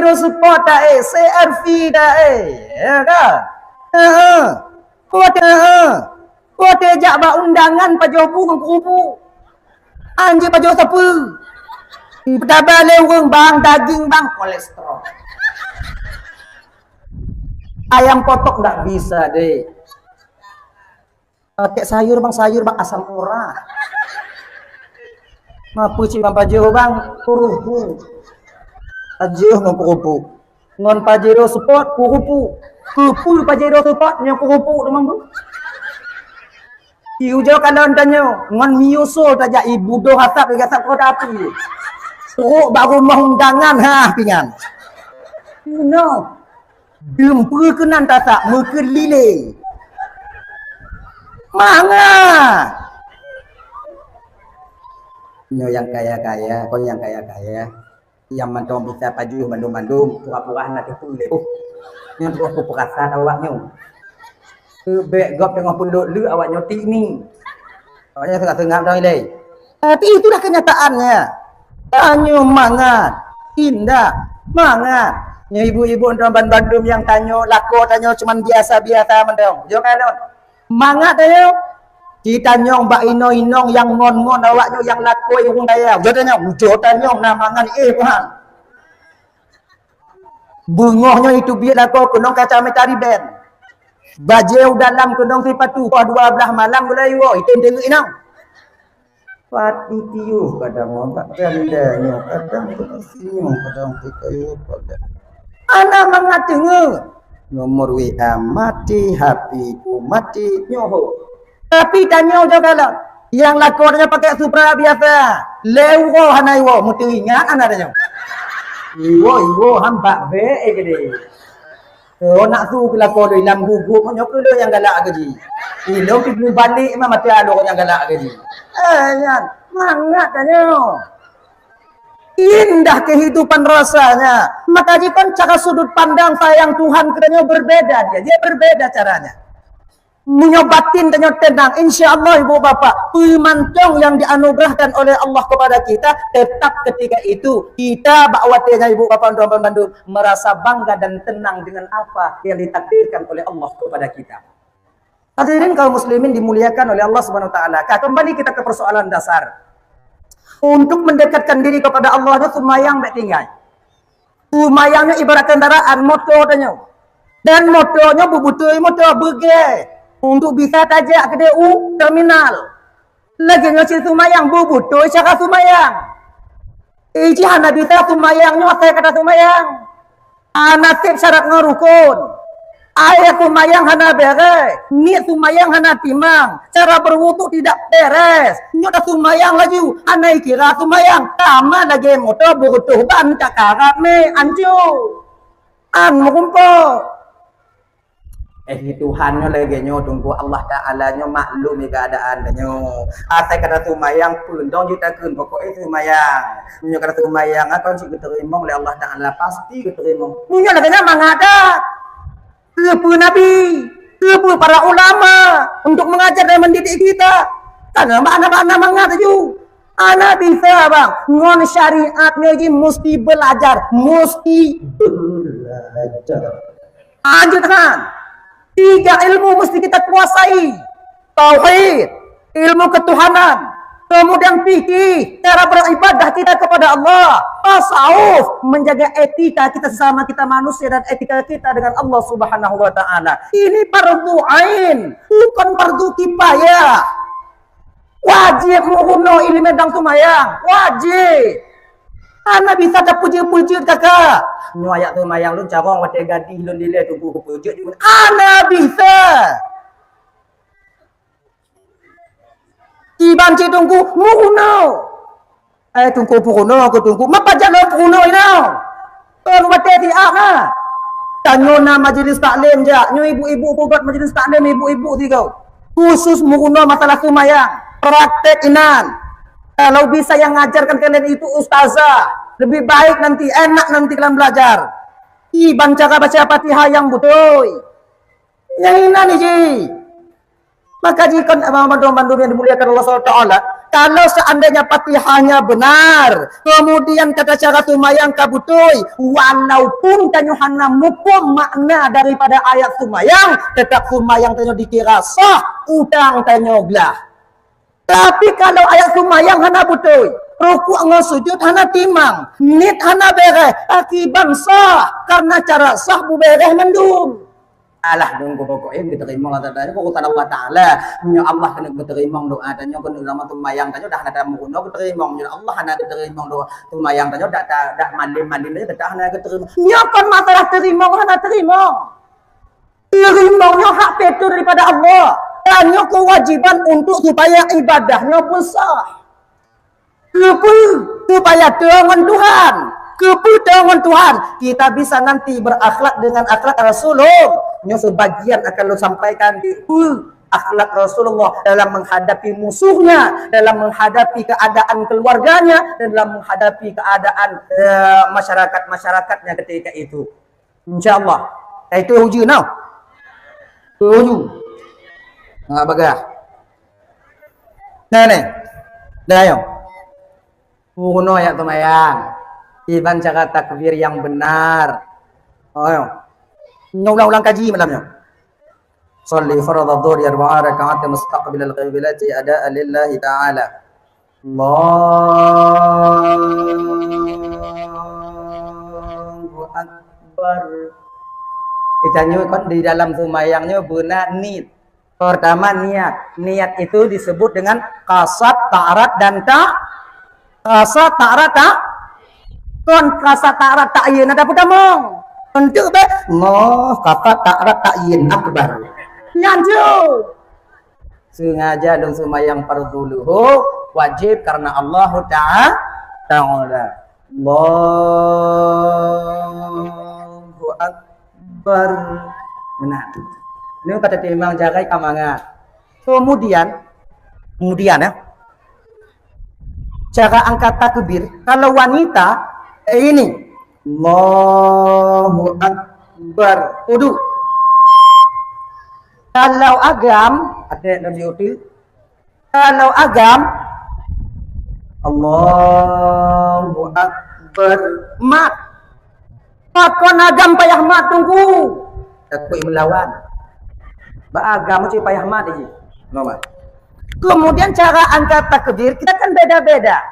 Pajero support dah CRV dah ya dah. Kote jak ba undangan pajobu kang kupu. Anjir pajo siapa? Tabah leweng bang daging bang kolesterol. Ayam potok tak bisa deh. Pakai sayur bang asam urat. Mapu cik bang pajo bang kurupu. Ajuh ngon kurupu. Ngon pajero support kurupu. Kupu pajero support yang kurupu demam bang. Iu jauh kadang tanya, ngan miusul tajak ibu doh hasap gasap kau api. Oh, baru rumah undangan pingan. No. Belum perkenan tasak mekelile. Manga. Nyo yang kaya-kaya, kau yang kaya-kaya. Yang mantong bisa paju mandum-mandum, pura-pura nak itu. Yang tu aku perasa awaknya. Backgop tengah punduk lu awak nyotik ni. Awaknya tengah-tengah dah ilai. Tapi itulah kenyataannya. Tanya mangat. Indah. Mangat. Nya ibu-ibu orang Bandung yang tanya lako tanya cuman biasa-biasa mendong. Jo kan. Mangat tanya. Kita nyong bak ino-inong yang ngon-ngon awaknya yang lako yang daya. Jo tanya, jo tanya namangan Tuhan. Bungohnya itu biar lako kunong kaca metari ben. Bajau dalam kendong sipatu kau 12 malam mulai wo itu tengok inang. Pati tiu kadang obat gandanya kadang senyum kadang kayu pada. Anak mengatenge nomor WA mati HP ku mati nyoho. Tapi tanya je kalau yang lakonnya pakai Supra biasa. Lewo hanai wo mutu ingat anak tanya. Iwo hamba be gede. Oh nak su ke lakon dia lam gugup nyok ke yang galak gaji. Ilong pergi balik memang mati ada orang yang galak gaji. Yan, mangat tanya. Indah kehidupan rasanya. Maka jika cara sudut pandang sayang Tuhan katanya berbeda dia berbeda caranya. Menyobatin tanya tenang, insya-Allah ibu bapak, pemantong yang dianugerahkan oleh Allah kepada kita, tetap ketika itu kita bakwatnya ibu bapak dan Bandung merasa bangga dan tenang dengan apa yang ditakdirkan oleh Allah kepada kita. Hadirin kaum muslimin dimuliakan oleh Allah Subhanahu wa taala. Kembali kita ke persoalan dasar. Untuk mendekatkan diri kepada Allah itu sumayang baik tinggal. Sumayangnya ibarat kendaraan motor tanya. Dan motornya bubutuh motor berge. Untuk bisa tajak ke DU terminal. Lagi ngasih sumayang bubutuh cara sumayang. Iji hana bisa sumayangnya saya kata sumayang. Anasib syarat ngerukun. Ayat sumayang hana beres. Niat sumayang hana timang. Cara berwudu tidak beres. Nyota sumayang lagi. Anai kira sumayang. Sama lagi motor butuh ban cakarat me ancu. An mukumpul. Tuhannya lagi nyo tunggu Allah Ta'ala nyo maklumi keadaan nyo. Asai kata sumayang pun dong juta kun pokok itu sumayang. Nyo kata sumayang akan sih diterima oleh Allah Ta'ala pasti diterima. Nyo lagi mengada. Kepu Nabi, kepu para ulama untuk mengajar dan mendidik kita. Karena anak-anak mengada ju. Anak bisa bang, ngon syariat ngaji mesti belajar, Lanjut kan? 3 ilmu mesti kita kuasai. Tauhid, ilmu ketuhanan, kemudian fikih, cara beribadah kita kepada Allah, tasawuf, menjaga etika kita sesama kita manusia dan etika kita dengan Allah Subhanahu wa taala. Ini fardu ain, bukan fardu kifayah. Wajib menguno ilmu dan sumayang, wajib. Anak bisa tak puji-puji kakak. Nyo ayak tu mayang lu carong wate gadih lu nilai tu buku puji. Anak bisa. Iban cik tunggu muno. Tunggu puno aku tunggu. Mapa jalan puno ini? Kalau wate ti ah. Tanyo na majlis taklim ja. Nyo ibu-ibu buat majlis taklim ibu-ibu ti kau. Khusus muno masalah sumayang. Praktek inan. Kalau bisa yang ngajarkan kalian itu ustazah, lebih baik nanti, enak nanti kalian belajar. Baca Fatihah yang betul. Yang ini nih, Ji. Maka jika mandu yang dimuliakan Allah SWT, Kalau seandainya Fatihahnya benar, kemudian kata cara sumayang kabutui, walaupun tanyuhana mukum makna daripada ayat sumayang, tetap sumayang tanyo dikira sah, utang tanyo belah. Tapi kalau ayat sumayang hana butui, rukuk dengan sujud hana timang, nit hana bereh, akibat sah, karena cara sah bu bereh mendung. Alah nunggu pokoknya kita terima tanya kok tanah Allah Taala nya Allah kena terima doa tanya kena nama tumayang tanya dah ada muno terima nya Allah hana terima doa tumayang tanya dak mandim dah hana terima nya kan masalah terima hana terima nya hak itu daripada Allah tanya kewajiban untuk supaya ibadahnya pun sah supaya dengan Tuhan keputusan Tuhan kita bisa nanti berakhlak dengan akhlak Rasulullah. Yang sebagian akan lo sampaikan akhlak Rasulullah dalam menghadapi musuhnya, dalam menghadapi keadaan keluarganya, dan dalam menghadapi keadaan masyarakatnya ketika itu. InsyaAllah. Itu uji now. Uji. Nggak bagah. Nah. Dah yuk. Kuno ya tumayang. Iban cara takbir yang benar. Ulang kaji malamnya. Shalli fardhu dhuhr arba'a raka'at mustaqbil al-qiblati ada'an lillahi ta'ala. Allahu akbar. Kita nyukot di dalam sumayangnya benar nit. Pertama niat. Niat itu disebut dengan qasad, ta'arat dan qasad, ta'arat, kon qasad, ta'arat, ta'yin ada pertama. Untuk Allah kata ta'arat ta'yin akbar. Nyanju. Sengaja dan sumayang fardu luhu wajib karena Allah Ta'ala. Allahu akbar. Benar. Ini kata timbang jagai kamangat. Kemudian ya. Cara angkat takbir kalau wanita ini Allahu akbar. Wudu. Kalau agam ada yang diutil. Kalau agam Allahu akbar mat. Pakon agam payah mat tunggu. Takut melawan. Ba agam mesti payah mat aja. Nomor. Kemudian cara angkat takbir kita kan beda-beda.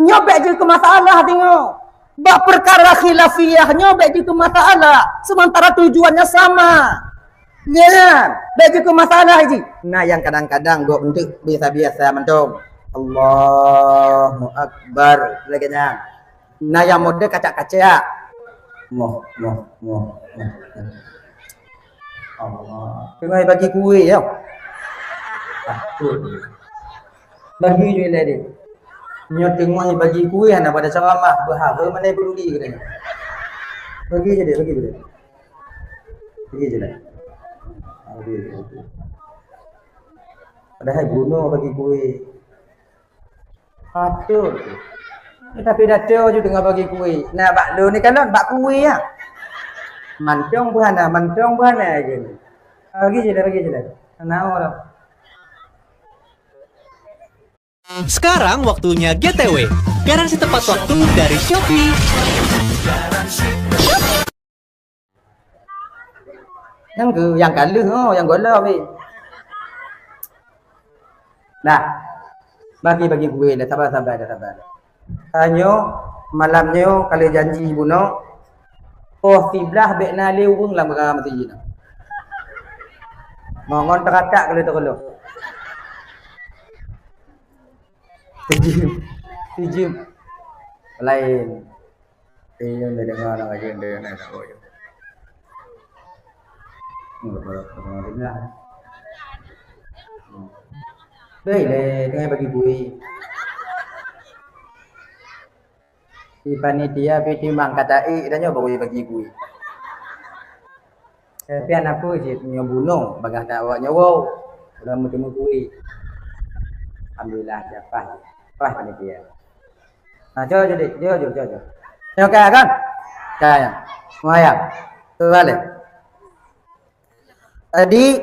Nyobek je ke masalah tengok. Bak perkara khilafiyah nyobek je ke masalah. Sementara tujuannya sama. Ya, bagi ke masalah je. Nah yang kadang-kadang gua untuk biasa-biasa mentung. Allahu akbar. Laganya. Nah yang mode kacak-kacak. Moh. Allah. Tengah bagi kuih ya. Bagi je lah dia. Nyo tengok bagi kuih nak pada ceramah berhala mana peduli katanya. Bagi je dia. Bagi je lah. Padahal bunuh bagi kuih. Patut. Tapi dah tahu je tengah bagi kuih. Nah bak lu ni kan bak kuih ya. Mancong buana je. Bagi je lah. Kenapa lah. Sekarang waktunya GTW. Garansi tepat waktu dari Shopee. Yang kalah yang gola ni. Nah, bagi gue dah sabar. Tanyo malamnya kalau janji buno, tiblah bek nali urung lah mereka mati jina. Mongon teratak kalau. Tijim. Lain. Ini dah dengar nak aja dia nak tahu. Dengan bagi gue. Si panitia petimbang kata dan nyoba bagi gue. Tapi anak aku je punya bunuh bagah tak awak nyawa. Sudah bertemu gue. Alhamdulillah dapat. Wah panitia. Nah, jauh. Okey kan? Kaya. Semuanya. Balik. Jadi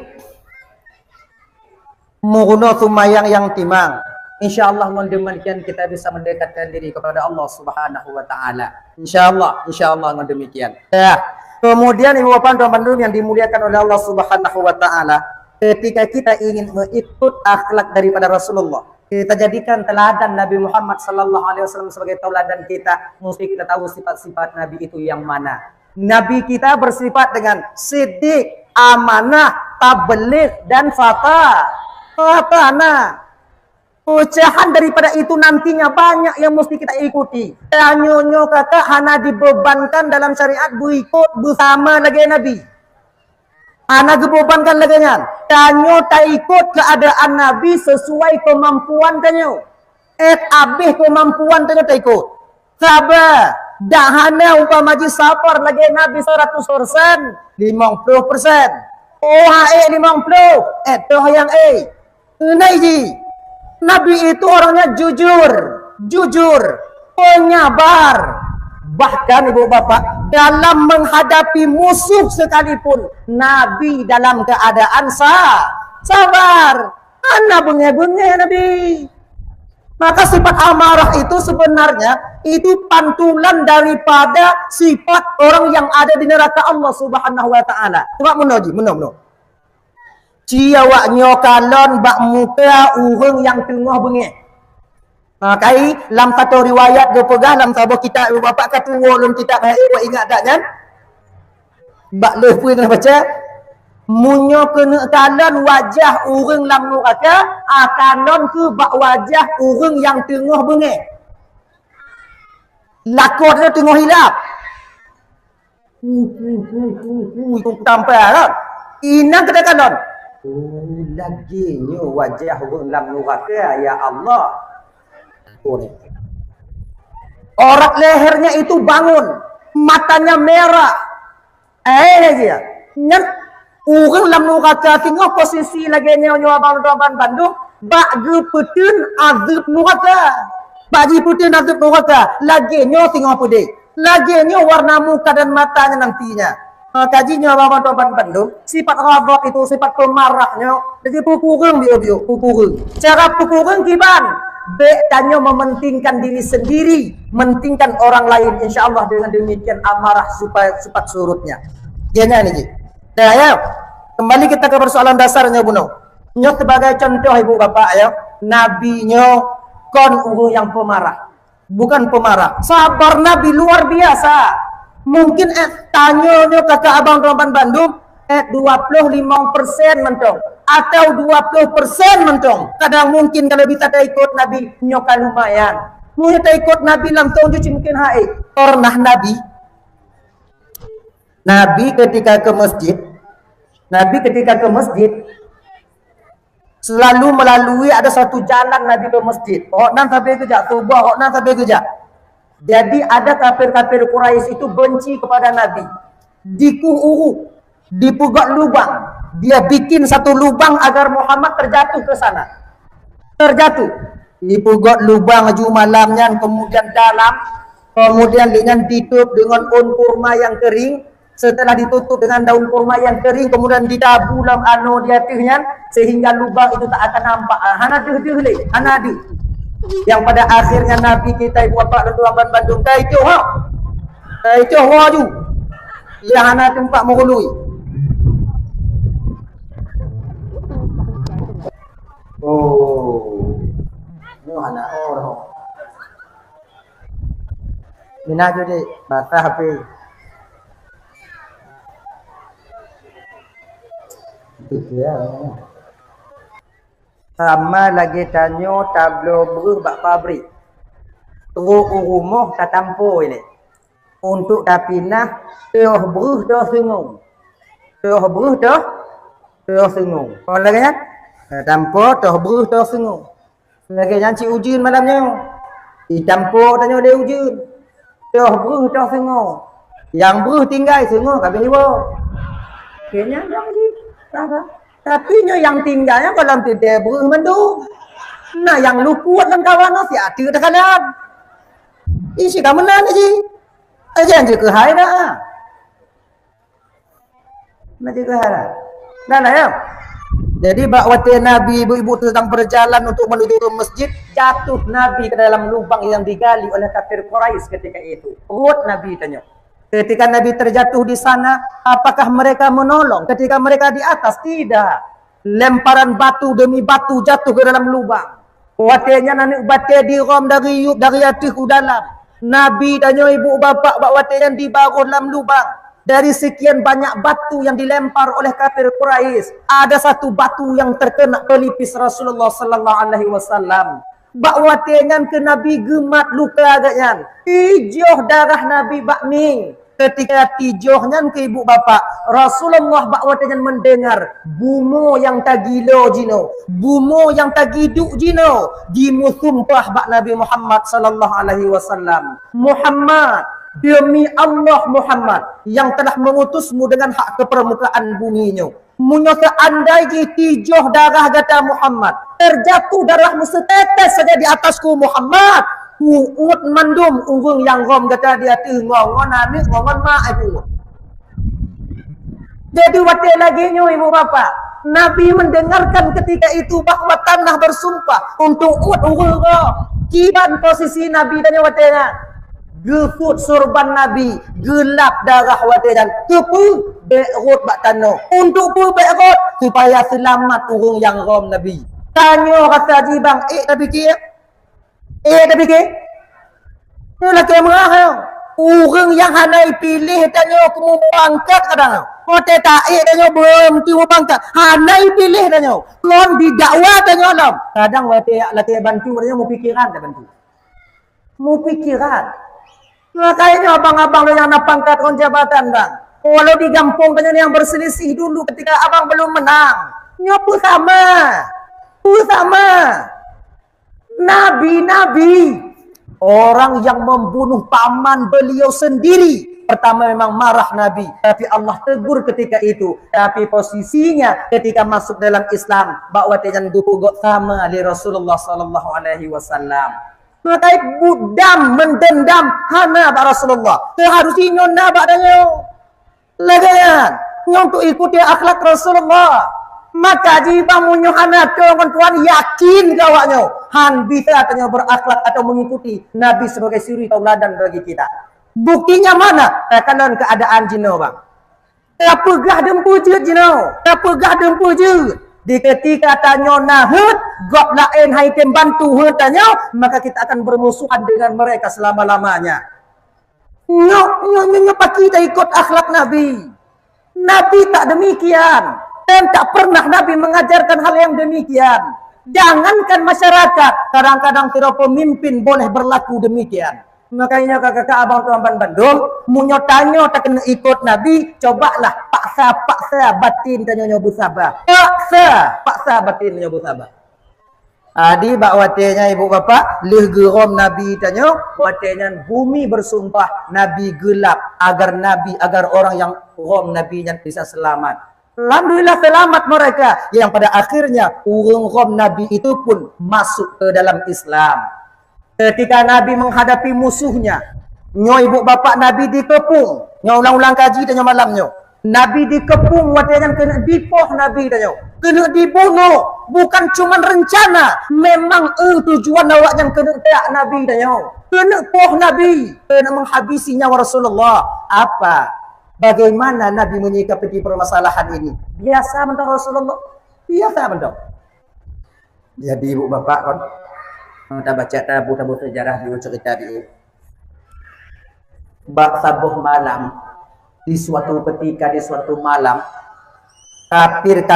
Muguno sumayang yang timang. InsyaAllah demikian kita bisa mendekatkan diri kepada Allah Subhanahu wa taala. InsyaAllah demikian. Ya. Kemudian ibu bapak teman-teman yang dimuliakan oleh Allah Subhanahu wa taala, ketika kita ingin mengikut akhlak daripada Rasulullah, kita jadikan teladan Nabi Muhammad sallallahu alaihi wasallam sebagai teladan kita, mesti kita tahu sifat-sifat Nabi itu yang mana. Nabi kita bersifat dengan siddiq, amanah, tabligh dan fatana. Ucapan daripada itu nantinya banyak yang mesti kita ikuti. Tanyonyo kata hana dibebankan dalam syariat berikut bersama lagi Nabi. Hana dibebankan lagi kan. Tanyo tak ikut keadaan Nabi sesuai kemampuan tanyo. Abih kemampuan tanyo tak ikut. Sabar. Dah hana umpamaji sabar lagi Nabi 100%, 50%. Oh, 50. Toh yang Naiji. Nabi itu orangnya jujur, penyabar. Bahkan ibu bapak, dalam menghadapi musuh sekalipun, Nabi dalam keadaan sabar. Anak bunga-bunga Nabi. Maka sifat amarah itu sebenarnya itu pantulan daripada sifat orang yang ada di neraka Allah Subhanahu wa taala. Coba menuju. Ciawak nyokalon bak muka urang yang tengah bengek. Makai lam satu riwayat dia pegah lam sabah kitab bapak kata ulun kitab buat ingat tak kan? Bak lepuin baca munyo kena kalon wajah urang lam neraka akanon ke bak wajah urang yang tengah bengek. Lakon dia tengah hilap. Tampar. Inang kena kalon. Laginya wajah orang dalam neraka ya Allah. Orang lehernya itu bangun, matanya merah. Dia. Nyen orang dalam neraka tengok posisi lagi nyonya abang Bandung, bak gepetun azab neraka. Bagi putih azab neraka, lagi nyo tengok apa dia? Lagi nyo warna muka dan matanya nantinya. Kajinya abang Bandung, sifat rabak itu sifat pemarahnya. Jadi pukul cara pukul kiban. Tanya mementingkan diri sendiri, mementingkan orang lain. InsyaAllah dengan demikian amarah supaya cepat surutnya. Gimana nih? Nah, ya. Kembali kita ke persoalan dasarnya, Buno. Nyo sebagai contoh ibu bapak ya, Nabi nyo kon yang pemarah, bukan pemarah. Sabar Nabi luar biasa. Mungkin tanyanya kakak abang Roman Bandung 25% mentong atau 20% mentong. Kadang mungkin kalau kita tak ikut Nabi nyoka lumayan. Mungkin tak ikut Nabi langsung cuci mungkin pernah Nabi ketika ke masjid selalu melalui ada satu jalan Nabi ke masjid. Nan sampai kerja, Tubah, nan sampai kerja. Jadi ada kafir-kafir Quraisy itu benci kepada Nabi. Dipugat lubang. Dia bikin satu lubang agar Muhammad terjatuh ke sana. Dipugat lubang ju malamnya, kemudian dalam, kemudian dengan ditutup dengan daun kurma yang kering. Setelah ditutup dengan daun kurma yang kering, kemudian ditabuh dalam di atasnya sehingga lubang itu tak akan nampak. Hanadi. Yang pada akhirnya Nabi kita ibu bapak dan tuan Bandung itu ju yang anak tempat menghului. Ini anak orang minah jadi basah HP ya. Sama lagi tanyo tablo beruh bak pabrik. Teruk rumah tak tampu ini. Untuk dapinah teh beruh dah sengung. Kalau lagi kan? Tampu teh beruh dah sengung. Lagi janci ujian malamnya. Ditampu tanyo dia ujian. Teh beruh dah sengung. Yang beruh tinggal sengung kabeh ni wo. Kayaknya dah ni. Tapi yang tinggalnya kalau tidak bermendung. Nah yang lu kuat dan kawan si ada dah kalam. Isi kamu nanya sih. Aja yang ke hai dah. Nanti ke hai dah. Dah lah ya. Jadi bakwati Nabi ibu-ibu sedang berjalan untuk menuju ke masjid, jatuh Nabi ke dalam lubang yang digali oleh kafir Quraisy ketika itu. Urut Nabi tanya. Ketika Nabi terjatuh di sana, apakah mereka menolong? Ketika mereka di atas, tidak. Lemparan batu demi batu jatuh ke dalam lubang. Watinya nanik batai di rom dari atas ke dalam. Nabi tanya ibu bapa bakwati yang di bawah dalam lubang. Dari sekian banyak batu yang dilempar oleh kafir Quraisy, ada satu batu yang terkena pelipis Rasulullah sallallahu alaihi wasallam. Bakwatian ke Nabi gemat luka agaknya. Tijoh darah Nabi bakmi. Ketika tijohnya ke ibu bapa, Rasulullah bakwatian mendengar bumo yang tagilo jino, bumo yang tagiduk jino, dimusumpah bak Nabi Muhammad sallallahu alaihi wasallam. Muhammad, demi Allah Muhammad yang telah mengutusmu dengan hak ke permukaan buminya. Munyo seandai tijoh darah kata Muhammad, terjatuh darahmu setetes saja di atasku Muhammad, kuut mandum unggung yang rom kata dia ngongon anik ngongon ma ibu. Jadi waktu lagi ibu bapak, Nabi mendengarkan ketika itu bahwa tanah bersumpah untuk unggung rom. Kiban posisi Nabi dan watena. Gefut surban Nabi, gelap darah wadiran, kepu be'rut bak tano. Untuk pu be'rut supaya selamat urung yang rom Nabi. Tanyo kata jibang, Nabi kia? Nabi kia? Ini lagi merah. Urung yang hanai pilih tanyo aku mau bangkat kadang. Kote taik tanyo berhenti mau bangkat. Hanai pilih tanyo. Lon didakwa tanyo alam. Kadang laki bantu tanyo mau pikiran tak bantu. Mau pikiran. Makanya abang-abang yang nak pangkat on jabatan bang. Walau di kampung tanya yang berselisih dulu ketika abang belum menang. Nyopu sama. Sama. Nabi-nabi. Orang yang membunuh paman beliau sendiri. Pertama memang marah Nabi. Tapi Allah tegur ketika itu. Tapi posisinya ketika masuk dalam Islam. Bakwatian dupugot sama di Rasulullah SAW. Makai budam mendendam hana ba Rasulullah. Seharusnya nyona ba danyo. Lagayan. Untuk ikuti akhlak Rasulullah. Maka jika munyo hana tuan yakin gawaknya. Han bisa tanya berakhlak atau mengikuti Nabi sebagai suri tauladan bagi kita. Buktinya mana? Tekanan keadaan jino bang. Apagah dempu je jino. Apagah dempu je. Di ketika tanya nahut, gop lain hai tem bantu tanya, maka kita akan bermusuhan dengan mereka selama-lamanya. Nyok kita ikut akhlak Nabi. Nabi tak demikian. Dan tak pernah Nabi mengajarkan hal yang demikian. Jangankan masyarakat, kadang-kadang tidak pemimpin boleh berlaku demikian. Makanya kakak abang tuan Bandung, munyo tanyo tak kena ikut Nabi, cobalah paksa batin tanyo nyobu sabar. Paksa batin nyobu sabar. Adi bakwatinya ibu bapak, lih gerom Nabi tanyo, watinya bumi bersumpah Nabi gelap agar orang yang rom Nabi yang bisa selamat. Alhamdulillah selamat mereka yang pada akhirnya urung rom Nabi itu pun masuk ke dalam Islam. Ketika Nabi menghadapi musuhnya, nyo ibu bapak Nabi dikepung, nyo ulang-ulang kaji dan nyo malamnya. Nabi dikepung, watian kena dipoh Nabi dan nyo. Kena dibunuh, bukan cuma rencana, memang tujuan awak yang kena tak Nabi dan nyo. Kena poh Nabi, kena menghabisi nyawa Rasulullah. Apa? Bagaimana Nabi menyikapi permasalahan ini? Biasa bentuk Rasulullah, biasa bentuk. Jadi ibu bapak kan. Kita baca tabu-tabu sejarah di cerita di bak sabuh malam di suatu ketika di suatu malam kafir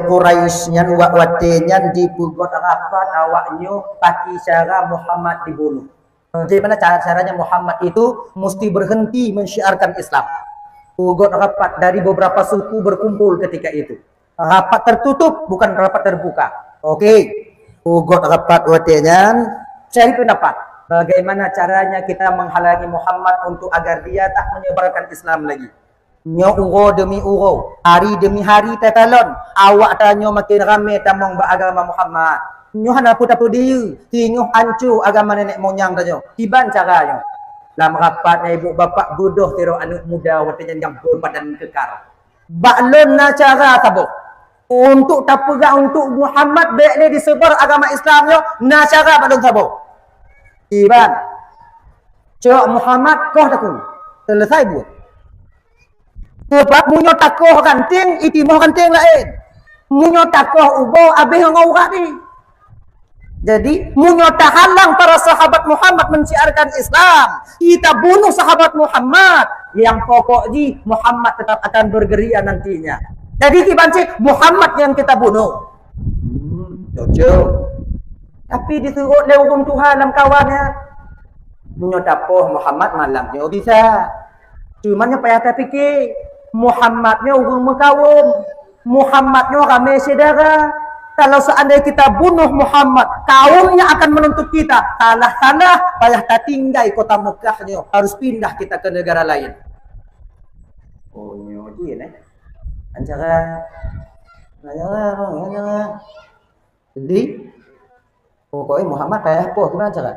Quraisynya watinya dipugot rapat awaknya pati cara Muhammad dibunuh. Jadi mana caranya Muhammad itu mesti berhenti mensyiarkan Islam. Pugot rapat dari beberapa suku berkumpul ketika itu. Rapat tertutup bukan rapat terbuka. Oke. Ugot rapat watinya, cari pendapat. Bagaimana caranya kita menghalangi Muhammad untuk agar dia tak menyebarkan Islam lagi. Nyo uro demi uro, hari demi hari tetalon. Awak tanyo makin ramai tamong beragama Muhammad. Nyo hana puta dia, tinyo hancur agama nenek moyang tanyo. Tiban caranya. Dalam rapatnya ibu bapak bodoh tiro anak muda watinya yang berbadan kekar. Baklon na cara tabuk. Untuk tak pegang untuk Muhammad baik dia disebar agama Islamnya na cara balon sabo. Iban. Cak Muhammad kau takut. Selesai buat. Sebab munyo takoh kanting itimah kanting lain. Munyo takoh ubo abih ngaurat ni. Jadi munyo halang para sahabat Muhammad menciarkan Islam. Kita bunuh sahabat Muhammad. Yang pokok di Muhammad tetap akan bergeria nantinya. Jadi kita Muhammad yang kita bunuh. Jujur. Tapi disuruh oleh hukum Tuhan dalam kawannya. Munyo tapoh Muhammad malamnya bisa. Cumanya payah tak fikir. Muhammadnya hukum mekawum. Muhammadnya kami saudara. Kalau seandainya kita bunuh Muhammad, kaumnya akan menuntut kita. Salah-salah, payah tak tinggal kota Mekahnya. Harus pindah kita ke negara lain. Oh, nyoji ya. Antara jadi pokoknya Muhammad payah apa gimana cara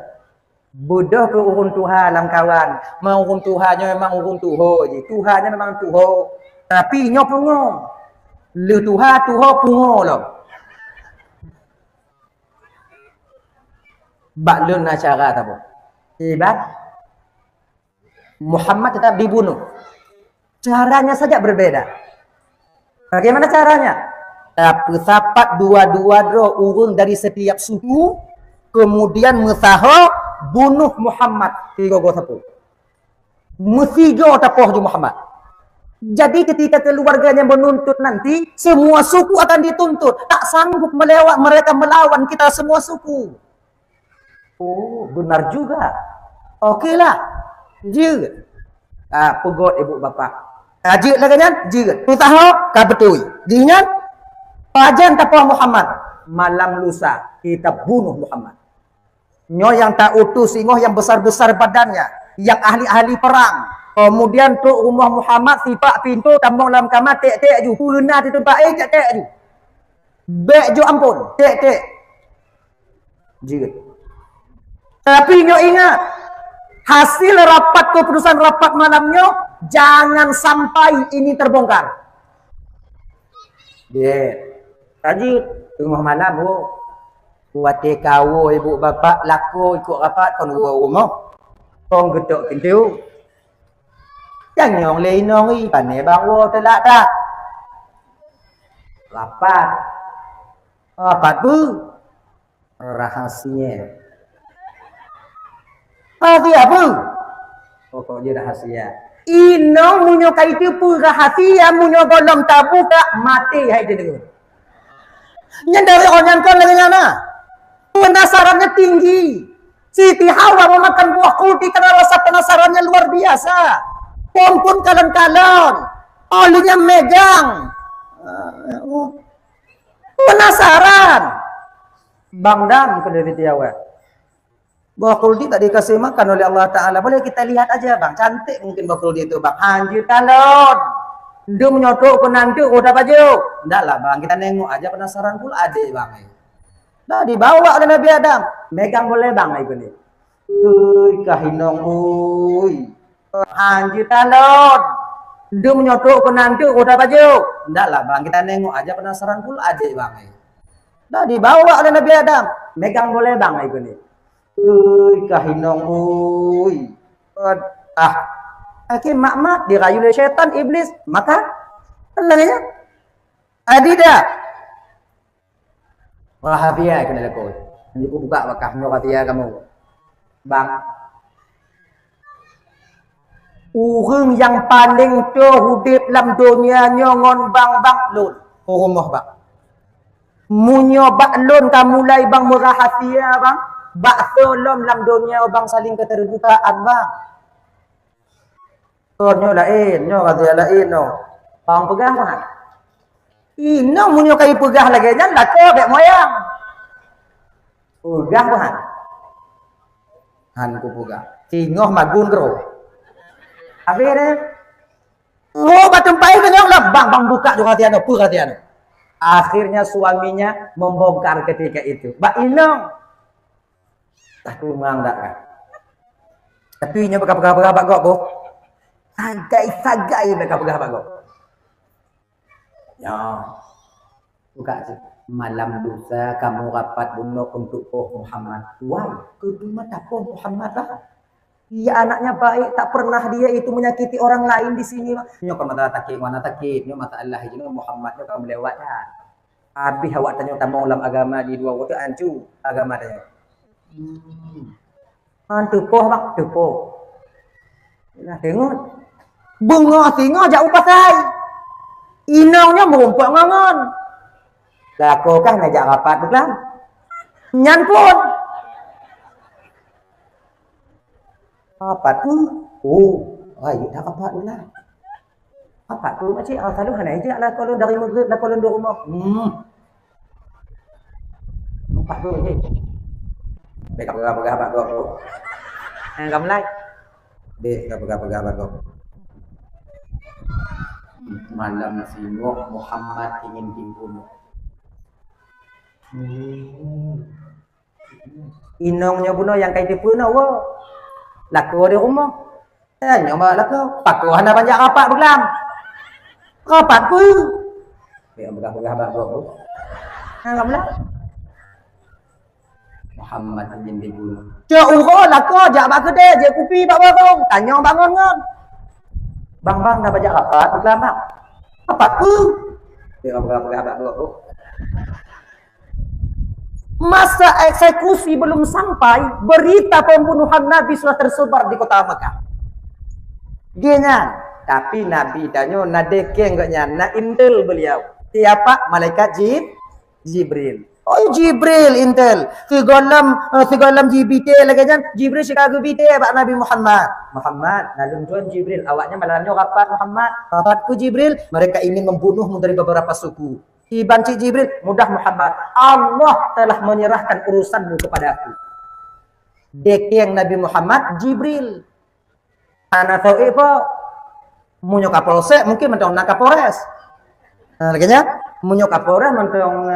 bodoh ke urun Tuhan dalam kawan mau urun Tuhannya memang urun Tuhan je Tuhannya memang Tuhan tapi nyo pungo le Tuhan pungo lo bak lun acara tapo hebat Muhammad tetap dibunuh caranya saja berbeda. Bagaimana caranya? Sapat dua-dua urun dari setiap suku, kemudian musaho bunuh Muhammad. Tiga sapu. Musigo tapoh di Muhammad. Jadi ketika keluarganya menuntut nanti, semua suku akan dituntut. Tak sanggup melewat mereka melawan kita semua suku. Oh, benar juga. Okeylah. Juga. Pegot ibu bapa. Jika lagi kan, jika utaho kabetul. Dengan pajan tapoh Muhammad. Malam lusa kita bunuh Muhammad. Nyo yang tak utus singoh yang besar-besar badannya, yang ahli-ahli perang. Kemudian tu rumah Muhammad sifat pintu tambang dalam kamar tek-tek ju. Pernah di tempat tek-tek ju. Bek ju ampun, tek-tek. Jika. Tapi nyo ingat hasil rapat keputusan rapat malamnya jangan sampai ini terbongkar. Tadi rumah malam buat kau ibu bapa laku ikut rapat kon rumah. Kon getok pintu. Jangan nyong lenong i pane bawo telak tak. Rapat. Rapat bu. Rahasia. Rahasia apa? Pokoknya rahasia. Ino munyo kaitu pu rahasia munyo golong tabu tak mati hai dia dengar. Nyandari orang kan lagi nyana. Penasarannya tinggi. Siti Hawa memakan buah kulti karena rasa penasarannya luar biasa. Pun kalon-kalon. Olinya megang. Penasaran. Bang Dam ke dari Tiawa. Buah kuldi tak dikasih makan oleh Allah Ta'ala. Boleh kita lihat aja bang. Cantik mungkin buah kuldi itu bang. Anjir talon. Dia menyotok ke nanti. Udah baju. Enggak lah bang. Kita nengok aja penasaran pula ada bang. Dah dibawa oleh Nabi Adam. Megang boleh bang. Ini. Kahinong. Anjir talon. Dia menyotok ke nanti. Udah baju. Enggak lah bang. Kita nengok aja penasaran pula ada bang. Dah dibawa oleh Nabi Adam. Megang boleh bang. Ini. Kahinong akhir mak dirayu oleh syaitan iblis maka lagi adida rahasia kena lekoi jadi buka bakah rahasia kamu bang urang yang paling terhudip dalam dunia nyon bang lun rumah bang munyo bak lun kamu mulai bang merahasia bang bak tolong dalam dunia bang saling keterbukaan bang. Nyo lain, nyo kata lain no. Bang pegah bang. Ino munyo kai pegah lagi jan lah ko bek moyang. Pegah bang. Han ku pegah. Tingoh magun gro. Akhirnya batu pai kenyang lah bang buka juga tiano pegah tiano. Akhirnya suaminya membongkar ketika itu. Bak ino tak kumang dak kan. Tapi nya pegah-pegah bak gok bo. Sagai beka-beka bak gok. Ya. Buka sih. Malam lusa kamu rapat bunuh untuk Poh Muhammad. Wah, kedua tak Poh Muhammad lah. Dia anaknya baik, tak pernah dia itu menyakiti orang lain di sini. Nyo kan mata takik, mana takik, nyo masalah itu Muhammad nyo kamu lewat dah. Habis awak tanya tamu dalam agama di dua waktu ancu agama tanya. Antu Poh bak, tu Poh. Nah, tengok. Bunga singa jauh pasai. Inaunya merumpak ngangon. Lako kan ngajak rapat betul. Nyan pun. Apa tu? Oh, ayo dah rapat lah. Apa tu macam selalu hanai je lah kalau dari maghrib lah kalau duduk rumah. Apa tu je? Baik apa apa kau. Kamu lai. Baik apa apa kau. Malam singok Muhammad ingin dibunuh. Inongnya bunuh yang kayak tipu nak wo. Laku di rumah. Nyoba laku. Paku hana banyak rapat belam. Rapat ku. Ya begah bagus. Ngam lah. Muhammad ingin dibunuh. Cak uro laku jak bak kedai je kopi bak barong. Tanya bangun ngon. Bang dah banyak rapat belam bang. Rapat ku. Ya begah bagus. Masa eksekusi belum sampai, berita pembunuhan Nabi sudah tersebar di kota Mekah. Gini, tapi Nabi tanya, nadeke enggaknya, na intel beliau. Siapa? Malaikat Jibril. Oh Jibril intel. Segalam JBT lagi kan? Jibril Chicago BT Pak Nabi Muhammad. Muhammad, nalun tuan Jibril. Awaknya malamnya rapat Muhammad. Rapatku Jibril. Mereka ingin membunuhmu dari beberapa suku. Banci Jibril, mudah Muhammad. Allah telah menyerahkan urusanmu kepada aku. Dekeng Nabi Muhammad, Jibril. Anak tahu apa? Munyo kapolsek mungkin mentong nak kapolres. Lagi-nya, munyo kapolres mentong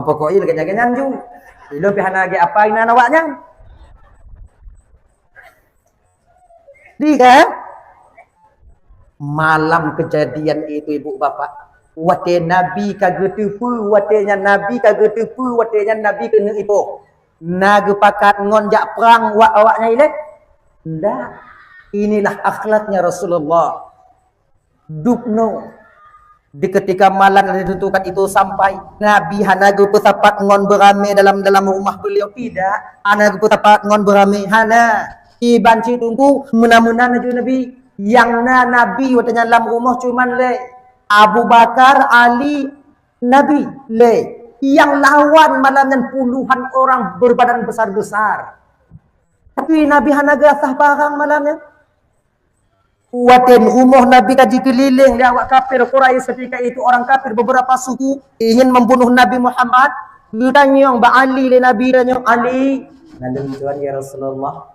pokoknya lagi-nya nyanju.Ilo pihana lagi apa ini awaknya? Dika. Malam kejadian itu ibu bapak. Wate Nabi kagak tipu, watenya Nabi kagak tipu, watenya Nabi kena ipo. Naga pakat ngonjak perang awaknya ini. Ndak. Inilah akhlaknya Rasulullah. Dupno. Di ketika malam ditentukan itu sampai Nabi hanaga petapat ngon beramai dalam rumah beliau tidak. Hanaga petapat ngon beramai hana. Ibanci tunggu mena-mena naju Nabi. Yang Nabi watenya dalam rumah cuman le Abu Bakar, Ali, Nabi, le. Yang lawan malamnya puluhan orang berbadan besar-besar. Tapi Nabi hanaga sah parang malamnya. Waten rumah Nabi kaji keliling dia awak kafir Quraisy ketika itu orang kafir beberapa suku ingin membunuh Nabi Muhammad. Ditanya Mbak Ali le Nabi tanya Ali. Lalu tuan ya Rasulullah.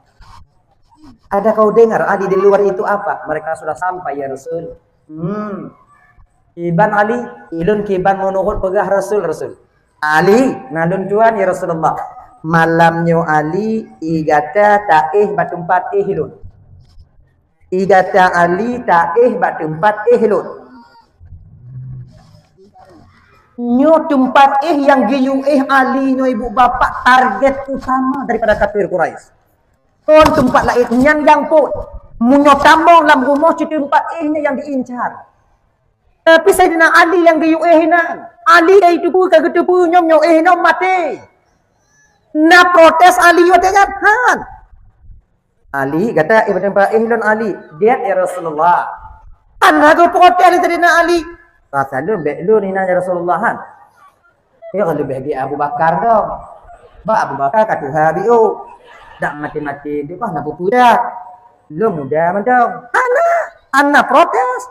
Ada kau dengar Ali di luar itu apa? Mereka sudah sampai ya Rasul. Kiban Ali, ilun kiban menurut pegah Rasul. Ali, nalun tuan ya Rasulullah. Malamnya Ali, igata taih batumpat ilun. Igata Ali taih batumpat ilun. Nyo tempat yang giyu Ali nyo ibu bapak target utama daripada kafir Quraisy. Kon tempat lain yang pun munyo tambong dalam rumah tempat yang diincar. Tapi Sayyidina Ali yang diuehinan. Ali itu pun kagak tepu nyom nyom mati. Na protes Ali watenya han. Ali kata ibn Ihlun Ali, dia ya Rasulullah. Anago protes Sayyidina Ali. Rasulullah be'lu ni ya Rasulullah han. Ya kalau bagi Abu Bakar dong. Ba Abu Bakar kata habiu. Dak mati-mati dia pas nak puja. Lu muda mendong. Ana protes.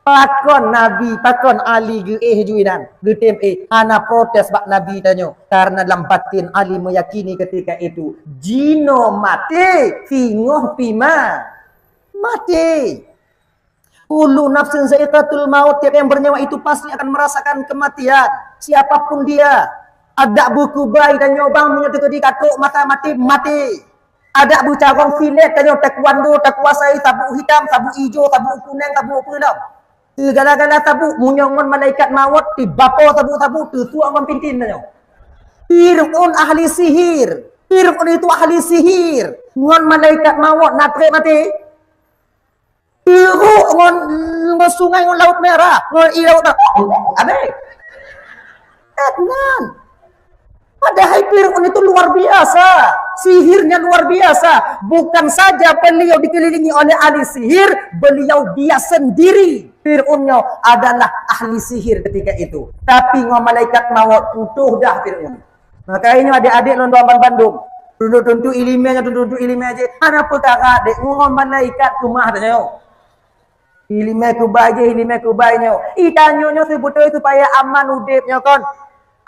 Pakon Nabi, pakon Ali juidan. Getem ana protes bak Nabi tanyo. Karena dalam batin Ali meyakini ketika itu jino mati, fingoh pima mati. Ulu nafsin za'iqatul maut, tiap yang bernyawa itu pasti akan merasakan kematian. Siapapun dia. Ada buku bayi dan nyobang menyebut di katuk mata mati. Ada bu cabang silet dan taekwondo tak kuasai tabu hitam, tabu hijau, tabu kuning, tabu pulau. Segala-gala tabu munyongon malaikat maut ti bapo tabu-tabu tu orang pintin nyo. Fir'aun ahli sihir. Fir'aun itu ahli sihir. Ngon malaikat maut natre mati. Ngon sungai ngon laut merah. Ngon laut abe. Adnan. Padahal Fir'aun itu luar biasa. Sihirnya luar biasa. Bukan saja beliau dikelilingi oleh ahli sihir, beliau dia sendiri. Fir'aunnya adalah ahli sihir ketika itu. Tapi malaikat maut utuh dah Fir'aun. Makanya adik-adik London Bandung. Duduk-duduk ilimnya aja. Ada perkara adik ngomong malaikat rumah tanya. Ilimnya kubaiknya. Itanyonya sebetulnya supaya aman udipnya kan.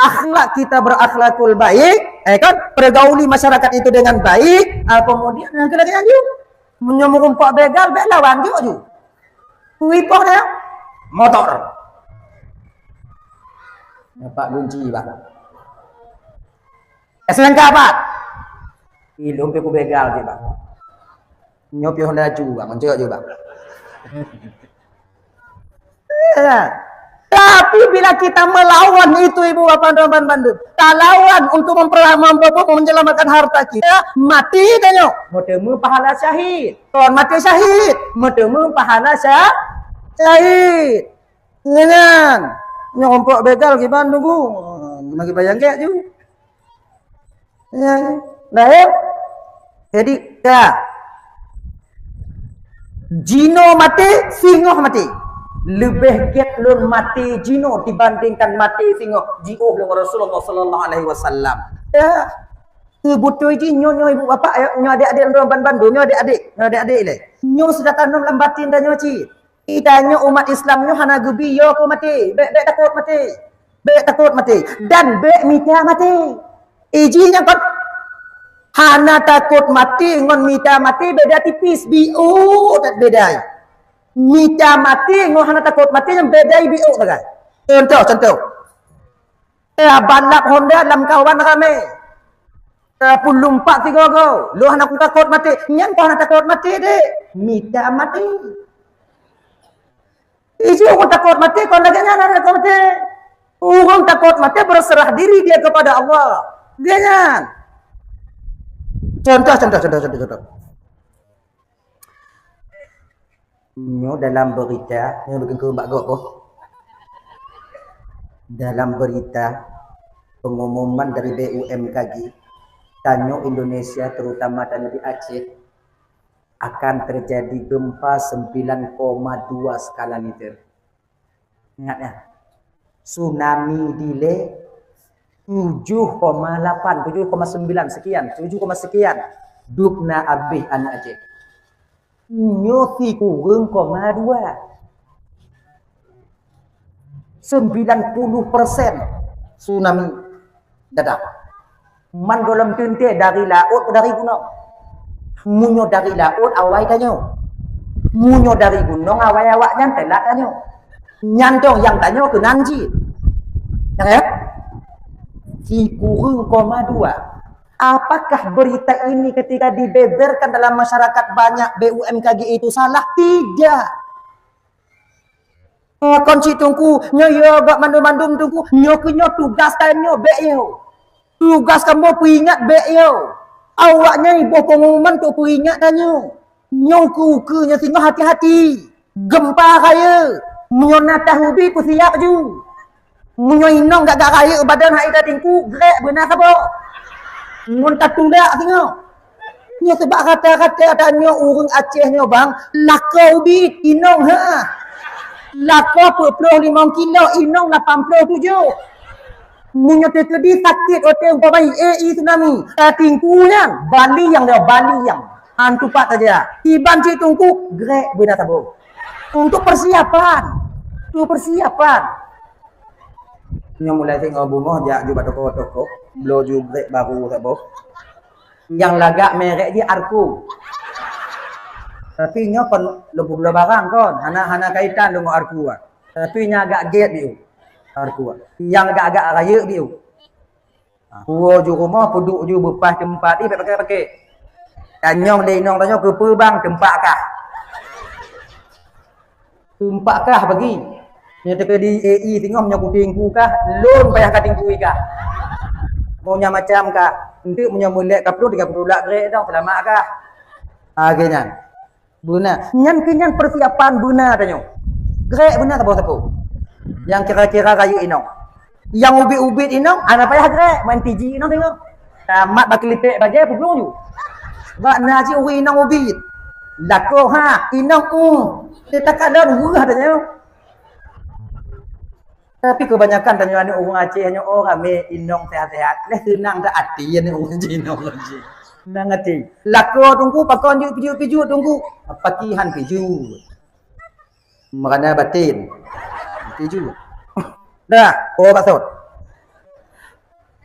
Akhlak kita berakhlakul baik, kan pergauli masyarakat itu dengan baik, kemudian yang kena menyemurung pak begal, lawan juga. Wipok dia, motor. Pak kunci bang. SNK apa? Ilum peku begal dia bang. Nyopi Honda juga, mencegah juga bang. Tapi bila kita melawan itu ibu bapak dan bandung, lawan untuk menyelamatkan harta kita, mati tanya. Mutemu pahala syahid. Kon mati syahid, mutemu pahala syahid. Ngan, nyompok begal di Bandung bu, lagi bayang kayak juga. Nah ya, jadi Jino mati, singoh mati. Lebih get lun mati jino dibandingkan mati singo jiuh dengan Rasulullah sallallahu alaihi wasallam. Ya. Betul ini nyo ibu bapak nyo adik-adik London Bandung nyo adik-adik le. Nyo sudah tanam dalam batin dan nyo ci. Idanya umat Islam nyo hana gebi yo ko mati. Bek takut mati. Dan bek mita mati. Ijinya kan hana takut mati ngon mita mati beda tipis biu tak beda. Mita mati, ngohana takut mati yang beda ibu tak? Contoh. Balap Honda dalam kawan kami. Pulumpak tiga go. Lu anak takut mati, nyang kau takut mati deh. Mita mati. Isu aku takut mati, kau lagi nyana takut mati. Orang takut mati berserah diri dia kepada Allah. Dia nyan. Contoh. Nyo dalam berita, nyo bikin ke mbak gok. Dalam berita pengumuman dari BUMKG, tanyo Indonesia terutama tanyo di Aceh akan terjadi gempa 9,2 skala Richter. Ingat ya. Tsunami delay 7,8, 7,9 sekian, 7, sekian. Dukna abih anak Aceh. Nyoti kurang 0,2 90% tsunami dadah. Man dalam tente dari laut dari gunung. Munyo dari laut awai tanyo. Munyo dari gunung awai awak nyantai lah tanyo. Nyantong yang tanyo ke Nanji. Ya? Kurang 0,2. Apakah berita ini ketika dibeberkan dalam masyarakat banyak BUMKG itu salah? Tidak. Konci tungku, nyo gak mandum tungku, nyo tugas kanyo beyo. Tugas kamu peringat beyo. Awaknya ibu pengumuman tu peringat tanyo. Nyo kukunya tinggal hati-hati. Gempa kaya. Nyo natah ubi ku siap ju. Nyo inong gak kaya badan haida tingku, grek benar sabo. Mun tak tulak tengok. Ni sebab kata-kata tanya orang Aceh ni bang, lakau bit inong ha. Lakau 45 kilo inong 87. Munyo terjadi sakit hotel umpamai tsunami. Tingkunya Bali yang hantu pak saja. Iban cik tungku grek benar tabo. Untuk persiapan. Yang mulai tengok bunga jak juga toko-toko. Blow juga baru tak boh. Yang lagak merek dia Arku. Tapi nya kon lebih barang kon. Hana kaitan dengan Arku. Tapi nya agak get dia. Arku. Yang agak raya dia. Puo ju rumah puduk ju bepas tempat ni pakai. Tanyong denong tanya ke bang tempat kah? Tumpak kah bagi. Nya teka di AI tengok nya kuting ku kah, lon payah kating ku kah. Maunya macam kah, untuk punya mulek kah perlu 30 lak grek dah, selamat kah. Akhirnya. Guna. Nyan persiapan guna tanya. Grek guna apa-apa. Yang kira-kira kayu inong. Yang ubit-ubit inong, ana payah grek, main TG inong tengok. Tamat bagi lipek bagi pelung ju. Bak naji uri inong ubit. Lako ha, inong kita kadang murah tanya. Tapi kebanyakan tanya ni orang Aceh hanya orang me inong sehat-sehat. Leh senang dah hati ni orang inong Aceh. Senang hati. Lako tunggu pakon piju tunggu. Pakihan piju. Merana batin. Piju. Dah, maksud.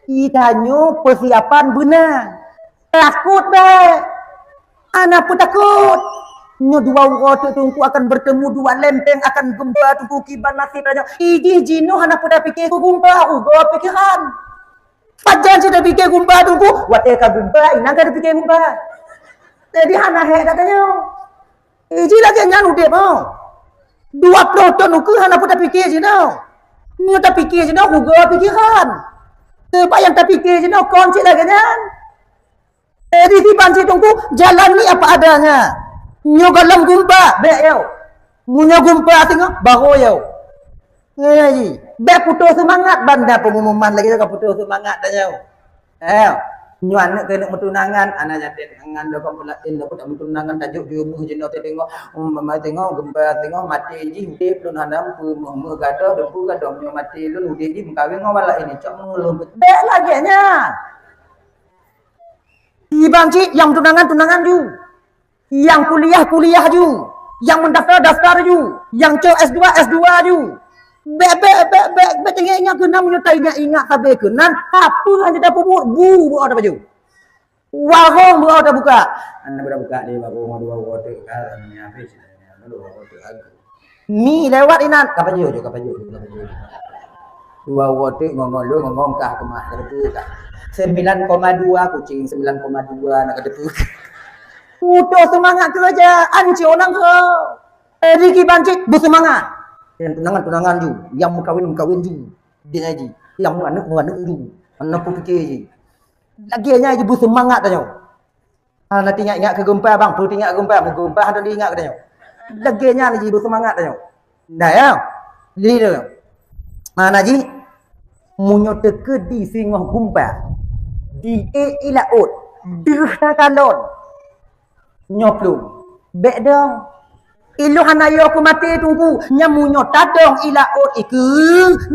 Itanyo persiapan benar. Takut dah. Anak pun takut. Nyo dua orang tungku akan bertemu, dua lempeng akan gempa tungku kiban nasib raja. Iji jino hana pun dah fikir ku gempa, gua pikiran. Pajan sudah fikir gempa tungku, wateka gempa, inang kada fikir gempa. Jadi hana hek katanya. Iji lagi nyan udah mau. 20 ton uku hana pun dah fikir jino. Nyo tak fikir jino, gua pikiran. Sebab yang tak fikir jino, konci lagi nyan. Jadi si banci tungku, jalan ni apa adanya. Nyo galam gumpa, bek yau. Munyo gumpa tengok, baru yau. Ngaji. Bek putus semangat, banda pengumuman lagi juga putus semangat dah yau. Nyo anak kena bertunangan, anak jadi tangan dapat mulain, dapat bertunangan, tajuk jumuh jenuh tengok. Mama tengok, gumpa tengok, mati ji, hudip, lun hanam, pemur gada, dempu gada, nyo mati, lun hudip ji, mengkawin ngawala ini, cok mengelum. Bek lagi nya. Ibang cik, yang tunangan ju. Yang kuliah ju. Yang mendaftar ju. Yang cok S2 ju. Bek ingat kena menyertai ingat sabe kenan. Apa hanya dapat bu ada baju. Warung bu ada buka. Anda dah buka ni baru dua water kan ni habis ni. Ni lewat inan kapaju. Dua water ngomong kah kemah depu kah. 9,2 kucing 9,2 nak depu. Udah semangat kerja, anci orang ke. Riki bancik bersemangat. Yang tunangan ju, yang mengkawin ju. Dia aja. Yang anak ju. Anak pun fikir je. Lagi nya je bersemangat tanya. Nanti ingat ke gempa bang, perlu ingat gempa ada ingat ke tanya. Lagi nya je bersemangat tanya. Dah ya. Jadi tu. Mana ji? Munyo teke di singoh gempa. Di ilaut. Dirh takalon. Nyoplung. Bek dong. Ilu hanayo aku mati tunggu. Nyamunyo tadong ilaut iku.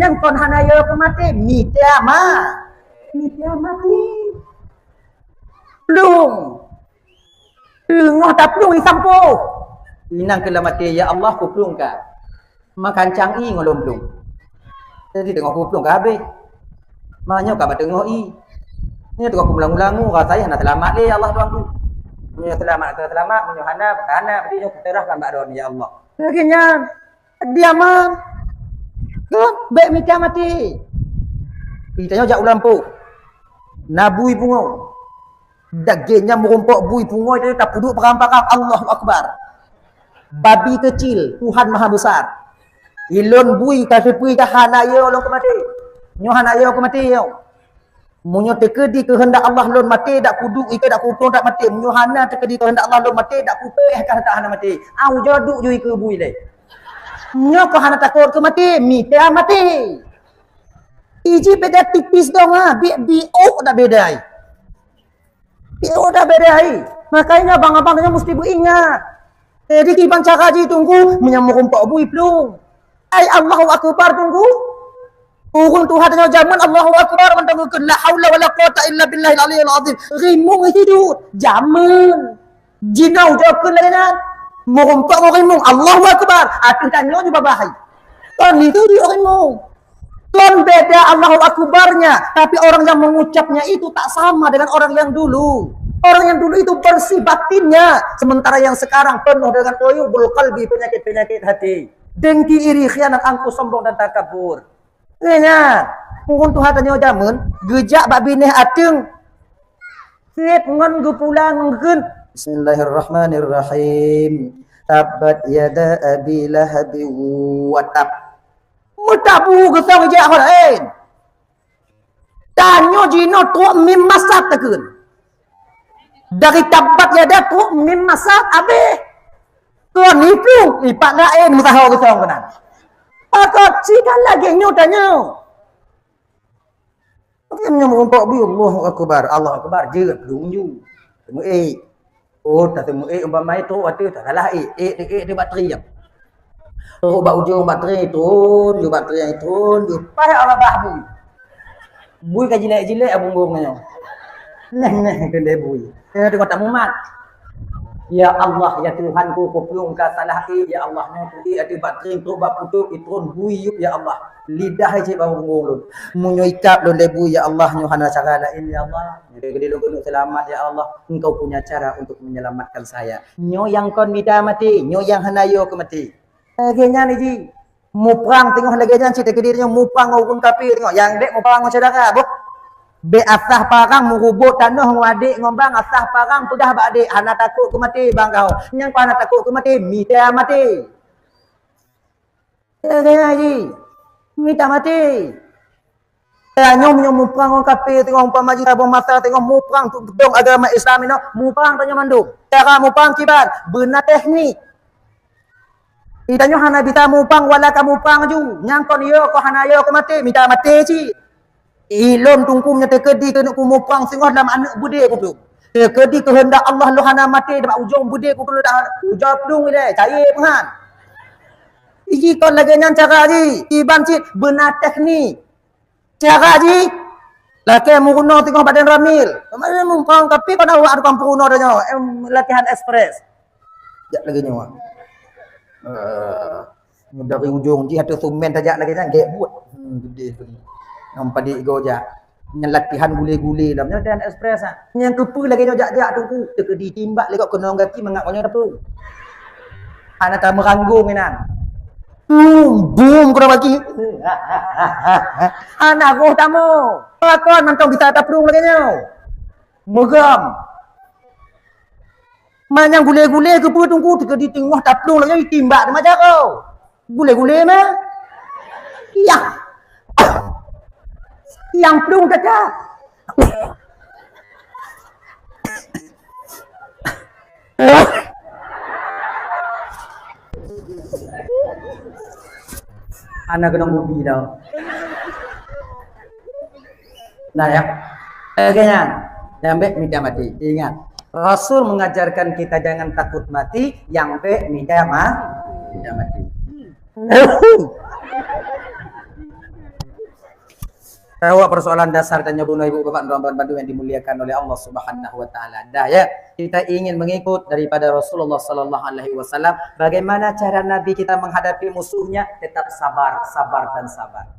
Yang kon hanayo aku mati. Mita mati. Plung. Ngoh tak plung isampo. Inang kela mati. Ya Allah ku plung ka. Makan cangi ngolong plung. Jadi tengok ku plung ka habis. Maknanya ka tengok i. Ini tengok ku ulang-ulangu. Rasanya nak selamat le Allah tuan ku. Punya selamat, punya hana, berarti aku terahkan bakdon ya Allah. Akhirnya diaman. Bek mika mati. Itanya jak ulampu. Nabui pungo. Dagingnya merumpok bui pungo itu tak puduk perampakan Allahu Akbar. Babi kecil, Tuhan Maha Besar. Ilon bui kasepui hana yo long mati. Nyo hana yo mati yo. Munyo tekedi kehendak Allah lon mati dak kuduk ike dak kupung dak mati. Munyo hana tekedi kehendak Allah lon mati dak kupeh kan tak hana mati. Au joduk ju ike bui le. Nyo ko hana takut ke mati, mita mati. Iji beda tipis dong BO dak bedai. BO dak bedai. Makanya abang-abang mesti beringat. Jadi kibang cara ji tunggu menyamuk rumpok bui plung. Ai Allahu Akbar tunggu. Urung Tuhan dengan zaman Allahu Akbar mentangguhkan la haula wala quwata illa billahil aliyil azim. Rimung hidup zaman. Jinau jokun lainat. Merumpak rimung Allahu Akbar. Aku tanya juga bahai. Kan itu dia rimung. Kan beda Allahu Akbarnya, tapi orang yang mengucapnya itu tak sama dengan orang yang dulu. Orang yang dulu itu bersih batinnya, sementara yang sekarang penuh dengan uyubul qalbi, penyakit-penyakit hati. Dengki, iri, khianat, angkuh, sombong dan takabur. Ingat, mungkin Tuhan tanya jaman, gejak bak bineh ateng. Sip ngon gu pulang ngen. Bismillahirrahmanirrahim. tabat yada abi lahabi wa tab. Mutabu gesang je holain. Tanyo jino tu mim masat tekun. Dari tabat yada tu mim masat abe. Kau nipu ipak lain musahau gesang kenan. Akak sikan lagi nyo tanyo. Dia merompak bi Allahu akbar, Allah akbar je dunju. Temu oh tak temu umpama itu waktu tak salah dia bateri jap. Oh bak ujung bateri turun, ju bateri turun, ju pai Allah bahbu. Bui ka jilek-jilek abung-bungnya. Nah kena bui. Tengok tak mumat. Ya Allah, ya Tuhanku, kupiung ka salah ya Allah nanti ada bateri tu bak putuk turun bui ya Allah. Lidah je bau ngulun. Munyo ikap don lebu ya Allah nyo hana cara lain ya Allah. Gede lu kena selamat ya Allah. Engkau punya cara untuk menyelamatkan saya. Nyo yang kon minta mati, nyo yang hanayo ke mati. Agenya ni ji. Mu perang tengok lagi jangan cerita kedirnya mu perang ngau kafir tengok. Yang dek mu perang saudara, bok. Be asah parang merubut tanah ngadik ngombang asah parang pedah bak adik hana takut ke mati bang kau. Yang kau hana takut ke mati, minta mati. Agenya ji. Minta mati. Nyom muprang orang kafir tengok umpama maju tabung masa tengok muprang tu dong agama Islam ini muprang tanya manduk. Cara muprang kibar benar teknik. Itanya hana bita muprang wala ka muprang ju. Nyang kon yo ko hana yo ko mati minta mati ci. Ilom tungkumnya tekedi kena ku muprang singah dalam anak bude ku tu. Tekedi kehendak Allah lu hana mati dapat ujung bude ku perlu dah ujung dung ile cari pengan. Iji kon lagi nyan cara ji, tiban cit benar teknik. Cara ji, laki menggunakan tengok badan ramil. Kemarin mumpang tapi pada ada kampung dah nyawa. Latihan ekspres. Jak lagi nyawa. Dari ujung ji ada sumen tajak lagi kan, gek buat. Gede tu. Nampak di goja. Yang latihan gule-gule dalam latihan ekspres ah. Yang kepu lagi jak tunggu. Teka ditimbak lekok kena orang kaki mengak banyak tu. Anak tak meranggung minan. Boom kena bagi. Anak roh tamu. Pakon mantong kita taprung lagi nyo. Megam. Manyang gule-gule ke pu tunggu teka di tengah taprung lagi timbak macam kau. Gule-gule mah. Ya. Yang prung saja. Anak kena mobil dah. Nah ya. Kayaknya sampai minta mati. Ingat, Rasul mengajarkan kita jangan takut mati, yang minta mati. Jawab persoalan dasar tanya bunuh ibu bapak dan bantu yang dimuliakan oleh Allah Subhanahu wa taala. Dah ya, kita ingin mengikut daripada Rasulullah sallallahu alaihi wasallam bagaimana cara Nabi kita menghadapi musuhnya, tetap sabar dan sabar.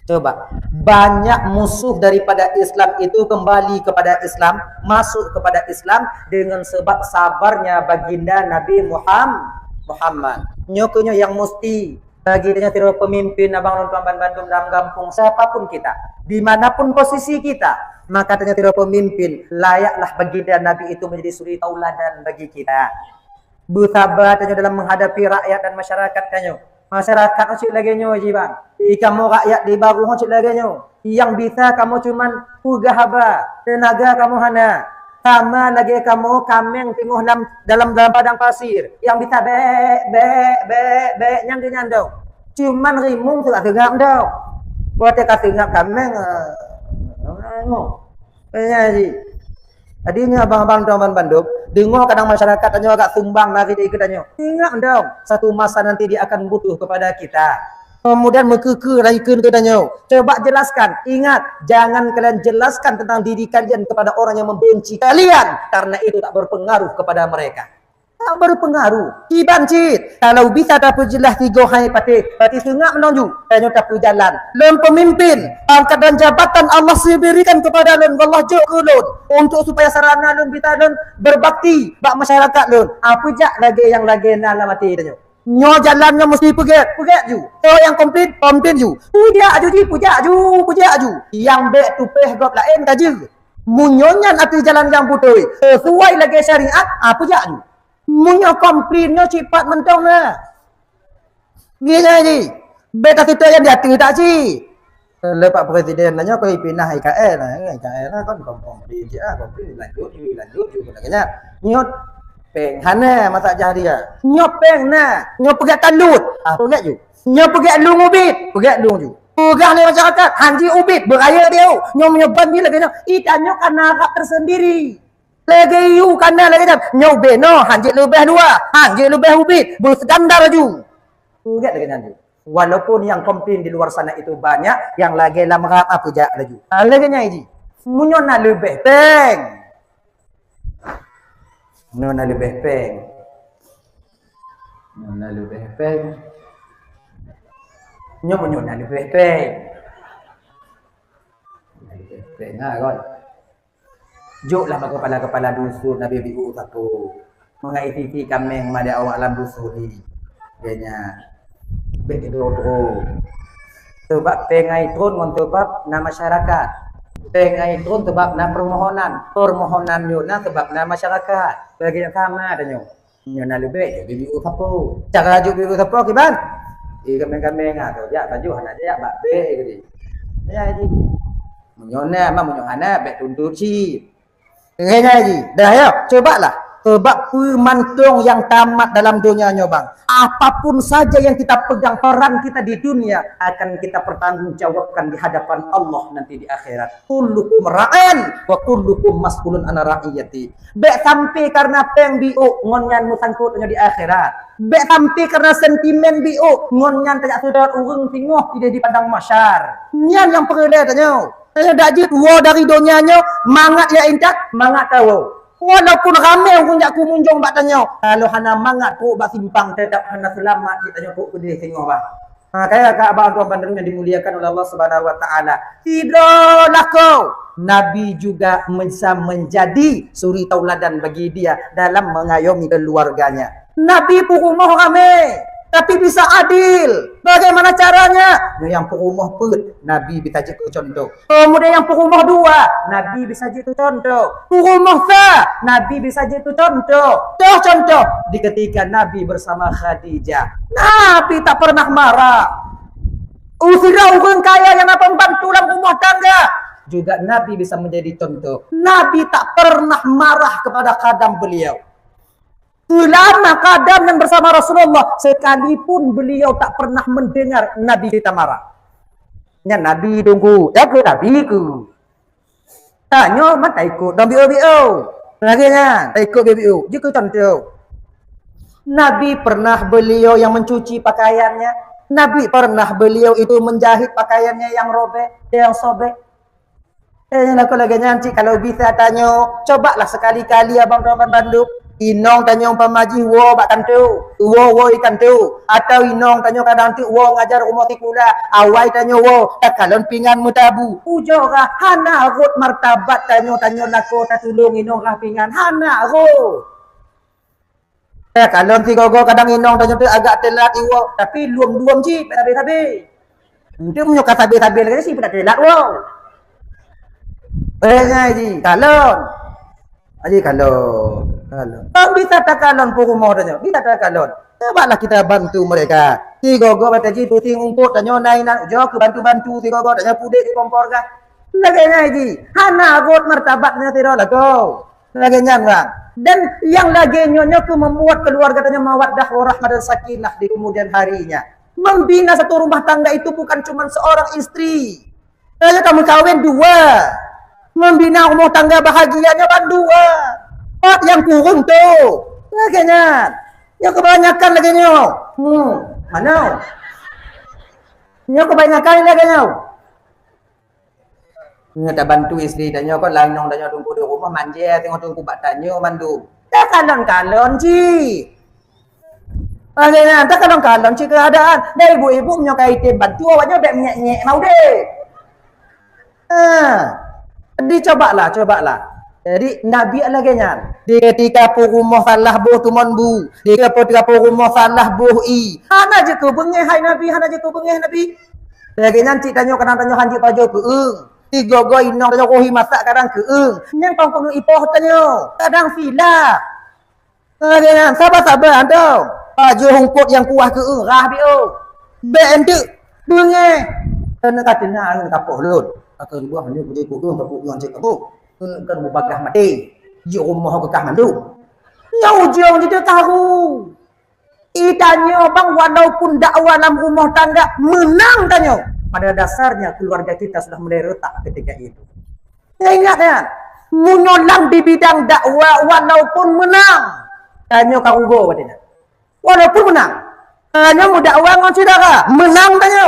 Coba, banyak musuh daripada Islam itu kembali kepada Islam, masuk kepada Islam dengan sebab sabarnya baginda Nabi Muhammad. Nyokonyo yang mesti bagi dia tiru pemimpin abang nonton Bandung dalam kampung siapapun kita, dimanapun posisi kita, maka tanya tiru pemimpin layaklah baginda Nabi itu menjadi suri tauladan bagi kita. Bersabar tanya dalam menghadapi rakyat dan masyarakat tanya. Masyarakat ucap lagi nyo bang. Kamu rakyat di baru ucap lagi nyo. Yang bisa kamu cuman pugah haba, tenaga kamu hana. Sama lagi kamu kameng tengok dalam padang pasir. Yang bisa be yang nyandau. Cuman rimung tu tak tegak dah. Buat tak tegak kameng. Adinya abang-abang Taman Bandung, dengar kadang masyarakat tanya agak sumbang lagi dia ikutnya. Ingat dong, satu masa nanti dia akan butuh kepada kita. Kemudian mekeke raikun katanya. Coba jelaskan. Ingat, jangan kalian jelaskan tentang diri kalian kepada orang yang membenci kalian, karena itu tak berpengaruh kepada mereka. Tak berpengaruh. Ibancit. Kalau bisa tak jelas tiga hari pati sengak menunjuk. Tanya tak jalan. Lon pemimpin. Pangkat dan jabatan Allah berikan kepada lon. Allah juk ke lon. Untuk supaya sarana lon kita lon berbakti. Bak masyarakat lon. Apa jak lagi yang lagi nak mati tanya. Nyo jalannya mesti pegat ju. So yang komplit ju. Puja ju. Yang bek tupeh gop lain kaje. Munyonyan atu jalan yang putih. Sesuai lagi syariat, puja ju. Munyo komplainnya cepat mentong na. Gini ni. Beta kita yang diatur tak si. Lepas presiden nanya kau pindah IKL lah. IKL lah kan komplain je lah. Komplain lanjut juga. Nyot peng hana masa jadi ya. Nyot peng na. Nyot pegat talut. Pegat ju. Nyot pegat lung ubit. Pegat lung ju. Pegat ni masyarakat. Hanji ubit beraya dia. Nyot menyoban bila kena. Itanyo karena hak tersendiri. Lagi you karena lagi dah. Nyot beno. Hanji lebih dua. Hanji lebih ubit. Berskandar ju. Pegat lagi nanti. Walaupun yang komplain di luar sana itu banyak, yang lagi lah merap apa jak lagi. Lagi nya ini. Munyo na lebih peng. Nona lebih peng. Nona lebih peng. Munyo na lebih peng. Lebih peng kan. Joklah kepala-kepala dusun Nabi Biu satu. Mengaiti kami yang ada awak alam dusun ni. Dianya begitu sebab pengai turun mensebab na masyarakat pengai turun sebab na permohonan nyona sebab na masyarakat bagi yang sama adanya nyona lebih bibi usapo cara bibi usapo kiban kami ngah ya baju hana ya bak be gitu ya ini nyona mah nyona be tuntut si ngene ji dah ya cobalah. Sebab pemantung yang tamat dalam dunianya bang. Apapun saja yang kita pegang, peran kita di dunia akan kita pertanggungjawabkan di hadapan Allah nanti di akhirat. Kullukum ra'an wa kullukum mas'ulun an ra'iyati. Bek sampai karena peng biu ngonyan musangkutnya di akhirat. Bek sampai karena sentimen biu ngonyan tak sudah urung tingoh tidak di padang masyar. Nyan yang perlu tanya. Saya dak jit wo dari dunianya mangat ya intak, mangat tahu. Walaupun ramai orang jak kumunjung bak tanya. Kalau hana mangat ku bak simpang tetap hana selamat kita tanya ku kedih tengok bah. Kaya kak abang tuan pandang yang dimuliakan oleh Allah Subhanahu wa taala. Tidaklah kau Nabi juga bisa menjadi suri tauladan bagi dia dalam mengayomi keluarganya. Nabi pun rumah ramai tapi bisa adil. Bagaimana caranya? Yang perumah pun Nabi bisa jadi contoh. Kemudian yang perumah dua, Nabi bisa jadi contoh. Perumah sa, Nabi bisa jadi contoh. Contoh di ketika Nabi bersama Khadijah, Nabi tak pernah marah. Usira orang kaya yang apa membantu dalam rumah tangga, juga Nabi bisa menjadi contoh. Nabi tak pernah marah kepada khadam beliau. Selama kadam yang bersama Rasulullah, sekalipun beliau tak pernah mendengar Nabi kita marah. Ya Nabi tunggu, ya ke Nabi ku. Tanya mata ikut dan biu. Lagi kan, tak ikut biu. Jika contoh, Nabi pernah beliau yang mencuci pakaiannya. Nabi pernah beliau itu menjahit pakaiannya yang robek, yang sobek. Aku lagi nyanci kalau bisa tanya, cobalah sekali-kali abang Rahman Bandung. Inong tanya pamaji wo bak tantu, wo ikan tu, atau inong tanya kadang tu wo ngajar rumah tikula, awai tanya wo takalon pingan mutabu, ujo kah hana rot martabat tanya nako tatulung inong kah pingan hana rot. Kalon si gogo kadang inong tanya tu agak telat iwo, tapi luam ji habis. Itu menyuka habis lagi sih tidak telat wo. Ngaji kalon. Aji kalon. Kalau bisa tak kalon pun rumah tanya, bisa tak kalon. Cobalah kita bantu mereka. Si gogo bata ji tu ting umput tanya nainan jo ke bantu si gogo tanya pudik di kompor kah. Lagi ngaji. Hana rot martabatnya tidak lah kau. Lagi nyang. Dan yang lagi nyonya ke membuat keluarga tanya mawaddah warahmah dan sakinah di kemudian harinya. Membina satu rumah tangga itu bukan cuma seorang istri. Kalau kamu kawin dua. Membina rumah tangga bahagianya kan dua. Yang kurung tu. Laganya. Yang kebanyakan laganya. Mana? Yang kebanyakan laganya. Nya tak bantu isteri tanya kau lain nong tanya tunggu di rumah manja tengok tunggu bak tanya mandu. Tak kalon ji. Laganya tak kalon ji keadaan. Dah ibu-ibu menyokai tim bantu awaknya dak nyek-nyek mau deh. Dicobalah. Jadi Nabi alaganya di ketika rumah salah buh tuman bu, di ketika rumah salah buh i. Hana je ku bengeh hai Nabi, Nabi. Lagi nanti tanya hanji pajo ke tiga go inong tanya kohi masak kadang ke yang tong kono ipoh tanya kadang sila. Jangan sabar-sabar tau. Baju rumput yang kuah ke urah bio. Ben tu. Bunyi. Kena katanya kapok lut. Akan buah ni pergi kudu kapok yang cek kapok. Kan bagah mati. Di rumah ke mandu. Nyau jong dia tahu. Itanyo bang walaupun dakwah dalam rumah tangga menang tanyo. Pada dasarnya keluarga kita sudah mulai retak ketika itu. Ya ingat ya. Menyolong di bidang dakwah walaupun menang. Tanyo karugo katanya. Walaupun menang. Tanyo mau dakwah ngon saudara, menang tanyo.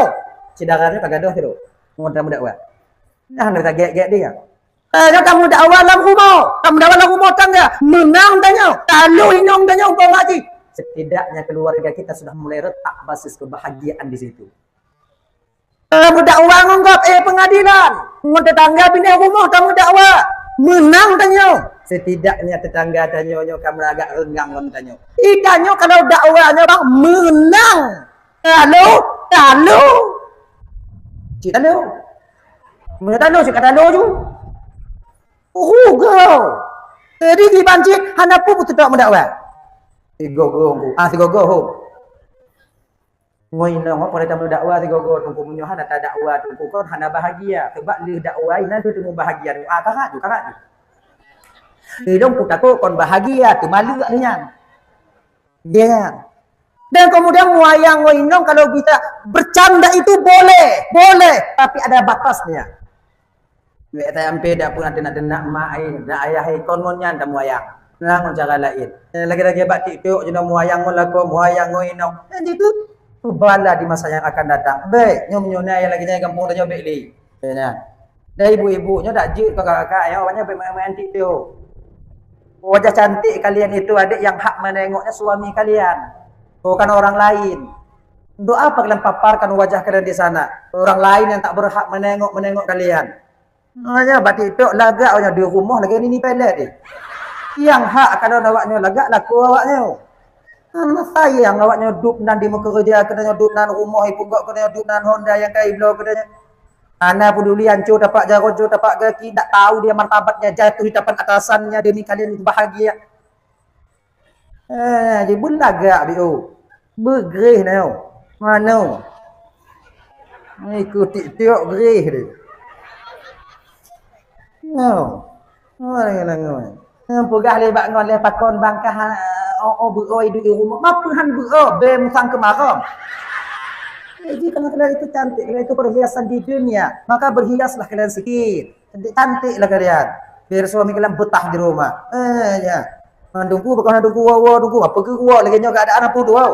Saudaranya kagaduh tu. Mau dakwah. Nah, nak gek-gek dia. Tanyo kamu dakwah dalam rumah, kamu dakwah dalam rumah tangga, menang tanyo. Kalau inong tanyo kau ngaji. Setidaknya keluarga kita sudah mulai retak basis kebahagiaan di situ. Kamu dakwah ngonggap pengadilan, mau tetangga pindah rumah kamu dakwah. Menang tanyo. Setidaknya tetangga tanyo kamu agak renggang tanyo. Ikanyo kalau dakwahnya bang menang. Kalau cik talo. Mana talo cik talo tu. Go. Jadi di banci hana pun betul tak mendakwah. Tigogo. Ngoi nang pada tamu dakwah tigogo tunggu munyo hana tak dakwah tunggu kon hana bahagia. Sebab li dakwah ina tu tunggu bahagia. Kakak tu. Hidung ku takut kon bahagia tu malu katanya. Dia. Dan kemudian wayang wainong kalau kita bercanda itu boleh, tapi ada batasnya. Wek saya ampe dak pun ada nak mak dak ayah kon monyan dak wayang. Nang cara lain. Lagi-lagi bak TikTok je wayang molako wayang wainong. Jadi tu bala di masa yang akan datang. Baik, nyom-nyona yang lagi nyai kampung dah nyobek li. Ya. Dan ibu-ibunya dak je kakak-kakak yang awaknya bermain TikTok. Wajah cantik kalian itu adik yang hak menengoknya suami kalian, bukan orang lain. Untuk apa kalian paparkan wajah kalian di sana? Orang lain yang tak berhak menengok kalian. Hanya batik itu lagak awaknya di rumah lagi ini pelet ni. Yang hak kalau awaknya lagak laku awaknya. Sayang awaknya duduk nan di muka kerja, kena duduk nan rumah ibu gak kena duduk nan Honda yang kai blow kena. Ana peduli hancur dapat jarojo dapat kaki, tak tahu dia martabatnya jatuh di depan atasannya demi kalian bahagia. Dia pun lagak bio. Bergerih nao. Mana? Ikut TikTok gerih dia. No. Orang. Pegah lebak ngon le pakon bangkah beroi di rumah. Apa han beroi bem sang kemarau. Jadi kalau kalian itu cantik, kalian itu perhiasan di dunia, maka berhiaslah kalian sikit. Cantiklah kalian. Biar suami kalian betah di rumah. Ya. Mandungku bukan mandungku dungku apa ke gua lagi nyo gak ada anak putu wow.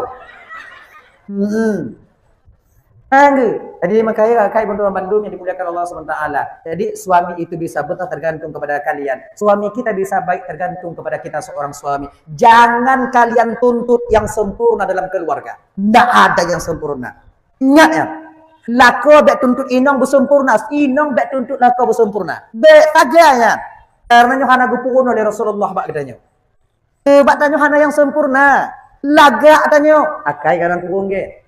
Jadi makanya kai bantuan Bandung yang dimuliakan Allah SWT. Jadi suami itu bisa betah tergantung kepada kalian. Suami kita bisa baik tergantung kepada kita seorang suami. Jangan kalian tuntut yang sempurna dalam keluarga. Tidak ada yang sempurna. Ingat ya, lako bek tuntut inong bersempurna, inong bek tuntut lako bersempurna. Bek taganya. Karena hana gupurun oleh Rasulullah bak katanya. Bak tanya hana yang sempurna. Laga tanya, akai kadang turun ge.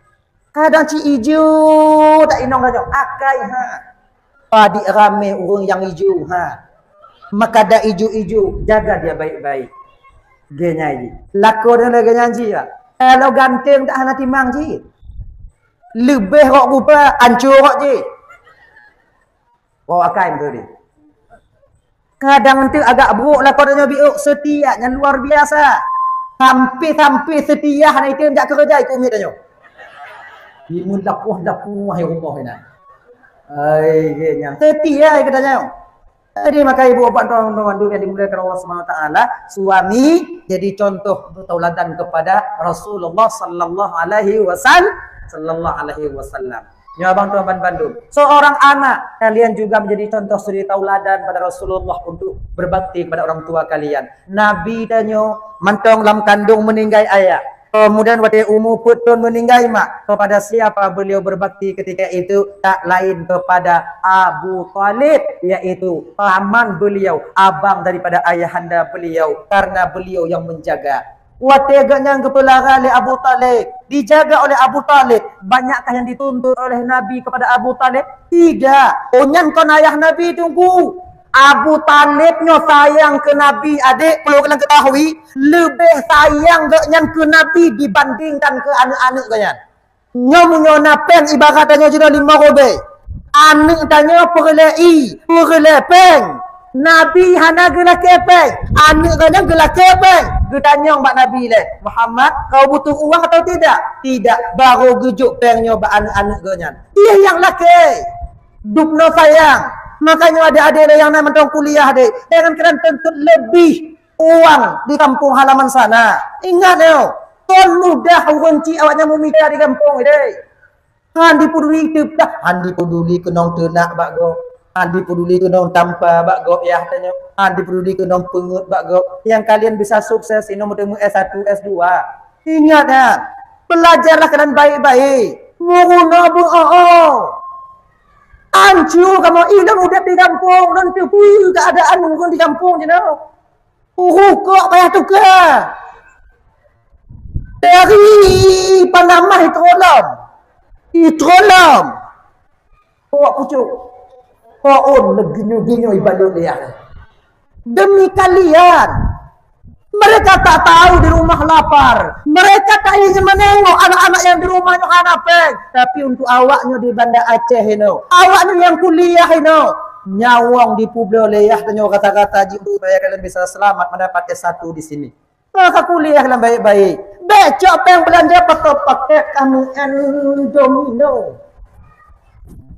Kadang ci ijo tak inong tanya, akai ha. Padi rame urang yang ijo ha. Maka ada ijo-ijo, jaga dia baik-baik. Ge nyai. Lako dia lagi nyanyi ya. Kalau ganteng tak hana timang ji. Lebih rok rupa hancur rok je. Akai betul ni. Kadang tu agak buruk lah kodanya biuk setianya luar biasa. Sampai setia hana itu tak kerja ikut umit tanya. Imun dapuh hai rumah ni. Ai genya. Setia katanya. Jadi maka ibu bapak tuan-tuan yang dimuliakan Allah SWT, suami jadi contoh tauladan kepada Rasulullah sallallahu alaihi wasallam. Ya abang tuan Bandung. Seorang anak kalian juga menjadi contoh suri tauladan pada Rasulullah untuk berbakti kepada orang tua kalian. Nabi danyo mantong lam kandung meninggai ayah. Kemudian waktu umur putun meninggai mak. Kepada siapa beliau berbakti ketika itu? Tak lain kepada Abu Talib, yaitu paman beliau, abang daripada ayahanda beliau, karena beliau yang menjaga. Wateganya kepelaran oleh Abu Talib, dijaga oleh Abu Talib. Banyakkah yang dituntut oleh Nabi kepada Abu Talib? Tidak. Onyan kon ayah Nabi tunggu. Abu Talib nyo sayang ke Nabi, adik perlu kalian ketahui, lebih sayang dengan ke Nabi dibandingkan ke anak-anak kalian. Nyo munyo napeng ibaratnya sudah 5 robe. Anak tanya perlei, perlepeng. Nabi hana gela kepeng, anak kalian gela kepeng. Getanya mbak Nabi le, Muhammad, kau butuh uang atau tidak? Tidak, baru gejuk pengnya mbak anak-anak kalian. Dia yang laki. Dupno sayang. Makanya adik-adik yang nak mentong kuliah adik, jangan kalian tuntut lebih uang di kampung halaman sana. Ingat yo, kon mudah kunci awaknya memikir di kampung ini. Handi peduli itu dah, handi peduli kenong tenak bago, handi peduli kenong tanpa bago ya tanya, handi peduli kenong pengut bago. Yang kalian bisa sukses ini bertemu S1, S2. Ingat ya, belajarlah kalian baik-baik. Menguna Ancu kamu ilang udah di kampung nanti keadaan mungkin di kampung je no. Kok payah tukar. Dari Panama Itolam. Kok pucuk. Kok leginyo-ginyo ibadah dia. Demi kalian. Mereka tak tahu di rumah lapar. Mereka tak ingin menengok anak-anak yang di rumahnya hanapeng. Tapi untuk awaknya di Banda Aceh ini, awaknya yang kuliah ini, nyawang di Pulau Leyah tanya kata-kata supaya kalian bisa selamat mendapat S1 di sini. Maka kuliah kalian baik-baik. Becok yang belanja pakai kamu domino.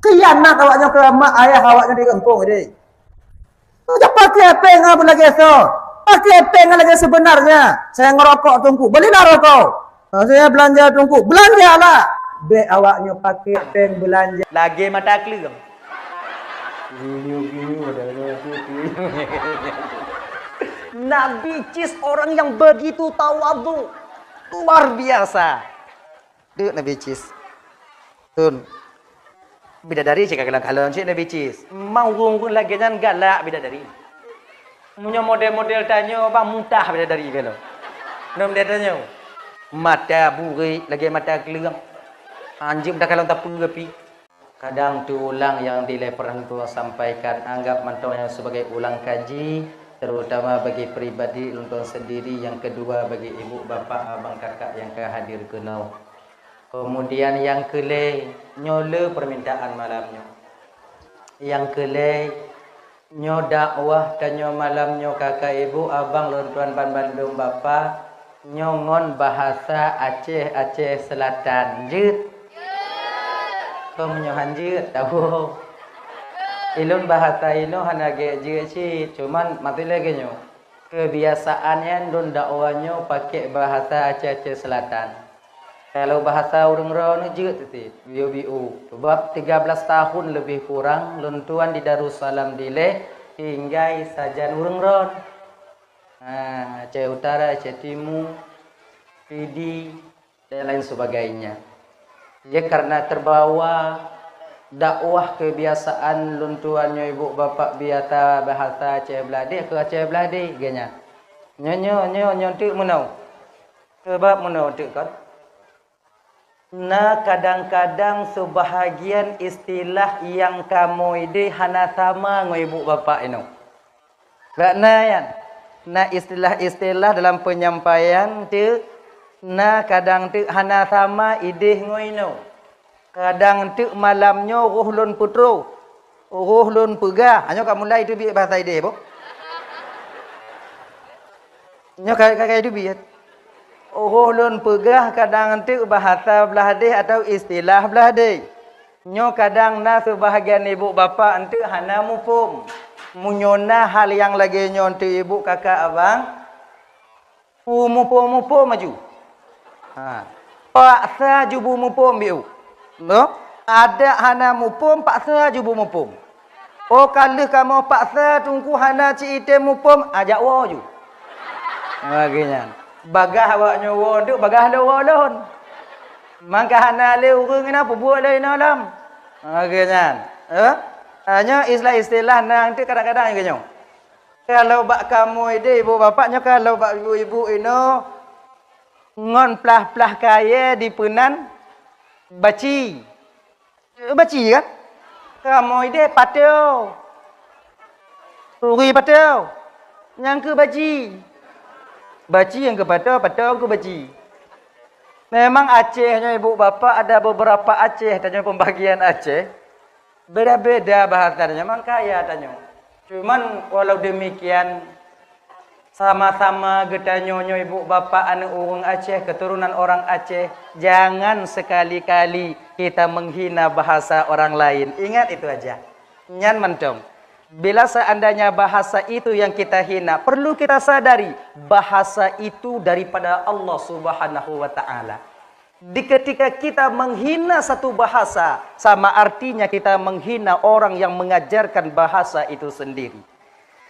Kianat awaknya ke mak ayah awaknya di kampung ini. Jangan pakai apa yang apa lagi esok. Pakai peng lagi sebenarnya. Saya ngerokok tungku. Belilah rokok. Saya belanja tungku. Belanjalah. Be awaknya pakai peng belanja. Lagi mata keling. Nabi Cis orang yang begitu tawadhu. Luar biasa. Duk Nabi Cis. Tun. Bidadari cakap kalau cik Nabi Cis. Mau rungkun lagi jangan galak bidadari. Punya model-model tanya bang muntah bidadari kalau. Nom dia tanya. Mata buri lagi mata keling. Anjing dah kalau tak pengepi. Kadang tu ulang yang dilai pernah tu sampaikan anggap mantaunya sebagai ulang kaji, terutama bagi peribadi untuk sendiri, yang kedua bagi ibu bapa abang kakak yang hadir kenal. Kemudian yang kelai nyola permintaan malamnya. Yang kelai nyo dakwah tanyo malamnya kakak ibu abang lontuan ban Bandung bapa nyongon bahasa Aceh Selatan jut. Kau menyohan jut tahu. Ilun bahasa ino hana ge jut cuman mati lagi nyo. Kebiasaannya don dakwahnya pakai bahasa Aceh Selatan. Kalau bahasa urang ron jut ti biu. Sebab 13 tahun lebih kurang lontuan di Darussalam dile hingga sajan urang ron. Aceh Utara, Aceh Timur, Pidi dan lain sebagainya. Ya karena terbawa dakwah kebiasaan lontuannya ibu bapak biasa bahasa Aceh Belade ke Aceh Belade genya. Nyo tu menau. Sebab menau tu kan. Nah kadang-kadang sebahagian istilah yang kamu ide hana sama dengan ibu bapa ini. Kerana ya, nah istilah-istilah dalam penyampaian tu, nah kadang tu hana sama ide ngoino. Kadang tu malamnya roh lun putro, roh lun pegah. Hanya kamu mulai itu bi bahasa ide bu. Nyo kakak itu biat. Ulun pegah kadang tu bahasa Beladih atau istilah Beladih. Nyo kadang na sebahagian ibu bapa antu hana mufum. Munyona hal yang lagi nyo antu ibu kakak abang. Mufum maju. Paksa jubu mufum biu. No? Ada hana mufum paksa jubu mufum. Oh kalau kamu paksa tunggu hana cite mufum ajak waju. Baginya. Bagah awaknya woduk bagah le wolon. Mangka hana le urang ina buat le ina lam. Akhirnya, hanya istilah nanti kadang-kadang gitu. Kalau bak kamu ide ibu bapaknya kalau bak ibu ino ngon plah kaya di penan baci. Baci kan? Kamu ide patio. Ruri patau. Yang ke baji. Baji yang ke patau ke baji. Memang Acehnya ibu bapa ada beberapa Aceh tanya pembagian Aceh. Beda-beda bahasanya, memang kaya tanya. Cuman walau demikian sama-sama getanyonyo ibu bapa anu urang Aceh, keturunan orang Aceh, jangan sekali-kali kita menghina bahasa orang lain. Ingat itu aja. Nyan mentong. Bila seandainya bahasa itu yang kita hina, perlu kita sadari bahasa itu daripada Allah Subhanahu wa taala. Ketika kita menghina satu bahasa, sama artinya kita menghina orang yang mengajarkan bahasa itu sendiri.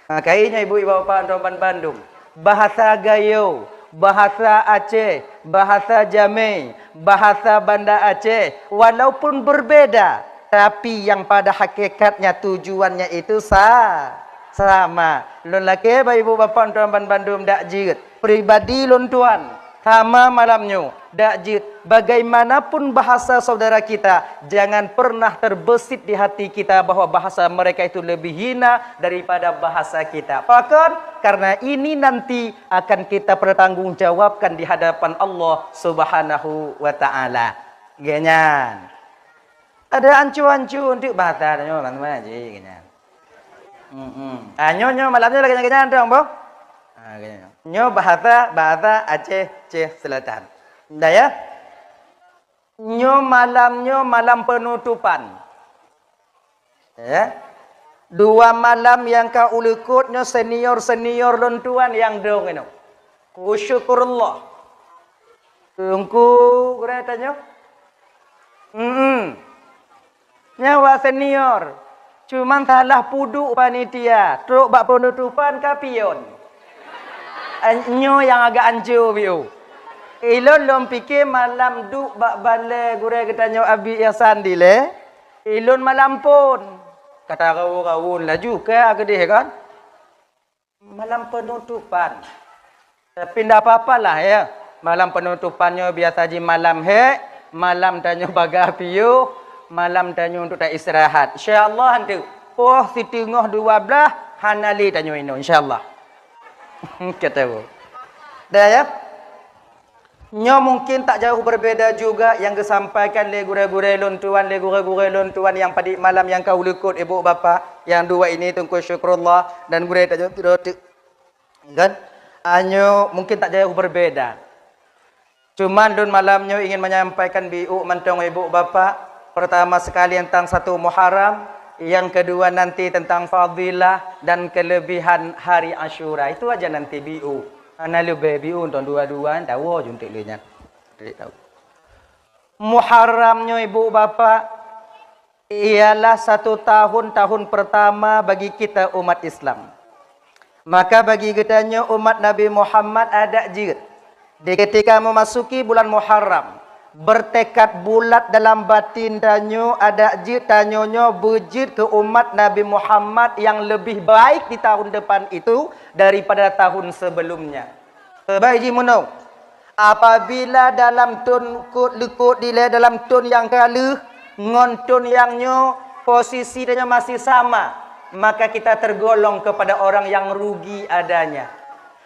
Makanya ibu bapak Roban Bandung, bahasa Gayo, bahasa Aceh, bahasa Jameh, bahasa Banda Aceh, walaupun berbeda, tapi yang pada hakikatnya tujuannya itu sama. Lun laki ibu bapak Roban Bandung dak jid, pribadi lun tuan sama malamnya dak jid. Bagaimanapun bahasa saudara kita, jangan pernah terbesit di hati kita bahwa bahasa mereka itu lebih hina daripada bahasa kita. Bahkan karena ini nanti akan kita pertanggungjawabkan di hadapan Allah Subhanahu wa taala. Genyan. Ada ancu-ancu untuk bahasa nyo teman-teman aja genyan. Nyo malamnya lagi genyan dong, Bang. Genyan. Nyo bahasa Aceh Selatan. Dah ya? Nyo malam penutupan. Ya. 2 malam yang kau ulukutnya senior lontuan yang dong ini. Syukurullah. Tunggu keretanya. Nyawa senior. Cuman salah puduk panitia. Truk bak penutupan kapion. Nyo yang agak anjur biu. Ilon lom pikir malam duk bak bale gure ketanya abi Ihsan dile. Ilon malam pun. Kata kau lah juga ke dia kan. Malam penutupan. Tapi ndak apa-apalah ya. Malam penutupannya biasa di malam malam tanya baga piu, malam tanya untuk tak istirahat. Insya-Allah nanti. Oh si tengah 12 hanali tanya ini insya-Allah. Kata bu. Dah ya. Nyo mungkin tak jauh berbeda juga yang disampaikan le gure-gure lontuan yang pada malam yang kau lekut ibu bapa yang 2 ini tunggu syukurullah dan gure tak jauh kan anyo mungkin tak jauh berbeda. Cuman dun malamnya ingin menyampaikan biu mentong ibu bapa pertama sekali tentang 1 Muharram, yang kedua nanti tentang fadilah dan kelebihan hari Asyura. Itu aja nanti biu. Ana lebih untuk 2-2 tahu juntik lenya. Tahu. Muharramnya ibu bapa ialah 1 tahun pertama bagi kita umat Islam. Maka bagi kitanya umat Nabi Muhammad ada jid. Di ketika memasuki bulan Muharram, bertekad bulat dalam batin danyo ada jid tanyonyo bejid ke umat Nabi Muhammad yang lebih baik di tahun depan itu daripada tahun sebelumnya. Baik jimuno. Apabila dalam tun lekut dile dalam tun yang kalu ngon tun yang nyo posisi dia masih sama, maka kita tergolong kepada orang yang rugi adanya.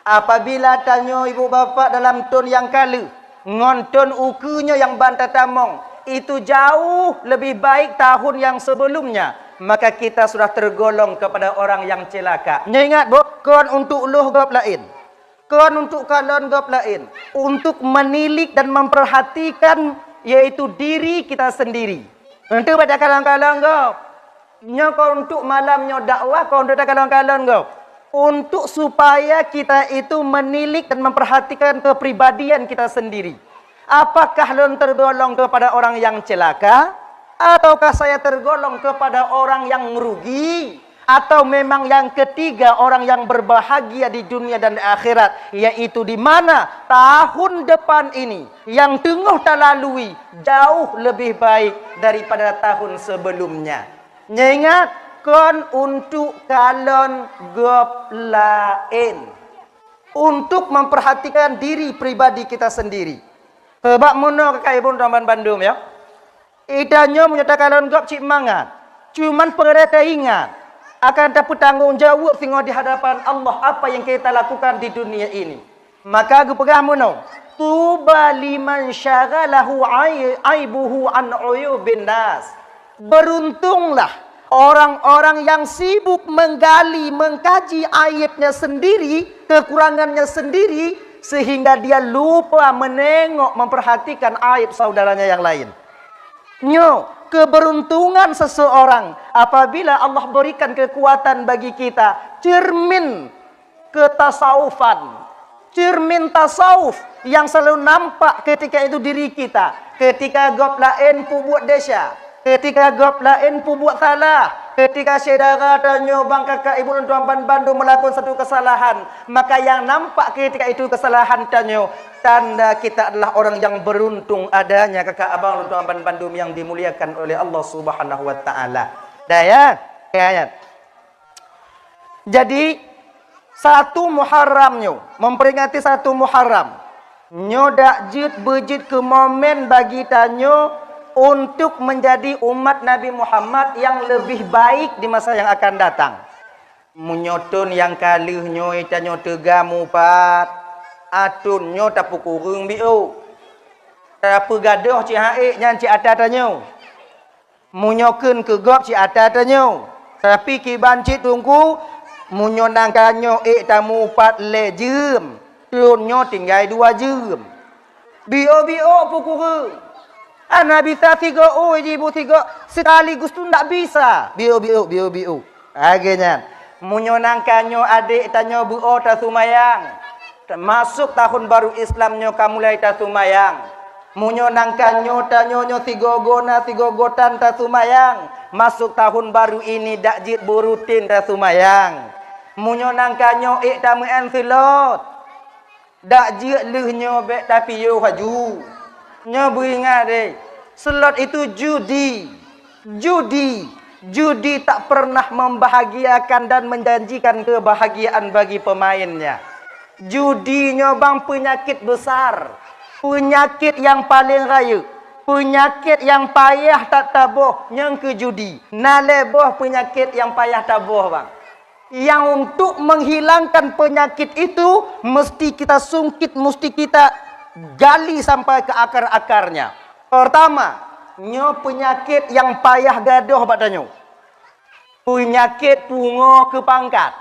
Apabila tanyo ibu bapa dalam tun yang kalu ngonton ukunya yang bantah tamong itu jauh lebih baik tahun yang sebelumnya, maka kita sudah tergolong kepada orang yang celaka. Ingat bu, kon untuk luh gop lain, kon untuk kalon gop lain, untuk menilik dan memperhatikan yaitu diri kita sendiri. Untuk pada kalon-kalon gop, nyo kon untuk malamnya dakwah, kon untuk kalon-kalon gop, untuk supaya kita itu menilik dan memperhatikan kepribadian kita sendiri. Apakah lon tergolong kepada orang yang celaka? Ataukah saya tergolong kepada orang yang merugi? Atau memang yang ketiga orang yang berbahagia di dunia dan di akhirat, yaitu di mana tahun depan ini yang tengah terlalui jauh lebih baik daripada tahun sebelumnya. Ingat, kon untuk kalon gop lain, untuk memperhatikan diri pribadi kita sendiri. Sebab mono kakak ibu Roban Bandung ya. Idanyo menyatakan kalon gop cik mangat. Cuman pengereta ingat, akan dapat tanggung jawab tengok di hadapan Allah apa yang kita lakukan di dunia ini. Maka aku pegang mono. Tuba liman syaghalahu aibuhu an uyubin nas. Beruntunglah orang-orang yang sibuk menggali, mengkaji aibnya sendiri, kekurangannya sendiri, sehingga dia lupa menengok, memperhatikan aib saudaranya yang lain. Keberuntungan seseorang apabila Allah berikan kekuatan bagi kita, cermin ketasawufan, cermin tasawuf yang selalu nampak ketika itu diri kita. Ketika gop lain pu buat desa, ketika gop lain pu buat salah, ketika saudara tanya bang kakak ibu dan tuan bandu melakukan satu kesalahan, maka yang nampak ketika itu kesalahan tanya, tanda kita adalah orang yang beruntung adanya kakak abang dan tuan bandu yang dimuliakan oleh Allah Subhanahu wa taala. Dah ya? Ayat. Jadi 1 Muharramnya memperingati 1 Muharram. Nyo dak jid bejid ke momen bagi tanyo untuk menjadi umat Nabi Muhammad yang lebih baik di masa yang akan datang. Munyotun yang kalih nyo itanyo tegamu pat atun nyo tapu kurung biu. Tapu gadoh ci haik nyan ci ata tanyo. Munyokeun ke gop ci ata tanyo. Tapi kiban ci tunggu munyo nangkanyo tamu pat le jem. Tunyo tinggal 2 jam. Bio pukul. Anak bisa 3 ibu 3 sekaligus tu tak bisa. Bio. Akhirnya munyo nangkanyo adik tanyo buo ta sumayang. Masuk tahun baru Islamnyo kamu mulai ta sumayang. Munyo nangkanyo tanyo 3 gotan ta sumayang. Masuk tahun baru ini dak jit burutin ta sumayang. Munyo nangkanyo tamu ensilot. Dak jik lehnya bek tapi yo haju. Nyo beringat deh. Slot itu judi. Judi tak pernah membahagiakan dan menjanjikan kebahagiaan bagi pemainnya. Judi nyo bang penyakit besar. Penyakit yang paling raya. Penyakit yang payah tak tabuh yang ke judi. Naleboh penyakit yang payah tabuh bang. Yang untuk menghilangkan penyakit itu mesti kita sungkit, mesti kita gali sampai ke akar-akarnya. Pertama, nyo penyakit yang payah gadoh badanyo. Penyakit pungo ke pangkat.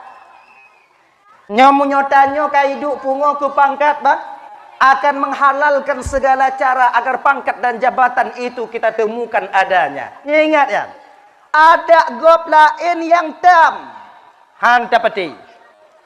Nyo menyotanyo kaiduk pungo ke pangkat bang, akan menghalalkan segala cara agar pangkat dan jabatan itu kita temukan adanya. Ingat ya, ada gop lain yang tam. Han dapati.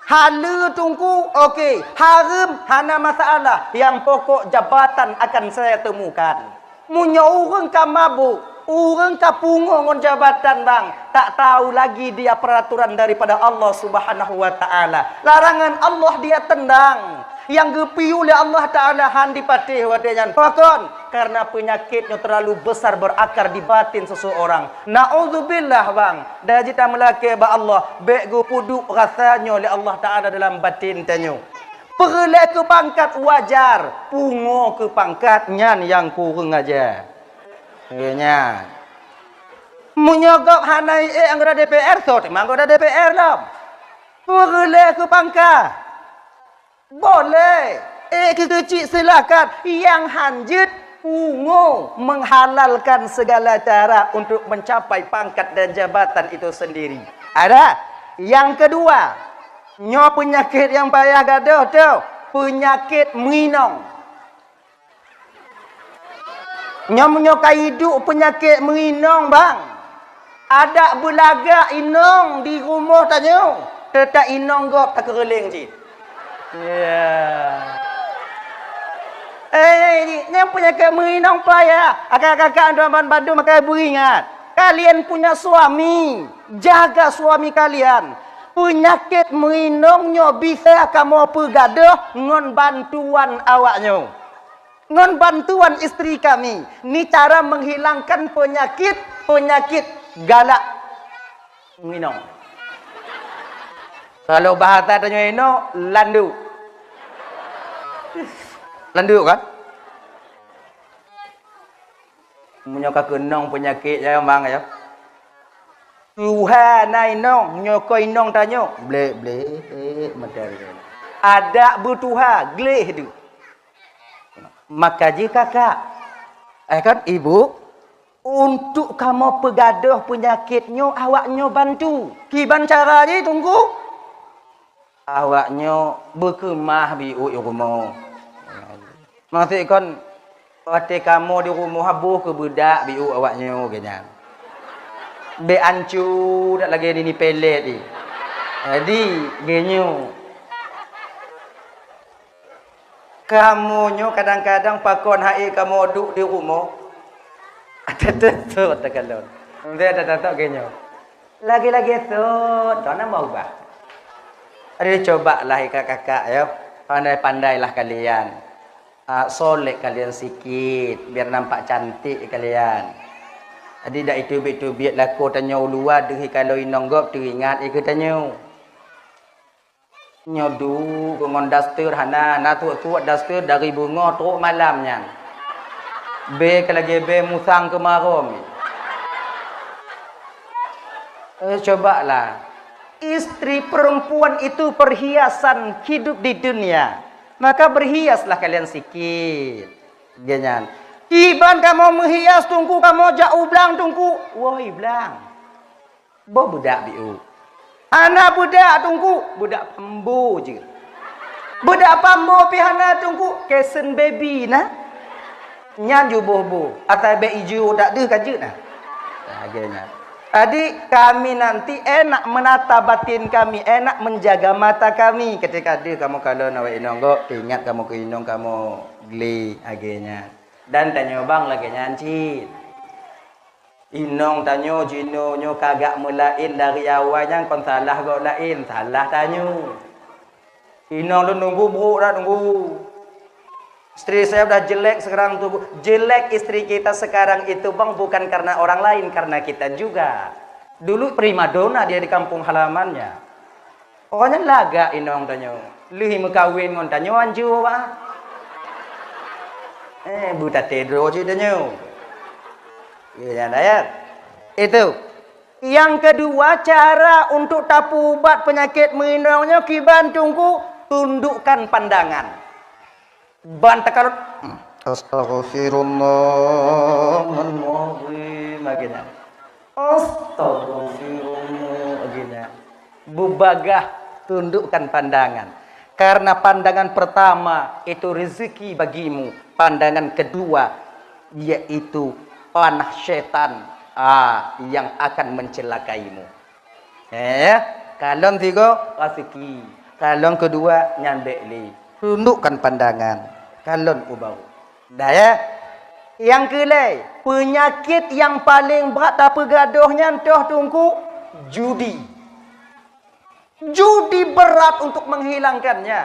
Halu tunggu, okey. Haram, hana masalah. Yang pokok jabatan akan saya temukan. Munya orang ka mabuk. Orang ka pungo ngon jabatan bang. Tak tahu lagi dia peraturan daripada Allah Subhanahu wa taala. Larangan Allah dia tendang. Yang gepi oleh Allah Ta'ala han dipatih wadanyan. Pakon. Karena penyakitnya terlalu besar berakar di batin seseorang. Na'udzubillah bang. Dah jita melaki ba Allah. Bek gu puduk rasanya oleh Allah Ta'ala dalam batin tanyo. Perlai ke pangkat wajar. Pungo ke pangkat nyan yang kurang aja. Nyan. Menyogok hanai anggota DPR. So, anggota DPR lah. Perlai ke pangkat. Boleh. Kecil silakan. Yang hanjit pungo menghalalkan segala cara untuk mencapai pangkat dan jabatan itu sendiri. Ada. Yang kedua, nyo penyakit yang payah gaduh tu, penyakit minong. Nyo hidup penyakit minong bang. Ada belaga inong di rumah tanyo. Tetap inong gop tak kereling cik. Ni penyakit minong payah. Kakak-kakak tuan bandu maka beringat. Kalian punya suami, jaga suami kalian. Penyakit minongnya bisa kamu pegaduh ngon bantuan awaknya. Ngon bantuan istri kami. Ni cara menghilangkan penyakit galak minong. Kalau bahasa tanya ini, landu. Landu kan? Punya kenong penyakit ya bang ya. Tuhan inong nyoko inong tanyo blek medar. Ada butuha gleh tu. Maka jika kakak kan ibu untuk kamu pegaduh penyakitnya awaknya bantu. Kiban cara je tunggu. Awaknya berkemah biu rumah. Maksud kan waktu kamu di rumah habuh ke budak biu awaknya kena. Be ancu dak lagi ni pelet ni. Jadi genyo. Kamu nyo kadang-kadang pakon hai kamu duduk di rumah. Ada tetut tekalon. Dia ada tetut genyo. Lagi-lagi tu, tak nak mau bah. Ada cobalah kakak ya. Pandai-pandailah kalian. Solek kalian sikit biar nampak cantik kalian. Jadi dak itu biar laku tanya luar dehi kalau inong gop teringat ikut tanya. Nyodu dengan dastur hana tuat dastur dari bunga teruk malamnya. B kelagi B musang kemarom. Cobalah. Istri perempuan itu perhiasan hidup di dunia. Maka berhiaslah kalian sikit. Ganyan. Iban kamu menghias tungku kamu jauh belang tungku. Woi belang. Bo budak biu. Anak budak tungku budak pembo je. Budak pembo pihana tungku kesen baby nah. Nyan ju bobo atau be ijo dak de kaje nah. Agaknya. Adik kami nanti enak menata batin kami, enak menjaga mata kami ketika dia kamu kalau nawa inong go, ingat kamu ke inong kamu geli agaknya. Dan tanya bang lagi nyancit. Inong tanyo jino nyo kagak mulain dari awalnya kon salah go lain, salah tanyo. Inong lu nunggu buruk dah nunggu. Istri saya udah jelek sekarang tuh. Jelek istri kita sekarang itu bang bukan karena orang lain, karena kita juga. Dulu primadona dia di kampung halamannya. Pokoknya laga inong tanyo. Luhi mekawin ngon tanyo anju pak. Buta tedro je tanyo. Ya ayat. Itu. Yang kedua cara untuk tapu ubat penyakit menginongnya kiban tungku tundukkan pandangan. Bantakarut Astaghfirullahaladzim agina. Astaghfirullah agina. Bubagah tundukkan pandangan. Karena pandangan pertama itu rezeki bagimu. Pandangan kedua yaitu panah setan yang akan mencelakaimu. Kalon tiga rezeki. Kalon kedua nyandekli. Tundukkan pandangan. Kalon ubau. Dah ya. Yang kelai, penyakit yang paling berat apa gaduhnya toh tungku judi. Judi berat untuk menghilangkannya.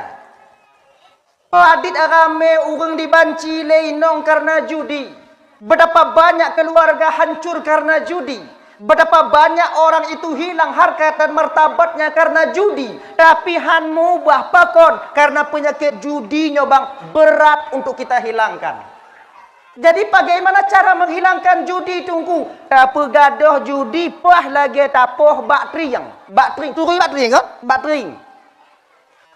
Adit arame urang dibanci leinong karena judi. Betapa banyak keluarga hancur karena judi. Betapa banyak orang itu hilang harkat dan martabatnya karena judi. Tapi han mubah pakon karena penyakit judinya bang berat untuk kita hilangkan. Jadi bagaimana cara menghilangkan judi tunggu? Apa gaduh judi pah lagi tapoh baktring. Baktring turun baktring kan? Baktring.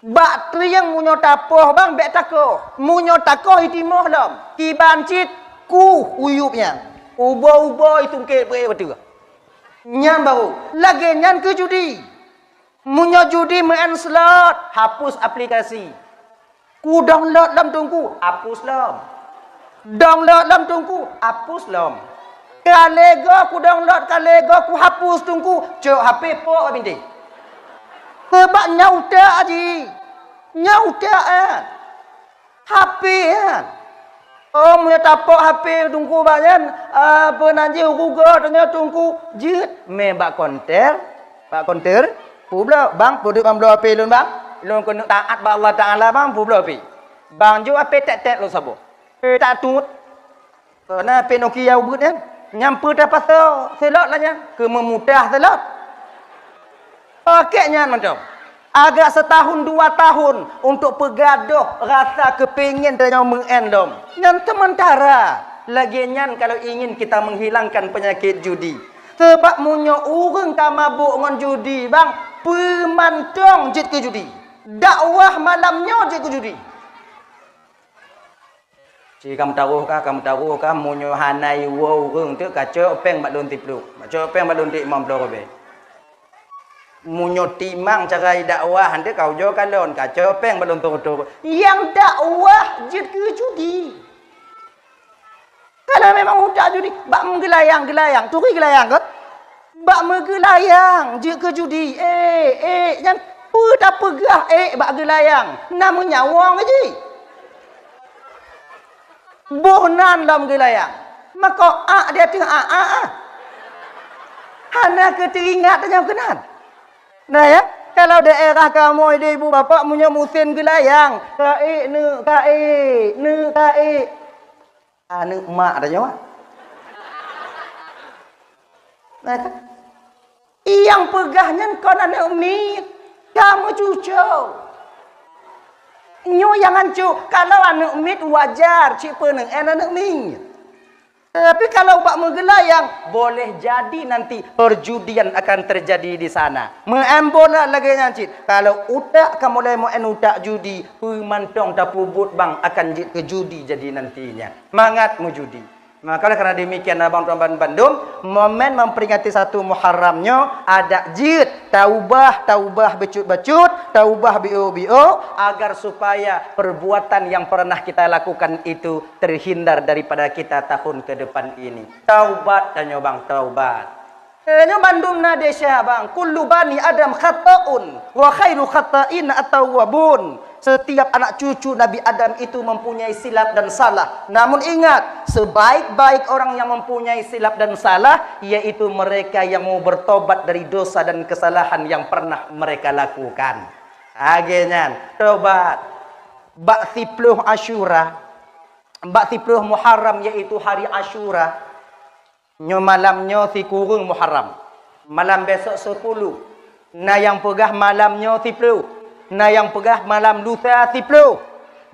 Baktring munyo tapoh bang bek takoh. Munyo takoh itimoh lam. Kibancit ku uyupnya. Ubo-ubo itu ke betul. Nyan baru. Lagi nyan ke judi. Munyo judi main slot. Hapus aplikasi. Ku download lam tungku. Hapus lam. Download lam tungku. Hapus lam. Kalego ku download. Kalego ku hapus tungku. Cok HP po binti. Sebab nyautak aji. Nyautak kan. HP kan. Oh, punya tapok HP tungku banyak. Penanji Google tengah tungku jit. Membak konter. Pak konter. Publo bang, puduk ambil HP lun bang. Lun kena taat ba Allah Taala bang, publo HP. Bang jo HP tek-tek lu sabo. Tak tut. Karena HP Nokia ubut kan. Nyampe dah pasal selot lah nya. Ke memudah selot. Pakainya macam. Agak setahun 2 tahun untuk pegaduh rasa kepingin dengan mengendom. Yang sementara lagi nyan kalau ingin kita menghilangkan penyakit judi. Sebab munyo urang tak mabuk ngan judi bang, pemantong jit ke judi. Dakwah malamnya jit ke judi. Ci kamu taruh ka munyo hanai wo urang tu kaco peng bak don tiplu. Kaco peng bak don ti imam robe. Munyo timang cara dakwah hande kau jo kalon kaco peng bak don tu. Yang dakwah jit ke judi. Kalau memang udah judi, bak menggelayang, turi gelayang kot. Bak menggelayang, je ke judi. Yang tak pegah, bak gelayang. Namanya wang aja. Bohnan dalam gelayang. Maka dia tengah Hana keteringat tanya kenan. Nah ya, kalau daerah kamu ada ibu bapa punya musim gelayang, kae. Anu mak ada nyawa. Nah kan? Yang pegahnya kau anak umit, kamu cucu. Nyo yang ancu, kalau anak umit wajar, cik peneng anak umit. Tapi kalau bak menggelayang, boleh jadi nanti perjudian akan terjadi di sana. Mengambola lagi ngancit. Kalau utak kamu mulai mau utak judi, mantong tapubut bang akan ke judi jadi nantinya. Mangat mu judi. Maka karena demikian abang tuan Bandung, momen memperingati 1 Muharramnya ada jid, taubah becut, taubah bio agar supaya perbuatan yang pernah kita lakukan itu terhindar daripada kita tahun ke depan ini. Taubat tanya bang, taubat. Tanya Bandung nadesya bang, kullu bani Adam khata'un wa khairu khata'in at-tawwabun. Setiap anak cucu Nabi Adam itu mempunyai silap dan salah. Namun ingat, sebaik-baik orang yang mempunyai silap dan salah, yaitu mereka yang mau bertobat dari dosa dan kesalahan yang pernah mereka lakukan. Agenyan, tobat. Bak 10 Asyura, bak 10 Muharram yaitu hari Asyura. Nyo malamnya si kurung Muharram. Malam besok 10. Nah yang pegah malamnya 10. Nah yang pegah malam lusa 10.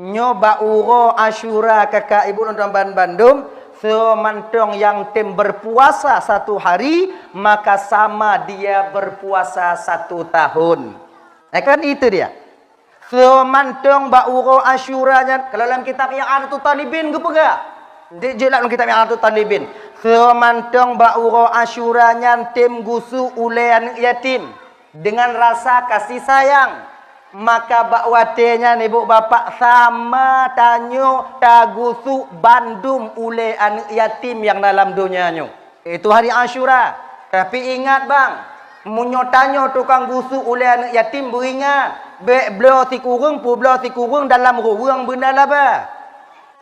Nyoba uro Asyura kakak ibu nonton Bandung. Semantong yang tim berpuasa 1 hari, maka sama dia berpuasa 1 tahun. Kan itu dia. Semantong ba uro Asyuranya. Kalau dalam kitab yang ada tu Talibin ke pegah. Dia dalam kitab yang ada tu Talibin. Semantong ba uro Asyuranya tim gusu ulean yatim dengan rasa kasih sayang. Maka bakwatenya ibu bapak sama tanyo tagusu bandum ule anak yatim yang dalam dunianya. Itu hari Asyura. Tapi ingat bang, munyo tanyo tukang gusu ule anak yatim beringat. Bek belo si kurung pu belo si kurung dalam ruang benda laba.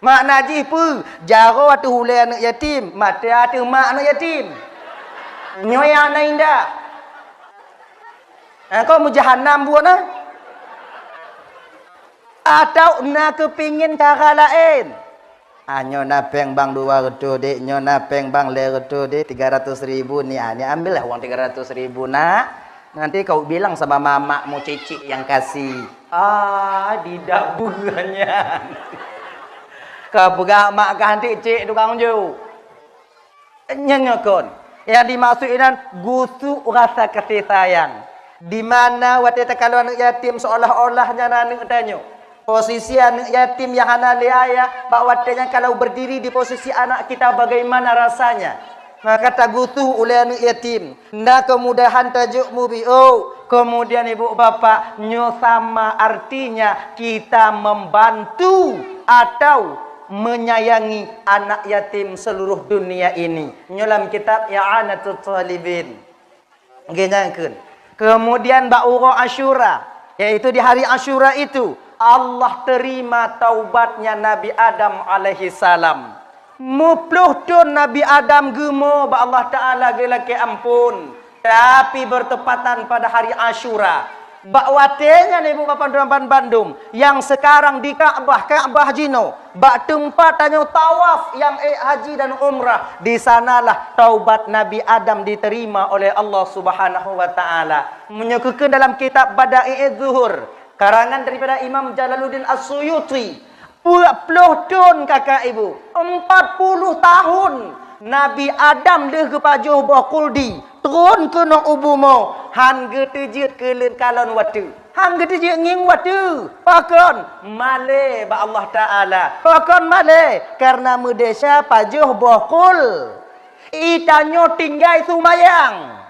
Mak najih pu jaro atu ule anak yatim, mata atu mak anak yatim. Nyoya na indah. Kau mu jahannam buat nah? Atau nak kepingin cara lain. Nyo napeng bang 200 dek, nyo napeng bang 200 dek 300.000 ni. Ni ambil lah uang 300.000 nak. Nanti kau bilang sama mamamu cicik yang kasih. Tidak bukannya. Kau pegang mak ganti cik tukang jauh. Nyanyakon. Yang dimaksudkan gusu rasa kasih sayang. Di mana waktu kalau anak yatim seolah-olahnya anak tanya. Posisi anak yatim yang anak ayah, bakwatnya kalau berdiri di posisi anak kita bagaimana rasanya? Maka tagutu oleh anak yatim. Nah kemudahan tajuk mubio. Kemudian ibu bapak nyo sama artinya kita membantu atau menyayangi anak yatim seluruh dunia ini. Nyolam kitab I'anatul Talibin. Genangkeun. Kemudian ba'uro Asyura, yaitu di hari Asyura itu Allah terima taubatnya Nabi Adam alaihi salam. Mupluh tun Nabi Adam gemo ba Allah Ta'ala gelake ampun. Tapi bertepatan pada hari Asyura. Bakwatenya ibu bapak Tuan Bandung yang sekarang di Ka'bah Jino, bak tempat tanya tawaf yang haji dan umrah, di sanalah taubat Nabi Adam diterima oleh Allah Subhanahu wa taala. Menyebutkan dalam kitab Bada'i'idz Zuhur karangan daripada Imam Jalaluddin As-Suyuti, 40 tahun kakak ibu. 40 tahun. Nabi Adam dah kepajuh bokuldi. Turun ke nak ubumo. Han getejit ke len kalon watu. Han getejit nging watu. Pakon male ba Allah Ta'ala. Pakon male. Karena mudesya pajuh bokul. Itanyo tinggai sumayang.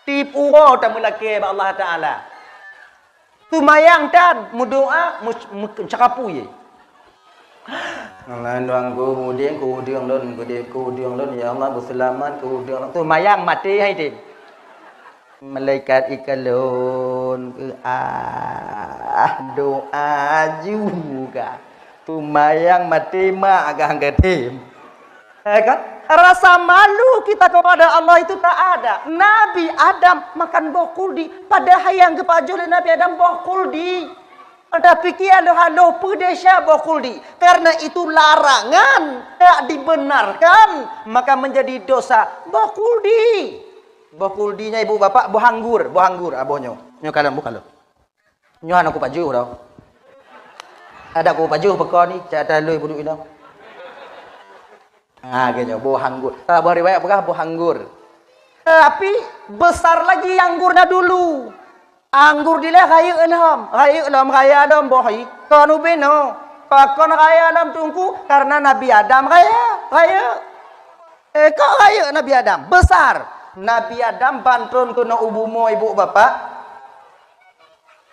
Tipuro tak mulake ba Allah Ta'ala. Sumayang dan mudoa cakapu ye. Allah doang kemudian kemudian ya Allah berselamat kemudian tu mayang mati hai din malaikat ikalun doa juga tu mayang mati mak agak gatim kan rasa malu kita kepada Allah itu tak ada. Nabi Adam makan bokuldi pada hayang kepajul Nabi Adam bokuldi. Tapi kia halo pedesya bokuldi. Karena itu larangan. Tak dibenarkan. Maka menjadi dosa. Bokuldi. Bokuldinya ibu bapak bohanggur. Bohanggur abohnyo. Nyo kalam bukan lo. Nyo anak ku paju dah. Ada ku paju pekon ni. Cata lui buduk ini. Gini bohanggur. Baru riwayat apakah bohanggur. Tapi besar lagi anggurnya dulu. Anggur dia kaya enam kaya bohi. Kanu beno, pakon kaya enam tungku karena Nabi Adam kaya. Kau kaya Nabi Adam besar. Nabi Adam bantun kena ubumo ibu bapak.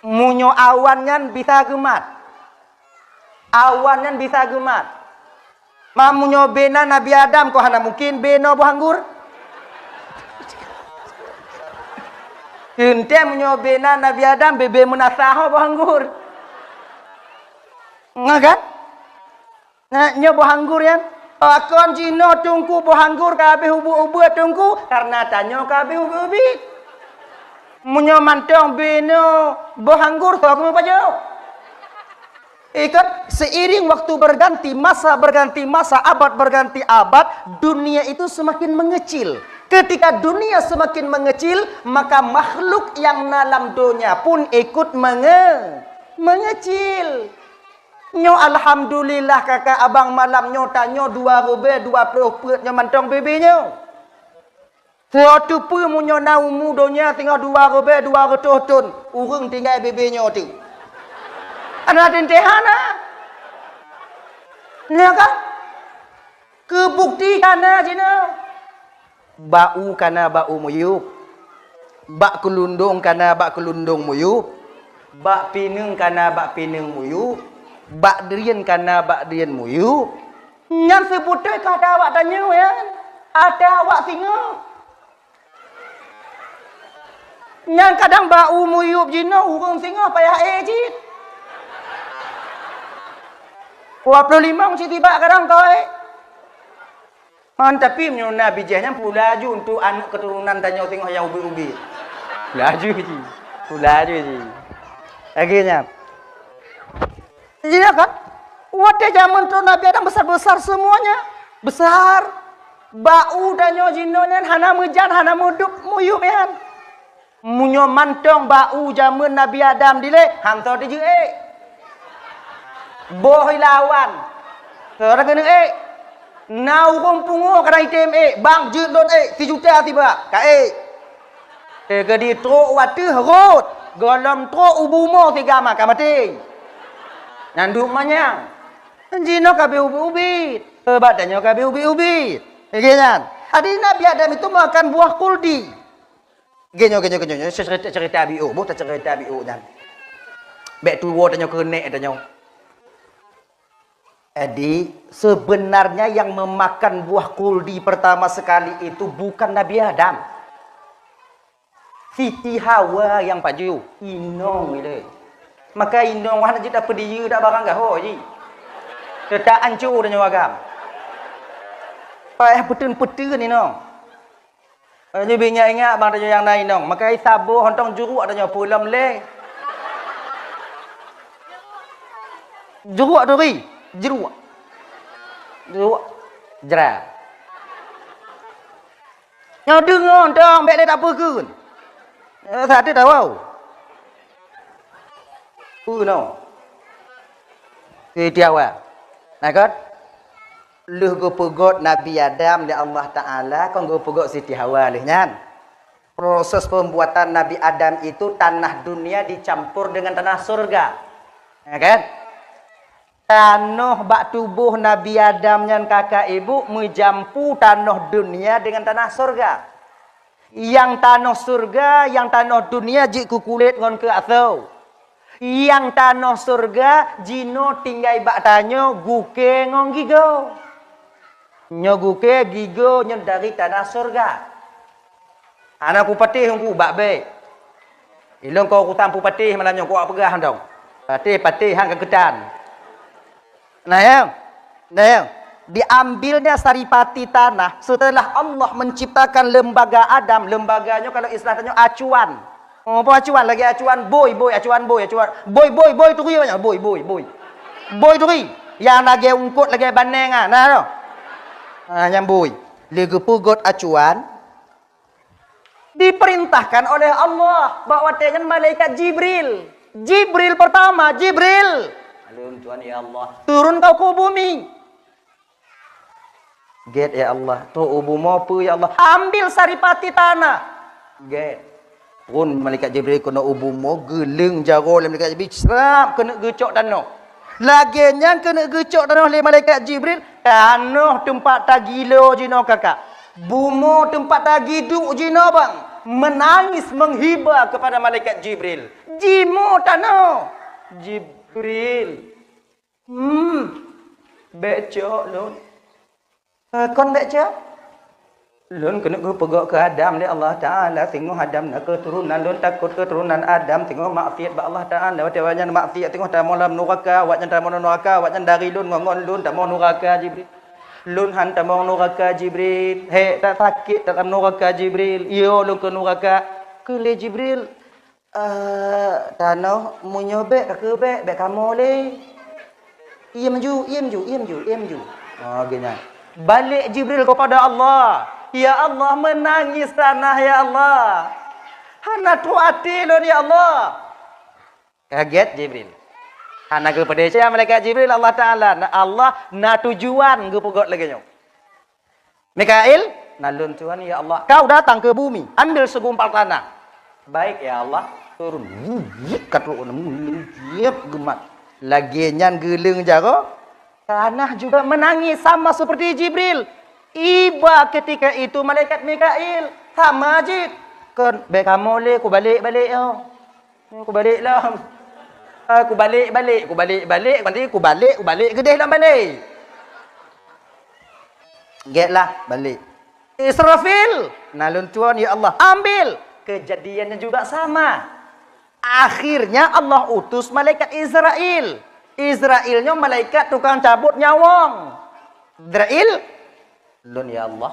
Munyo awannya bisa gemat. Awannya bisa gemat. Mamunyo bena Nabi Adam kau hana mungkin beno bohanggur. Kentem nyobena Nabi Adam bebe menasaho bohanggur. Ngakan? Nah, nyo bohanggur yang. Akon jino tungku bohanggur kabeh ubu-ubu tungku karena tanyo kabeh ubu-ubi. Munyo mantong beno bohanggur sok mo pajo. Ikat seiring waktu berganti masa, abad berganti abad, dunia itu semakin mengecil. Ketika dunia semakin mengecil, maka makhluk yang dalam dunia pun ikut mengecil. Nyo alhamdulillah kakak abang malam nyo tanyo 2 20 nyo mantong bebenya. Suatu pu munyo nau mudonya tinggal 2 ton. Urung tinggal bebenya tu. Ana dentehana. Nya kan? Kebuktikan aja bau kana bau muyup. Bak kelundung kana bak kelundung muyup. Bak pineng kana bak pineng muyup. Bak derian kana bak derian muyup. Nyan sebutai kada awak tanya ya. Ada awak singa. Nyan kadang bau muyup jino urung singa payah ejit. 25 mesti tiba kadang kau tapi menyuna bijahnya pulaju untuk anak keturunan tanya tengok yang ubi-ubi. Pulaju je. Akhirnya. Jadi kan? Wadah zaman tu Nabi Adam besar-besar semuanya. Besar. Bau danyo jinonya hana mejan hana muduk muyup ya. Munyo mantong bau zaman Nabi Adam dile hantar di je boh lawan. Orang kena nau kompungo kadang item bang jut don 1 juta tiba ka kedi tro watu rot golom tro ubumo tiga maka mati nanduk manyang jino kabe ubi-ubi badannya kabe ubi-ubi kan adi Nabi Adam itu makan buah kuldi genyo cerita bio bu cerita bio dan bek tuwo tanyo kenek tanyo. Jadi sebenarnya yang memakan buah kuldi pertama sekali itu bukan Nabi Adam. Siti Hawa yang paju. Inong itu. Maka inong wahana jita pediyu dak barang gaho ji. Tetak ancur dan nyawagam. Payah petun-petun inong. Jadi ingat bang tanya yang lain inong. Maka sabu hontong juruk ada nyawa pulam le. Juruk tu ri. Jeruk jerah yang dengar dong bek tak apa kun tak ada tahu no dia awak Nakot? Lu go pegot Nabi Adam di Allah Ta'ala, kon go pegot Siti Hawa lehnya. Proses pembuatan Nabi Adam itu tanah dunia dicampur dengan tanah surga. Ya kan? Tanah bak tubuh Nabi Adam dan kakak ibu menjampu tanah dunia dengan tanah surga. Yang tanah surga, yang tanah dunia jik kulit ngon ke atau. Yang tanah surga jino tinggai bak tanyo guke ngon gigo. Nyo guke gigo nyo dari tanah surga. Anak ku patih ku bak be. Ilong kau ku tampu patih malanyo ku apegah dong. Patih hang kegedan. Nah yang diambilnya saripati tanah setelah Allah menciptakan lembaga Adam. Lembaganya kalau istilahnya acuan. Oh, apa acuan? Lagi acuan boy acuan. Boy turi banyak. Boy turi. Yang lagi ungkut lagi baneng ah. Nah tu. Yang boy. Lagi pugot acuan. Diperintahkan oleh Allah bahawa dengan malaikat Jibril. Jibril pertama, Jibril. Alun Tuhan ya Allah. Turun kau ke bumi. Get ya Allah. Tu bumi apa ya Allah? Ambil saripati tanah. Get. Pun malaikat Jibril kena ubumo geleng jaro oleh malaikat Jibril serap kena gecok tanah. Laginya kena gecok tanah oleh malaikat Jibril. Tanah tempat tagilo jino kakak. Bumi tempat tagiduk jino bang. Menangis menghibah kepada malaikat Jibril. Jimo tanah. Jibril. Becok lun. Kon becok? Lun kena pegak ke Adam ni Allah Ta'ala. Tengok Adam nak keturunan. Lun takut keturunan Adam. Tengok maksiat ba Allah Ta'ala. Wajah maksiat. Tengok tak mau dalam neraka. Wajah tak mau neraka. Wajah dari lun ngongon lun tak mau neraka Jibril. Lun han tak mau neraka Jibril. Hei tak sakit dalam neraka Jibril. Yo lun ke neraka. Kele Jibril. Tanah menyobek ke bek kamu le. Iam ju. Oh gini. Balik Jibril kepada Allah. Ya Allah menangis tanah ya Allah. Hana tu hati lo ya Allah. Kaget Jibril. Hana kepada saya malaikat Jibril Allah Ta'ala. Allah na tujuan ke pegot lagi nyo. Mikail, nalun Tuhan ya Allah. Kau datang ke bumi, ambil segumpal tanah. Baik ya Allah. Turun. Katu jiap gemat. Laginya geleng jaro. Tanah juga menangis sama seperti Jibril. Iba ketika itu malaikat Mikail sama je. Kan baik kamu le ku balik yo. Ku balik lah. Ku balik. Nanti ku balik gedeh lah balik. Getlah balik. Israfil, nalun Tuhan ya Allah, ambil. Kejadiannya juga sama. Akhirnya Allah utus malaikat Israel. Israelnya malaikat tukang cabut nyawang. Israel, lun ya Allah.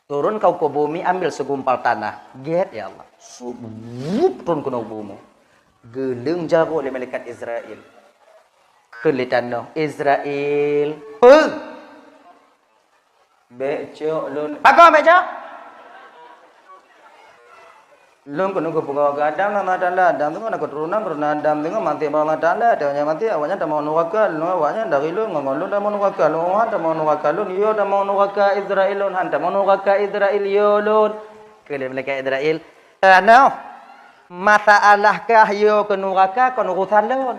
Turun kau ke bumi, ambil segumpal tanah. Get ya Allah. Turun ke bumi. Geleng jaro oleh malaikat Israel. Kelitan no. Israel. Becok lun. Apa becok? Lun kena ke punggawa ke Adam nama Ta'ala. Adam tu kena keturunan Adam tengok mati Allah Ta'ala. Dia mati awaknya tak mau neraka. Lun awaknya dari lun ngomong lun tak mau neraka. Lun awak tak mau neraka. Lun yo tak mau neraka Israel lun. Han tak mau neraka Israel yo lun. Kele malaikat Israel. No. Masalahkah yo ke neraka kon urusan lun.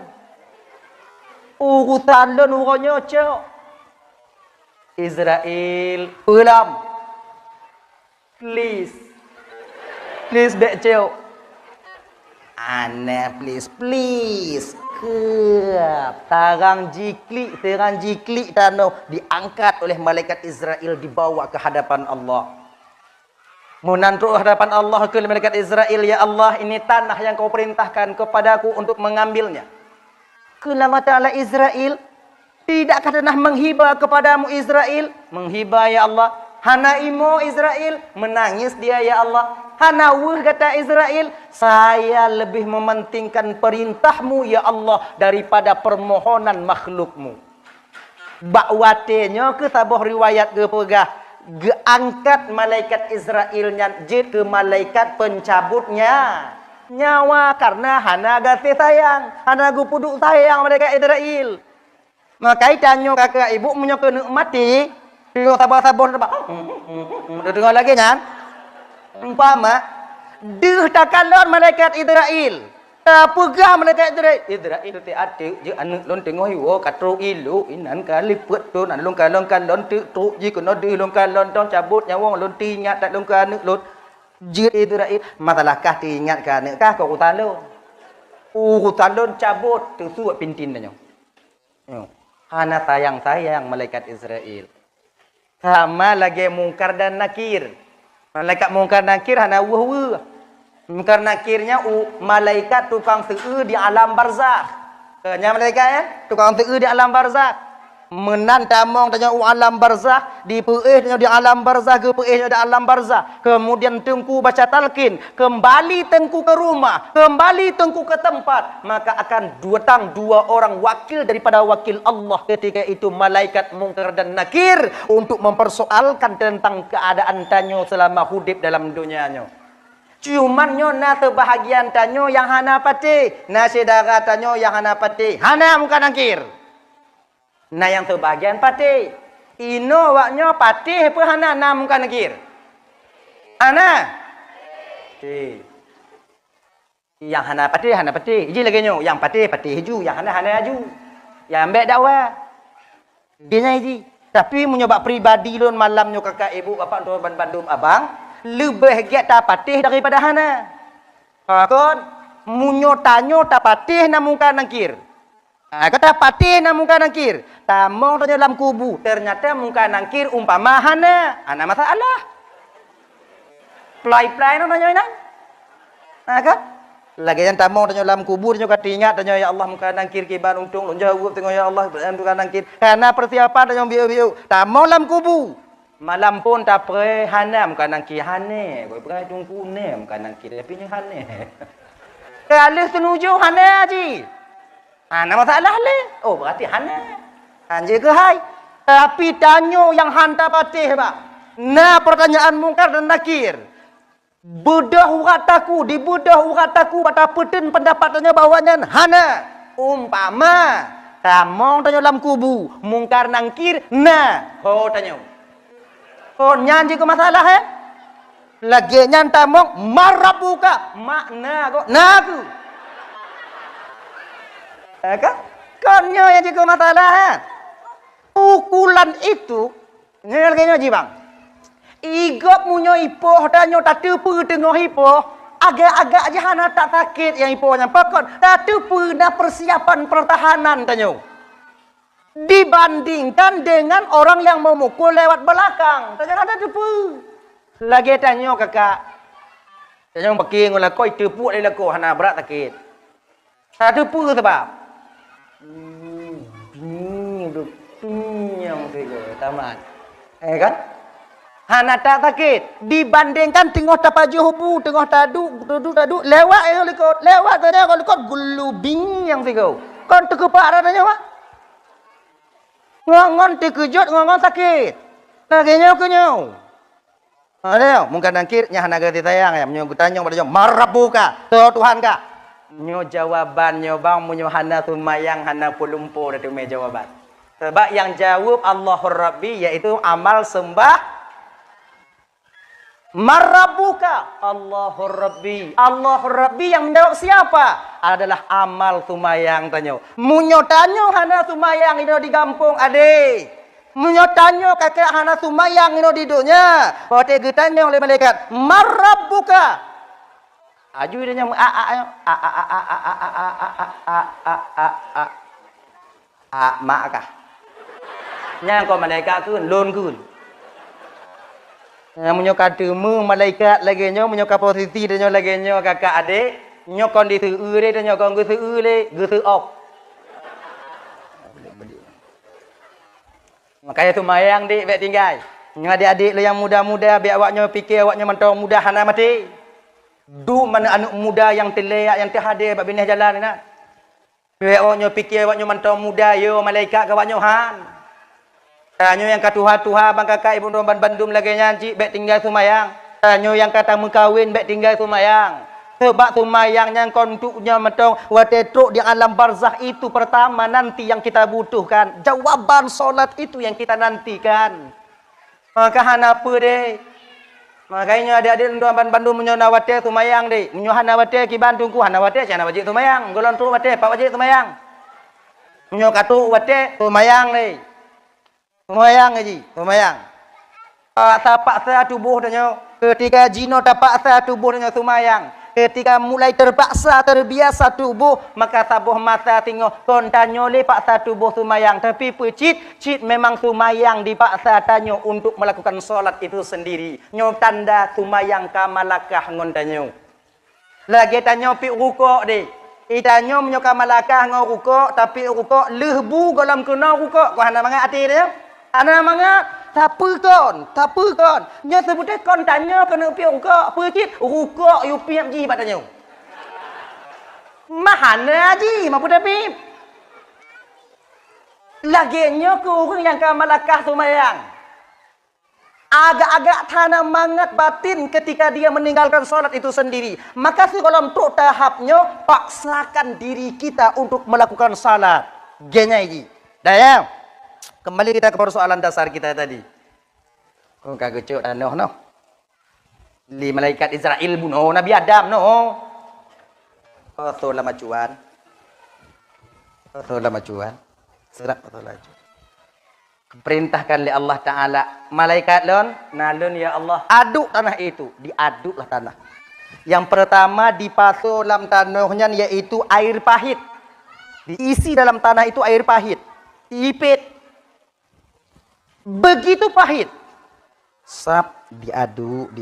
Urusan lun urunyo cok. Israel ulam. Please becok. Ana please. Kep. Terang jiklik tanah diangkat oleh malaikat Israel dibawa ke hadapan Allah. Menantu hadapan Allah ke malaikat Israel, ya Allah, ini tanah yang kau perintahkan kepadaku untuk mengambilnya. Kelama Ta'ala Israel, tidakkah tanah menghibah kepadamu Israel? Menghibah ya Allah. Hana imo Israel, menangis dia ya Allah. Hana wuh kata Israel, saya lebih mementingkan perintahmu ya Allah daripada permohonan makhlukmu. Bakwatenya ke tabah riwayat ke pegah. Geangkat malaikat Israelnya jid ke malaikat pencabutnya nyawa karena hana gati sayang, hana gupuduk sayang malaikat Israel. Maka tanya kakak ibu punya kena mati. Tengok sabar-sabar sabar. Dengar lagi kan? Umpama deh takalon malaikat Israel. Pegah malaikat Israel. Israel tu ada je anak lon tengok hiwo katro ilu inan kali put tu nan lon kalon tu ji kono deh lon kalon ton cabut nyawang lon tingat tak lon kan lon je Israel masalahkah tingat kan kah kau talon. Talon cabut tu suat pintin dah nyo. Hana sayang malaikat Israel. Sama lagi mungkar dan nakir. Malaikat mungkar nakir hana wah. Mungkar nakirnya malaikat tukang seu di alam barzakh. Nya malaikat ya, tukang seu di alam barzakh. Menan tamong tanya alam barzakh, di peeh tanya di alam barzakh, ke peeh di alam barzakh. Kemudian tengku baca talqin, kembali tengku ke rumah, kembali tengku ke tempat, maka akan datang dua orang wakil daripada wakil Allah. Ketika itu malaikat mungkar dan nakir untuk mempersoalkan tentang keadaan tanyo selama hidup dalam dunianya. Cuman nyo na terbahagian tanyo yang hana pati, na saudara tanyo yang hana pati, hana muka nakir. Na yang terbahagian pati. Ino waknyo pati apa hana na muka nakir. Hana. Yang hana pati. Iji lagi nyo, yang pati hiju, yang hana haju. Yang ambek dakwah. Dia iji. Tapi menyebab pribadi lon malam nyo kakak ibu bapak tua bandum abang. Lebih giat tak patih daripada hana. Kon munyo tanyo tak patih na muka nangkir. Kata patih na muka nangkir. Tamong tanyo dalam kubu. Ternyata muka nangkir umpama hana. Ana masalah. Play no tanyo ina. Kan? Lagi yang tamong tanyo dalam kubu tanyo kata ingat tanyo ya Allah muka nangkir kiban untung jawab tengok ya Allah muka nangkir. Karena persiapan tanyo biu-biu. Tamong dalam kubu. Malam pun tak pre hanam kanang ki hane, koi pre tungku nem kanang ki tapi ni hane. Kalau senuju hane aji. Nama masalah le. Oh berarti hane. Anje ke hai. Tapi tanyo yang hanta patih ba. Nah pertanyaan mungkar dan nakir. Bedah urataku, di bedah urataku pada peten pendapatannya bawanya hana. Umpama tamong tanyo dalam kubu, mungkar nangkir nah. Ho tanyo. Oh nyanyi ke masalah lagi nyantamong marabuka makna kok naku kan konyo yang ke masalah pukulan itu lagi nyoji bang igop munyo ipoh danyo tak tepu tengok ipoh agak-agak aja hana tak sakit yang ipohnya pokok tak tepu na persiapan pertahanan tanyo dibandingkan dengan orang yang memukul lewat belakang. Tanya ada tepu. Lagi tanya kakak. Tanya pakai ngolah koi tepu ada lako hana berat sakit. Tak tepu sebab. Yang tiga tamat. Kan? Hana tak sakit. Dibandingkan tengok tapaju hubu, tengok taduk lewat yang lekot. Lewat tanya kalau lekot gulubing yang tiga. Kon terkepak ada tanya apa? Ngon terkejut, ngon sakit. Laginya kenyo. Ada mungkin nangkir nya hana gati sayang ya menyo tanya pada marabuka Tuhan ka. Nyo jawabannya bang menyo hana tumayang hana pulumpo dari me jawaban. Sebab yang jawab Allahur Rabbi yaitu amal sembah marabuka Allahur Rabbi. Allahur Rabbi yang menjawab siapa? Adalah amal tumayang tanyo. Munyo tanyo hana tumayang ino di kampung ade. Munyo tanyo kakek hana tumayang ino di dunia. Pote getanyo oleh malaikat. Marabuka. Aju dia nyam makah. Nyang ko malaikat kun lon kun. Munyo kademu malaikat lagi nyo munyo ka posisi dia nyo lagi nyo kakak adik. Nyo kondisi ure dan nyo kondisi ure gesu ok. Makanya tumayang dik baik tinggal. Nyo adik-adik lo yang muda-muda biar awaknya fikir awaknya mentau muda hana mati. Du mana anak muda yang terleyak yang terhadir bab binah jalan ni nak. Biar awaknya fikir awaknya mentau muda yo malaikat ka awaknya han. Tanyo yang katuha-tuha bang kakak ibu domban bandum lagi nyanci baik tinggal tumayang. Tanyo yang kata mengkawin baik tinggal tumayang. Sebab tumayangnya kontuknya metong watetruk di alam barzakh itu pertama nanti yang kita butuhkan. Jawaban solat itu yang kita nantikan. Maka hanapa deh? Makanya adik-adik tuan Bandung menyo nawate tumayang deh. Menyo hanawate ki Bandung ku hanawate cana wajib tumayang. Golon tu wate pak wajib tumayang. Menyo katu wate tumayang deh. Tumayang aji, tumayang. Tapak sa tubuh danyo ketika jino tapak sa tubuh danyo tumayang. Ketika mulai terpaksa terbiasa tubuh maka tabuh mata tengok kontanyo le paksa tubuh tumayang tapi cit memang tumayang dipaksa tanyo untuk melakukan solat itu sendiri nyo tanda tumayang kamalakah ngontanyo lagi tanyo pi rukuk de itanyo menyo kamalakah ngo rukuk tapi rukuk lehbu dalam kena rukuk ko hana mangat ati dia ana mangat Tapa kon. Nya sebutnya kon tanya kena pi rukuk. Percit rukuk yu pi ji bat tanya. Mahana ji mampu tapi. Laginya ke orang yang kamalakah tumayang. Agak-agak tanam mangat batin ketika dia meninggalkan solat itu sendiri. Maka kalau untuk tahapnya paksakan diri kita untuk melakukan salat. Genya ji. Dah ya. Kembali kita ke persoalan dasar kita tadi. Oh kagak cuk noh. Li malaikat Israel bunuh Nabi Adam no. Tola macuan. Serak betul laju. Perintahkan oleh Allah Taala malaikat lon nalun ya Allah aduk tanah itu, diaduklah tanah. Yang pertama dipasuh dalam tanahnya yaitu air pahit. Diisi dalam tanah itu air pahit. Ipit. Begitu pahit. Sap diaduk.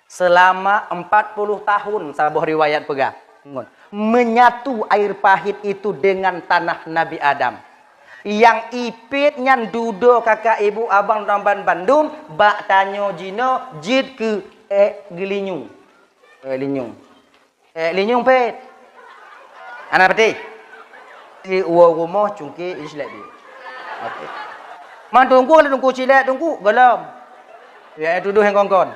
Selama 40 tahun sahabat riwayat pegang. Menyatu air pahit itu dengan tanah Nabi Adam. Yang ipit nyan dudo kakak ibu abang ramban Bandung bak tanyo jino jid ke gelinyung. Linyung pet. Anak peti. Di uang rumah cungki islet dia. Okay. Man tunggu ada tunggu cilet tunggu galam. Ya tuduh yang kongkon.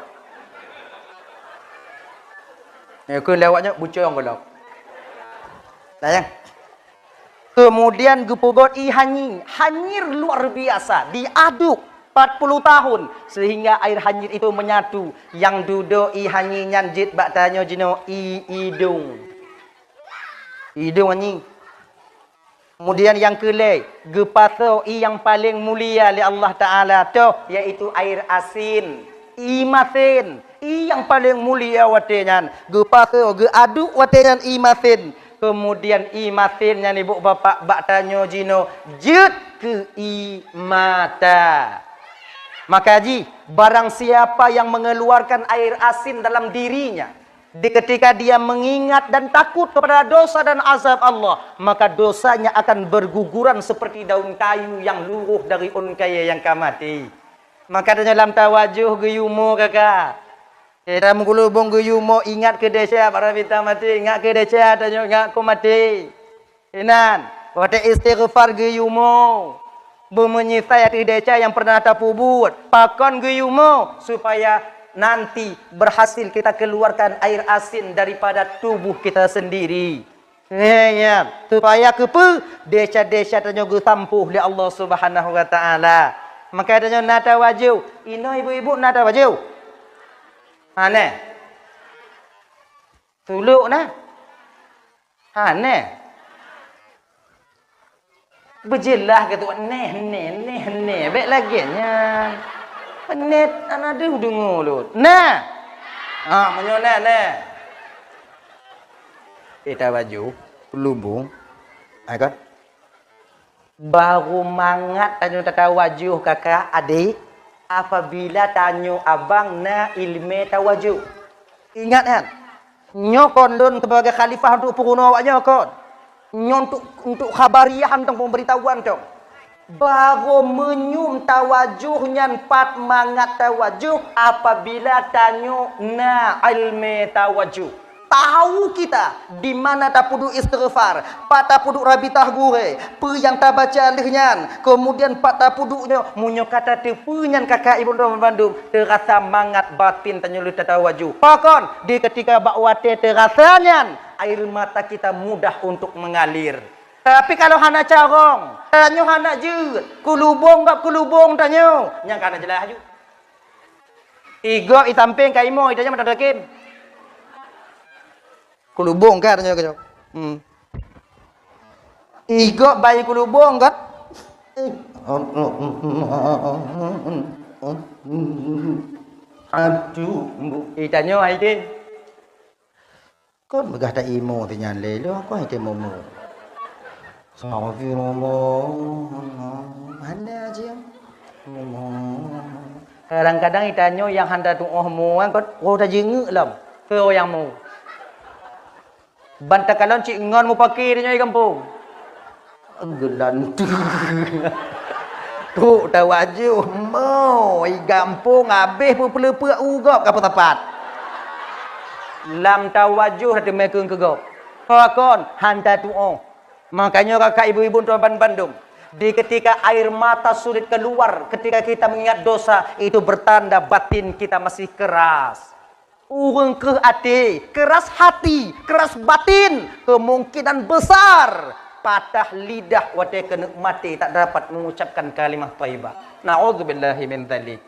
Ya kun lewatnya bucong galam. Sayang. Kemudian gepogot hanyir luar biasa diaduk 40 tahun sehingga air hanyir itu menyatu. Yang duduk hanyir nyanjit bak tanya jino hidung anjing. Kemudian yang kelai, gepaso yang paling mulia oleh Allah Taala tu yaitu air asin, imasin, yang paling mulia watenyan. Gepaso geaduk watenyan imasin. Kemudian imasin yang ibu bapa bak tanyo jino jet ke imata. Maka ji, barang siapa yang mengeluarkan air asin dalam dirinya ketika dia mengingat dan takut kepada dosa dan azab Allah, maka dosanya akan berguguran seperti daun kayu yang luruh dari unkaya yang kamati. Maka dalam tawajuh geyumo kakak. Kita mengulubung geyumo ingat ke desa para bintang mati, ingat ke desa dan ingat ku mati. Inan, wate istighfar geyumo. Menyisai hati desa yang pernah tapubut. Pakon geyumo supaya nanti berhasil kita keluarkan air asin daripada tubuh kita sendiri. Ya, supaya kepe desa-desa tanyo sampuh li Allah Subhanahu wa taala. Maka tanyo nata wajib. Ino ibu-ibu nata wajib. Hane. Tuluk nah. Hane. Berjelah ke tu neh. Baik lagi nya. Net anak dia dengar lut. Nah. Menyona nah. Kita baju lubung. Kan? Baru mangat tanyo tata wajuh kakak adik apabila tanyo abang na ilmu tawajuh. Ingat kan? Nyo kondon sebagai khalifah untuk puruno awaknya kon. Nyo untuk khabariah tentang pemberitahuan tu. Baru menyum tawajuhnya empat mangat tawajuh apabila tanyo na ilmu tawajuh. tahu kita di mana tak pudu istighfar, patah pudu rabitah gure, pe yang tak baca lehnya, kemudian patah puduknya munyo kata te penyan kakak ibu orang Bandung terasa mangat batin tanyulu tatawaju. Pakon di ketika bakwate terasanya air mata kita mudah untuk mengalir. Tapi kalau hana carong, tanyo hana je, kulubong gak kulubong tanyo, yang kana jelah ju. Tiga itamping kaimo itanya mata dakin. Kulubong kan tanya kau. Tiga bayi kulubong kan. Aduh, itanya ai kon megah tak imo tinyan le lo ko ite momo. Astagfirullah. Mana aja. Kadang-kadang itanyo yang handa tu mu kan ko ta jenguk lam. Ke yang mu. Bantakalon cik ngon mu pakai dia di kampung. Gelan tu. Tu tawaju mau i kampung habis pu pelepek ugop ka tepat. Lam tawajuh hati mekung kegop. Pakon handa tuo. Makanya kakak ibu-ibu tuan Bandung, di ketika air mata sulit keluar, ketika kita mengingat dosa, itu bertanda batin kita masih keras. Urung ke hati, keras hati, keras batin, kemungkinan besar patah lidah wate kena mati tak dapat mengucapkan kalimah thayyibah. Nauzubillahi min dzalik.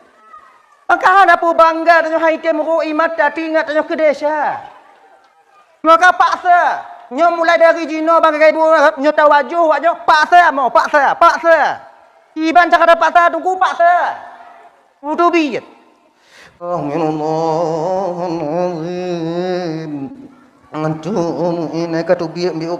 Maka ada pu bangga dengan haitem roi mata tingat dengan kedesa. Maka paksa nyo mulai dari jino bangga ibu nyo tawajuh waknyo paksa mau paksa. Iban cakap ada paksa tunggu paksa. Udubiyat. Antum ini katubiyat miu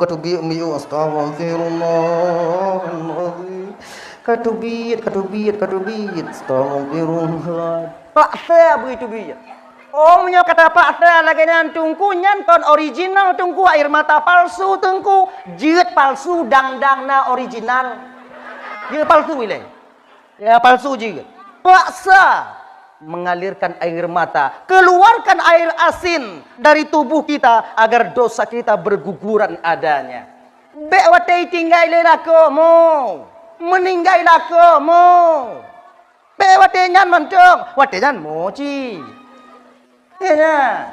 astagfirullahaladzim. Katubiyat astagfirullah. Paksa begitu biar. Omnya kata paksa lagi tungku nyan kon original tungku air mata palsu tungku jeut palsu dang-dangna original. Jeut palsu ile. Ya palsu jeut. Paksa mengalirkan air mata, keluarkan air asin dari tubuh kita agar dosa kita berguguran adanya. Bek watai tinggal lakomu, meninggal lakomu. Bek watai nyan mentung, watai nyan moci. Ya,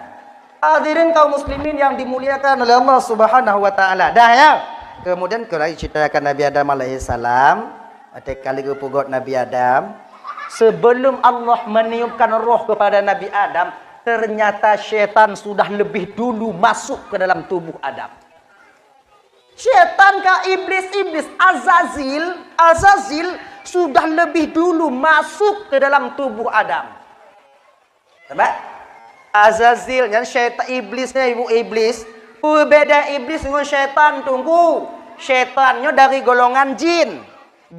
hadirin kaum muslimin yang dimuliakan oleh Allah Subhanahu wa taala. Dah ya. Kemudian kalau ceritakan Nabi Adam alaihi salam, ada kali kepugot Nabi Adam, sebelum Allah meniupkan roh kepada Nabi Adam, ternyata syaitan sudah lebih dulu masuk ke dalam tubuh Adam. Syaitan ke iblis Azazil sudah lebih dulu masuk ke dalam tubuh Adam. Nampak? Azazil yang syaitan iblisnya ibu iblis. Berbeda iblis dengan syaitan tunggu. Syaitannya dari golongan jin.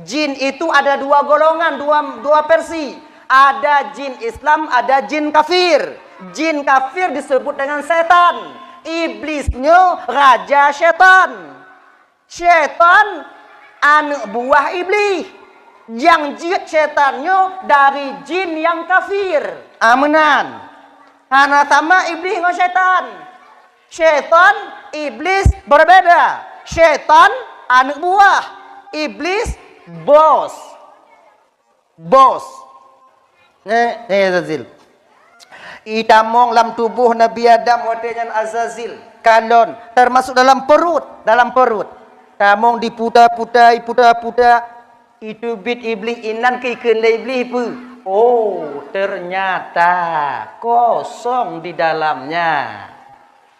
Jin itu ada dua golongan, dua versi. Ada jin Islam, ada jin kafir. Jin kafir disebut dengan setan. Iblisnya raja syaitan. Syaitan anak buah iblis. Yang jin syaitannya dari jin yang kafir. Amenan. Hana sama iblis dengan syaitan. Syaitan, iblis berbeda. Syaitan anak buah. Iblis bos. Azazil. Itamong dalam tubuh Nabi Adam wadenya Azazil. Kalon termasuk dalam perut. Tamong diputa-puta. Itu bit iblis inan ke ikan iblis pun. Oh, ternyata kosong di dalamnya.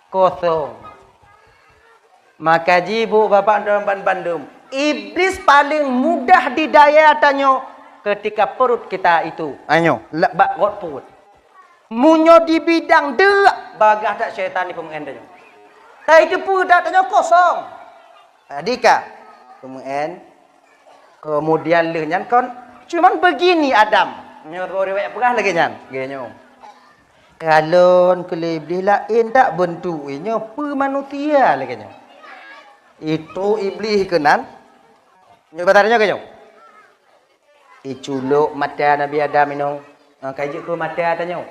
Kosong. Maka jibu bapak dalam Bandung. Iblis paling mudah didaya tanyo ketika perut kita itu. Ayo, lebak rot perut. Munyo di bidang deak bagah tak syaitan di pemengannya. Tapi itu perut tanyo kosong. Adika. Kemudian lehnya kon cuman begini Adam. Nyoro riwayat perah lagi nyan. Genyo. Kalon kelebih lain tak bentuknya pe manusia lagi nyo. Itu iblis kenan. Nyo batarnya genyo. Iculuk mata Nabi Adam ino. Kaji ke mata tanyo.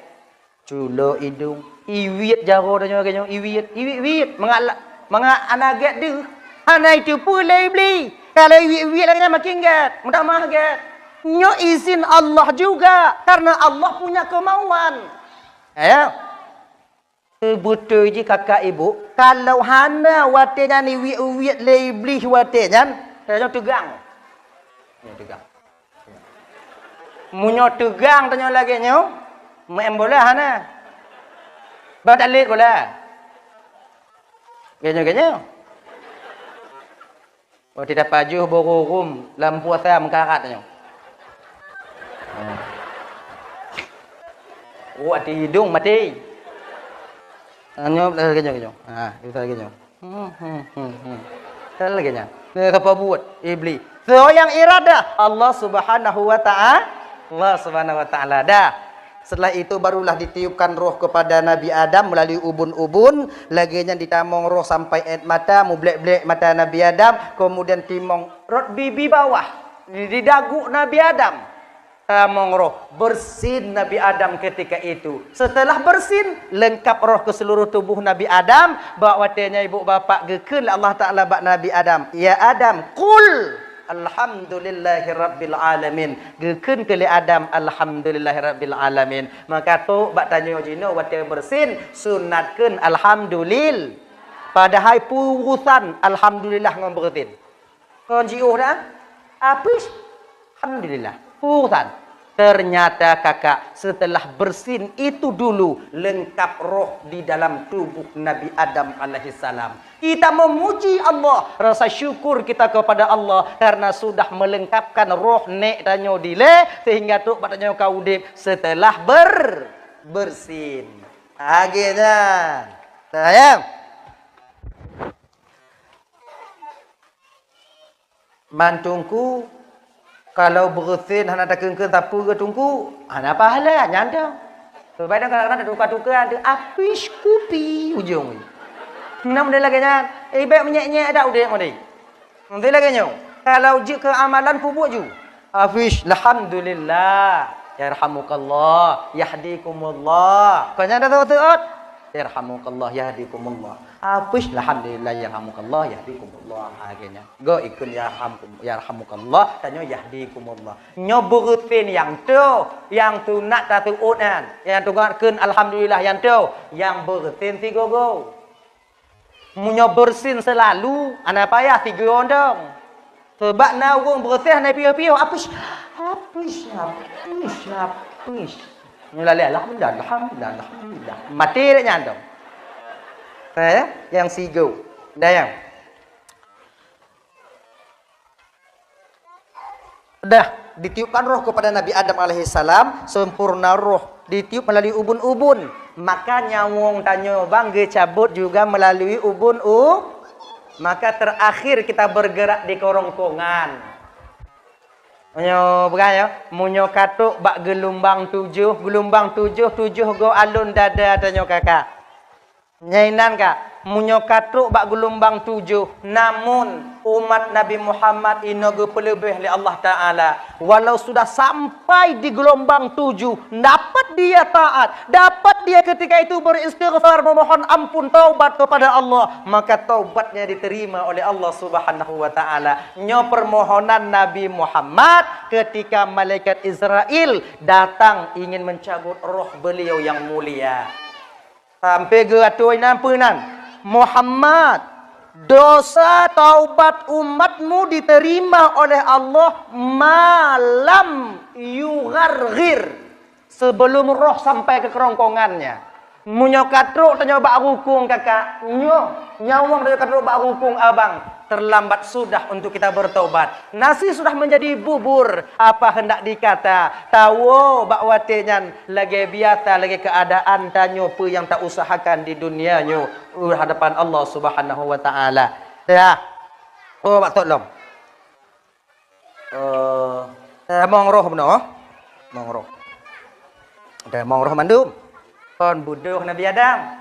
Culo hidung, iwit jaro tanya kanya, iwit, manga anaget dia. Ana itu pula beli. Kalau iwit lagi makin gat, mudah maget. Nyo izin Allah juga karena Allah punya kemauan. Ayo. Betul je kakak ibu. Kalau hana watenya ni iwit le beli watenya, saya tegang. Ni tegang. Munyo tegang tanya lagi nyo. Main bola hana. Badalik bola. Genyo. Oh tidak pajuh borum lampu asam karat tanya. Oh hati hidung mati. Anyo genyo. Itu lagi genyo. Lagi genyo. Apa buat iblis? So yang iradah Allah Subhanahu wa ta'ala. Allah Subhanahu wa ta'ala dah. Setelah itu barulah ditiupkan roh kepada Nabi Adam melalui ubun-ubun. Laginya ditamong roh sampai mata, mublek-blek mata Nabi Adam. Kemudian timong roh bibi bawah. Di dagu Nabi Adam. Tamong roh. Bersin Nabi Adam ketika itu. Setelah bersin, lengkap roh ke seluruh tubuh Nabi Adam. Bakwatenya ibu bapak gekul Allah Ta'ala bak Nabi Adam. Ya Adam, kul. Alhamdulillahi Rabbil Alamin. Gekun kali Adam. Alhamdulillahi Rabbil Alamin. Maka tu bak tanya jino wate bersin sunatkeun alhamdulillah. Padahal purusan alhamdulillah ngom bertin. Kon jiuh dah. Apis alhamdulillah. Purusan. Ternyata kakak setelah bersin itu dulu lengkap roh di dalam tubuh Nabi Adam alaihissalam. Kita memuji Allah, rasa syukur kita kepada Allah karena sudah melengkapkan roh nek tanyo dile sehingga tu patanya kau udip setelah bersin. Akhirnya sayang. Mantungku kalau bersin hana tak kengkeng tapu ke tungku, hana pahala nyanda. Sebab kadang-kadang ada tukar-tukar ada apis kupi ujung. Nam dia lagi nyan. Baik menyek-nyek dak udik modi. Nanti lagi nyo. Kalau je ke amalan pupuk ju. Afis alhamdulillah. Yarhamukallah, yahdikumullah. Kau nyanda tahu tuat? Yarhamukallah, yahdikumullah. Afis alhamdulillah, yarhamukallah, yahdikumullah. Akhirnya. Go ikut yarhamukallah, tanya yahdikumullah. Nyo berutin yang tu nak tatu utan. Yang tu ngakun alhamdulillah yang tu. Yang berutin tiga go. Munyo bersin selalu, ana payah tiga ondong. Sebab na wong bersih na piu-piu apis. Alhamdulillah. Mati dak nyandong. Yang sigo. Dah yang. Dah ditiupkan roh kepada Nabi Adam alaihissalam, sempurna roh ditiup melalui ubun-ubun. Maka nyawong tanyo bang cabut juga melalui ubun maka terakhir kita bergerak di kerongkongan. Munyo bukan ya? Munyo katuk bak gelombang tujuh go alun dada tanyo kakak. Nyainan kak, munyo katuk bak gelombang tujuh. Namun umat Nabi Muhammad inoge pelebih li Allah Ta'ala. Walau sudah sampai di gelombang tujuh, dapat dia taat, dapat dia ketika itu beristighfar, memohon ampun, taubat kepada Allah, maka taubatnya diterima oleh Allah Subhanahu wa Ta'ala. Nyo permohonan Nabi Muhammad ketika malaikat Israel datang ingin mencabut roh beliau yang mulia. Sampai ke atuai nampunan Muhammad, dosa taubat umatmu diterima oleh Allah malam yugharghir, sebelum roh sampai ke kerongkongannya. Munyo katruk tanya bak rukung kakak, nyawang tanya katruk bak rukung abang, terlambat sudah untuk kita bertaubat. Nasi sudah menjadi bubur, apa hendak dikata? Tahu bak watenyan lagi biasa lagi keadaan tanyo pe yang tak usahakan di dunianyo hadapan Allah Subhanahu wa Ta'ala. Ya. Oh bak tolong. Mong roh benar. Mong roh. Ada mong roh mandum. Kon buduh Nabi Adam.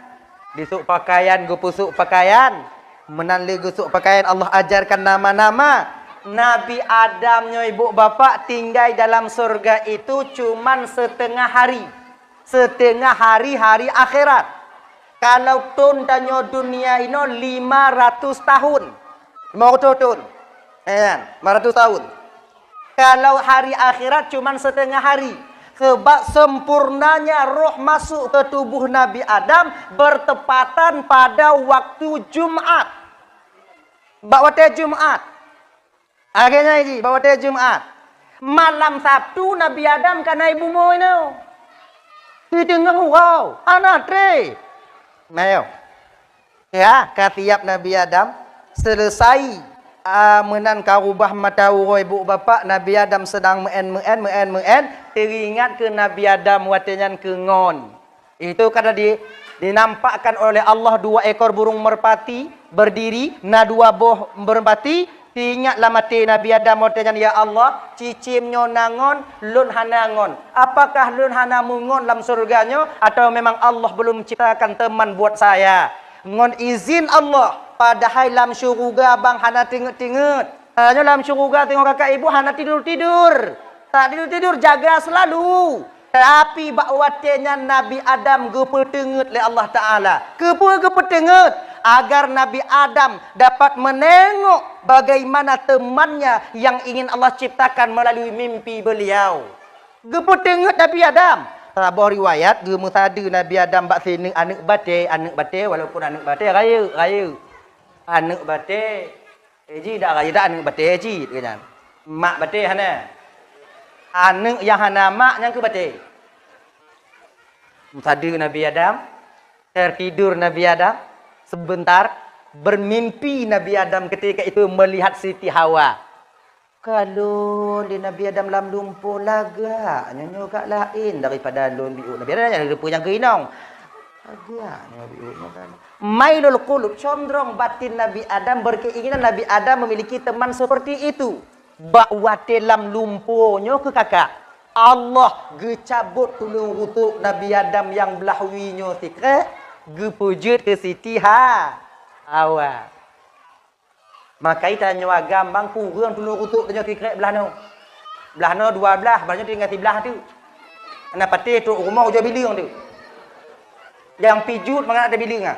Disuk pakaian, gupusuk pakaian. Menanli gusuk pakaian Allah ajarkan nama-nama. Nabi Adam nyo ibu bapak tinggal dalam surga itu cuman setengah hari. setengah hari akhirat. Kalau tun tanya dunia ini 500 tahun. 500 tahun. 500 tahun. Kalau hari akhirat cuma setengah hari. Sebab sempurnanya roh masuk ke tubuh Nabi Adam bertepatan pada waktu Jumat. Waktu Jumat. Akhirnya ini, waktu Jumat. Malam Sabtu Nabi Adam kan naik bumi ini. Di tengah wow, anak tre. Mayo. Ya, ketiap Nabi Adam selesai menan karubah mata uroi ibu bapa Nabi Adam sedang meen teringat ke Nabi Adam watenyan ke ngon. Itu karena dinampakkan oleh Allah 2 ekor burung merpati berdiri, na 2 boh merpati. Ingatlah mati Nabi Adam watenyan, ya Allah, cicimnya nangon, lun hanangon. Apakah lun hanamu ngon dalam surganya atau memang Allah belum menciptakan teman buat saya? Ngon izin Allah. Padahal dalam syurga bang hana tingut-tingut. Hanya dalam syurga tengok kakak ibu hana tidur-tidur. Tak tidur-tidur, jaga selalu. Tapi bakwatnya Nabi Adam gepetengut oleh Allah Ta'ala. Gepetengut. Agar Nabi Adam dapat menengok bagaimana temannya yang ingin Allah ciptakan melalui mimpi beliau. Gepetengut Nabi Adam. Tabah riwayat, gemu tadi Nabi Adam bak sini anak bate walaupun anak bate raya. Anak bate, ji dak raya dak anak bate ji kan. Mak bate hana. Anak yang hana mak yang ke bate. Tadi Nabi Adam tertidur Nabi Adam sebentar bermimpi Nabi Adam ketika itu melihat Siti Hawa. Kalau di Nabi Adam lam lumpuh laga, nyonya kat lain daripada lun biu. Nabi Adam yang lupa yang keinong. Agaknya biu kan. Mailul qulub, condong batin Nabi Adam berkeinginan Nabi Adam memiliki teman seperti itu. Bakwate lam lumpuhnya ke kakak. Allah gecabut tulung rutuk Nabi Adam yang belahwinya sikre, gepujut ke Siti Hawa. Maka kita nyawa gambang kurang tulung rutuk tanya kikrek belah no. Belah no 12, banyak tinggal di belah tu. Ana pati tu rumah ujar biling tu. Yang pijut mengat ada biling ah.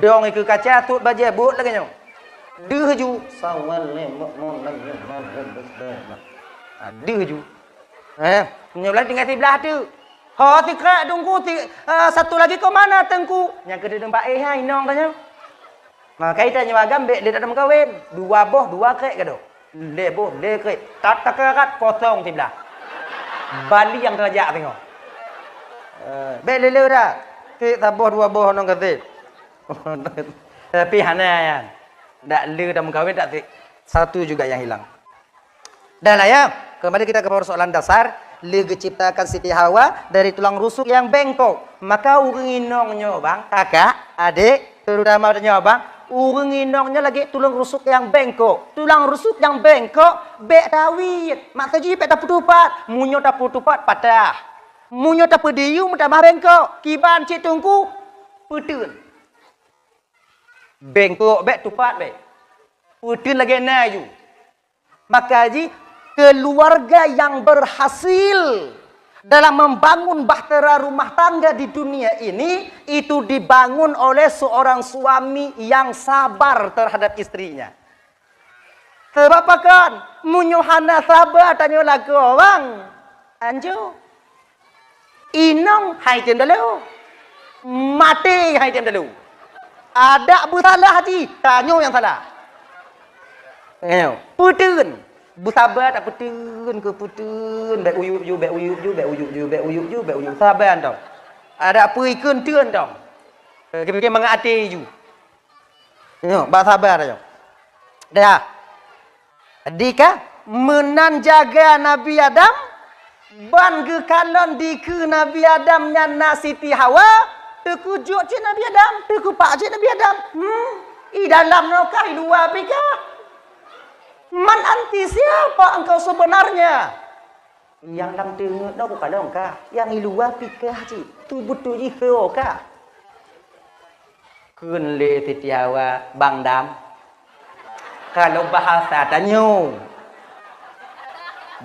Dong ikut kaca tut baja but lagi nyo. Deh ju sawal le mon lagi. Deh ju. Nyolah tinggal di belah tu. Ha tikrek tunggu satu lagi ke mana tengku? Yang ke tempat hai nong tanya. Maka kita nyawa gambek dia tak ada kawin. 2 boh 2 krek ke tu. Le boh le krek. Tak kerat kosong sebelah. Bali yang terajak tengok. Bele dah. Krek tak boh 2 boh nong kata. Tapi hana ya. Tak le tak kawin tak satu juga yang hilang. Dan lah ya. Kembali kita ke persoalan dasar. Le ciptakan Siti Hawa dari tulang rusuk yang bengkok. Maka urang inongnya bang, kakak, adik, terutama adanya bang. Urang inongnya lagi tulang rusuk yang bengkok. Tulang rusuk yang bengkok, bek dawit. Maksudnya bek tak putupat. Munyo tak putupat patah. Munyo tak pediu, tambah bengkok. Kiban cik tungku, putun. Bengkok, bek tupat bek. Putun lagi nayu. Maka ji, keluarga yang berhasil dalam membangun bahtera rumah tangga di dunia ini itu dibangun oleh seorang suami yang sabar terhadap istrinya. Sebab kan munyuhana sabar tanya lagu orang anjo inong hai tem dalu mati hai tem dalu ada bersalah haji tanya yang salah. Putun bersabar tak putun ke putun bek uyup ju bek uyup ju bek uyup ju bek uyup ju bek uyup sabar tau. Ada apa ikun tuan tau. Kita mengati ju. Yo, ba sabar tau. Dah. Dika menan jaga Nabi Adam ban ge kalon di ke Nabi Adam nya Siti Hawa terkujuk je Nabi Adam, terkupak je Nabi Adam. I dalam no kai luar pika. Man anti siapa engkau sebenarnya? Yang dalam tengok dah bukan dong kah? Yang di luar pikir haji. Tu betul je kau kah? Kun le Siti Hawa bang dam. Kalau bahasa tanya.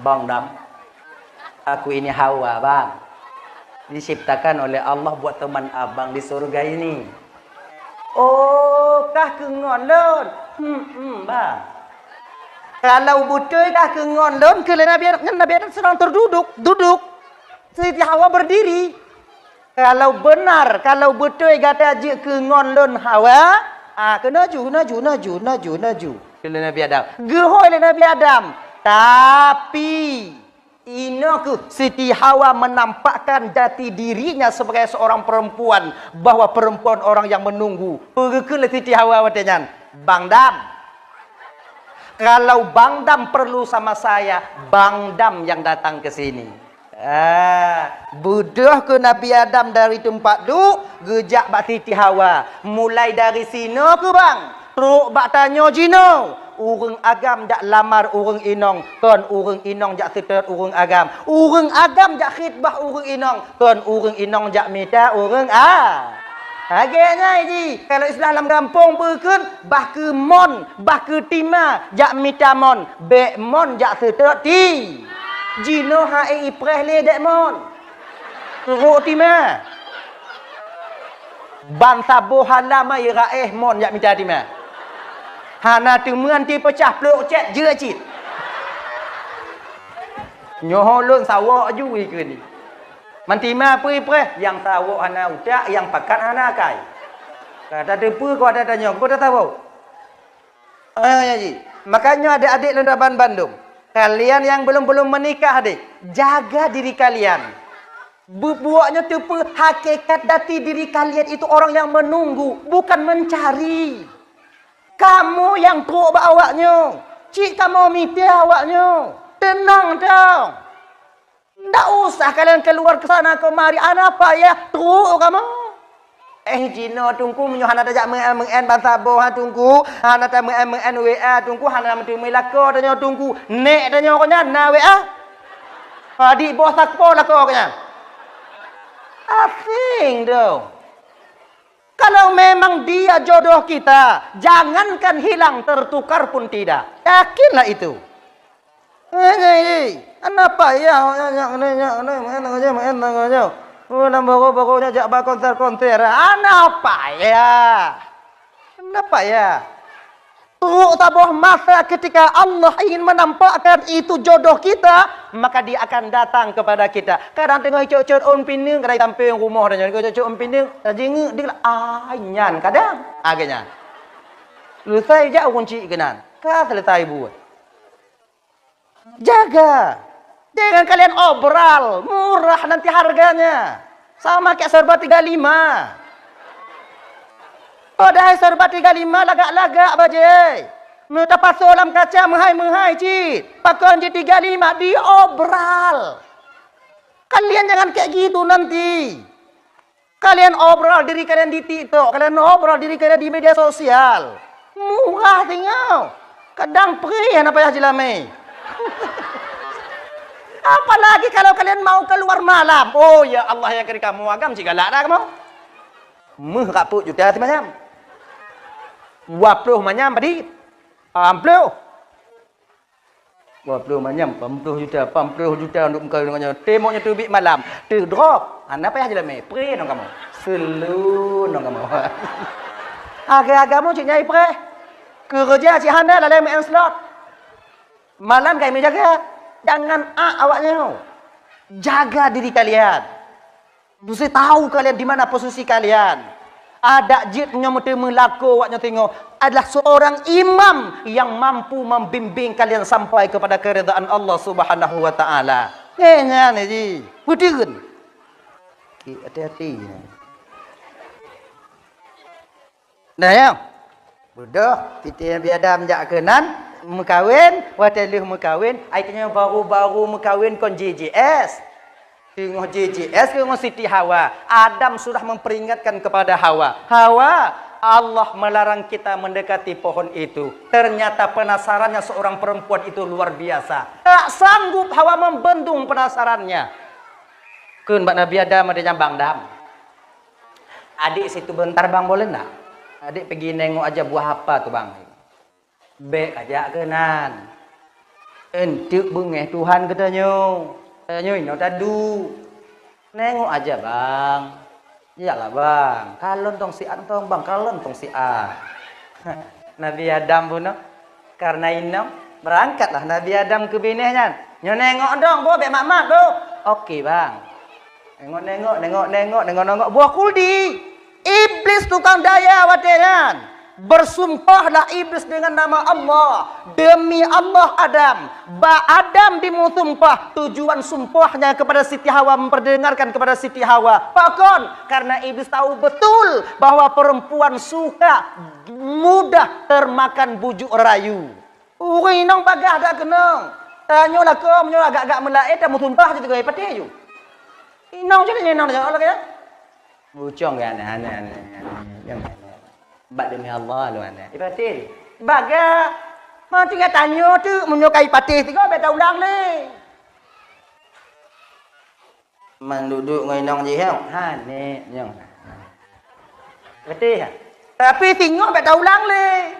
Bang dam. Aku ini Hawa bang. Diciptakan oleh Allah buat teman abang di surga ini. Oh, kah kengon lon? Bang. Kalau betul kah kengon lon, ke Nabi Adam sedang duduk. Siti Hawa berdiri. Kalau benar, kalau betul kata je kengon lon Hawa, kena naju. Ke Nabi Adam. Gehoi Nabi Adam. Tapi Inoku Siti Hawa menampakkan jati dirinya sebagai seorang perempuan, bahwa perempuan orang yang menunggu. Pergilah Siti Hawa watanya, Bang Dam. Kalau Bang Dam perlu sama saya, Bang Dam yang datang ke sini. Buduh ke Nabi Adam dari tempat duduk, gejak bak Siti Hawa. Mulai dari sini ke bang, teruk bak tanya jino. Urang agam jak lamar urang inong, kon urang inong jak setet urang agam. Urang agam jak khitbah urang inong, kon urang inong jak minta urang Agaknya ini kalau Islam dalam kampung perken bah ke mon, bah ke tima jak minta mon, bek mon jak setet ti. Jino hae ipreh le dek mon. Teruk tima. Bangsa bohalama iraeh mon jak minta tima. Hana temuan ti pecah peluk cek je cit. Nyoholon sawak ju ke ni. Mantima pre yang sawak hana utak, yang pakat hana kai. Kata depu kau ada tanya, kau dah tahu. Ya ji. Makanya adik-adik Lendaban Bandung, kalian yang belum menikah adik, jaga diri kalian. Buatnya tepu hakikat dati diri kalian itu orang yang menunggu, bukan mencari. Kamu yang teruk awaknya. Cik kamu minta awaknya. Tenang dong. Tak usah kalian keluar ke sana kemari. Apa ya? Teruk kamu. Jino tunggu menyuhana tajak mengen bangsa boha tunggu. Hana tak mengen WA tunggu. Hana mentu melako tanya tunggu. Nek tanya konya na WA. Adik bos sakpo lako konya. Asing dong. Kalau memang dia jodoh kita, jangankan hilang, tertukar pun tidak. Yakinlah itu. Kenapa ya? Nambah-nambahnya jak konser-konser. Kenapa ya? Kenapa ya? Teruk tabuh masa ketika Allah ingin menampakkan itu jodoh kita, maka dia akan datang kepada kita. Kadang tengok cok-cok on pining, kadang tampil rumah dan cok-cok on pining, jenguk dia nyan kadang agaknya. Selesai je kunci kenan. Selesai buat. Jaga. Jangan kalian obral, murah nanti harganya. Sama kayak serba 35. Dah serba 35 lagak-lagak bajai. Minta pasal dalam kaca menghai-menghai cik. Pakai je 35 diobral. Kalian jangan kayak gitu nanti. Kalian obral diri kalian di TikTok, kalian obral diri kalian di media sosial. Murah tengok. Kadang perih apa ya jelame. Apalagi kalau kalian mau keluar malam. Oh ya Allah yang kiri kamu agam cik galak dah kamu. Kaput juta ti macam. 20 macam tadi. 40. 20 macam 40 juta untuk muka dengannya. Temoknya terbit malam. Terdrop. Apa ya jelame? Pre dong kamu. Selu dong kamu. Agak-agakmu cik nyai pre. Kerja cik handa dalam main slot. Malam kami jaga. Jangan awaknya. Jaga diri kalian. Mesti tahu kalian di mana posisi kalian. Ada jitnya mesti melaku awaknya tengok. Adalah seorang imam yang mampu membimbing kalian sampai kepada keridaan Allah Subhanahu wa taala. Kayaknya ni. Betul. Hati-hati. Nah ya. Bodoh, kita biadam jak kenan, mekawin, watelih mekawin, aitnya baru-baru mekawin kon JJS. Tengok JJS tengok Siti Hawa. Adam sudah memperingatkan kepada Hawa. Hawa, Allah melarang kita mendekati pohon itu. Ternyata penasarannya seorang perempuan itu luar biasa. Tak sanggup Hawa membendung penasarannya. Kun Mbak Nabi Adam ada Bang Dam. Adik situ bentar bang boleh tak? Adik pergi nengok aja buah apa tu bang. Bek aja kenan. Entuk bengeh Tuhan katanya. Katanya ini tadu. Nengok aja bang. Iyalah bang. Kalon tong si antong bang. Kalon tong si A. Nabi Adam pun karena ini berangkatlah Nabi Adam ke binehnya. Nyo nengok dong, bo bek mak bo. Oke bang. Nengok. Buah kuldi. Iblis tukang daya watehan. Bersumpahlah iblis dengan nama Allah. Demi Allah Adam. Adam dimusumpah. Tujuan sumpahnya kepada Siti Hawa, memperdengarkan kepada Siti Hawa. Pakon, karena iblis tahu betul bahwa perempuan suka mudah termakan bujuk rayu. Nong pagah dah kenong. Tanyo lah kau, agak-agak melaet, dah musumpah je tu gaya pati you. Inong je ni, inong je. Allah kaya. Bucong kan, aneh. Bak demi Allah lu anda. Ipatih. Baga. Mau tinggal tanya tu menyukai patih tiga beta ulang ni. Mang duduk ngai nong je hang. Ha ni nyong. Patih. Tapi tengok beta ulang ni.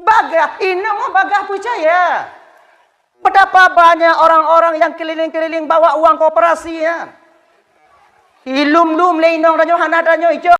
Baga inong baga percaya. Betapa banyak orang-orang yang keliling-keliling bawa uang koperasi ya. Ilum-lum le inong danyo hana danyo ijo.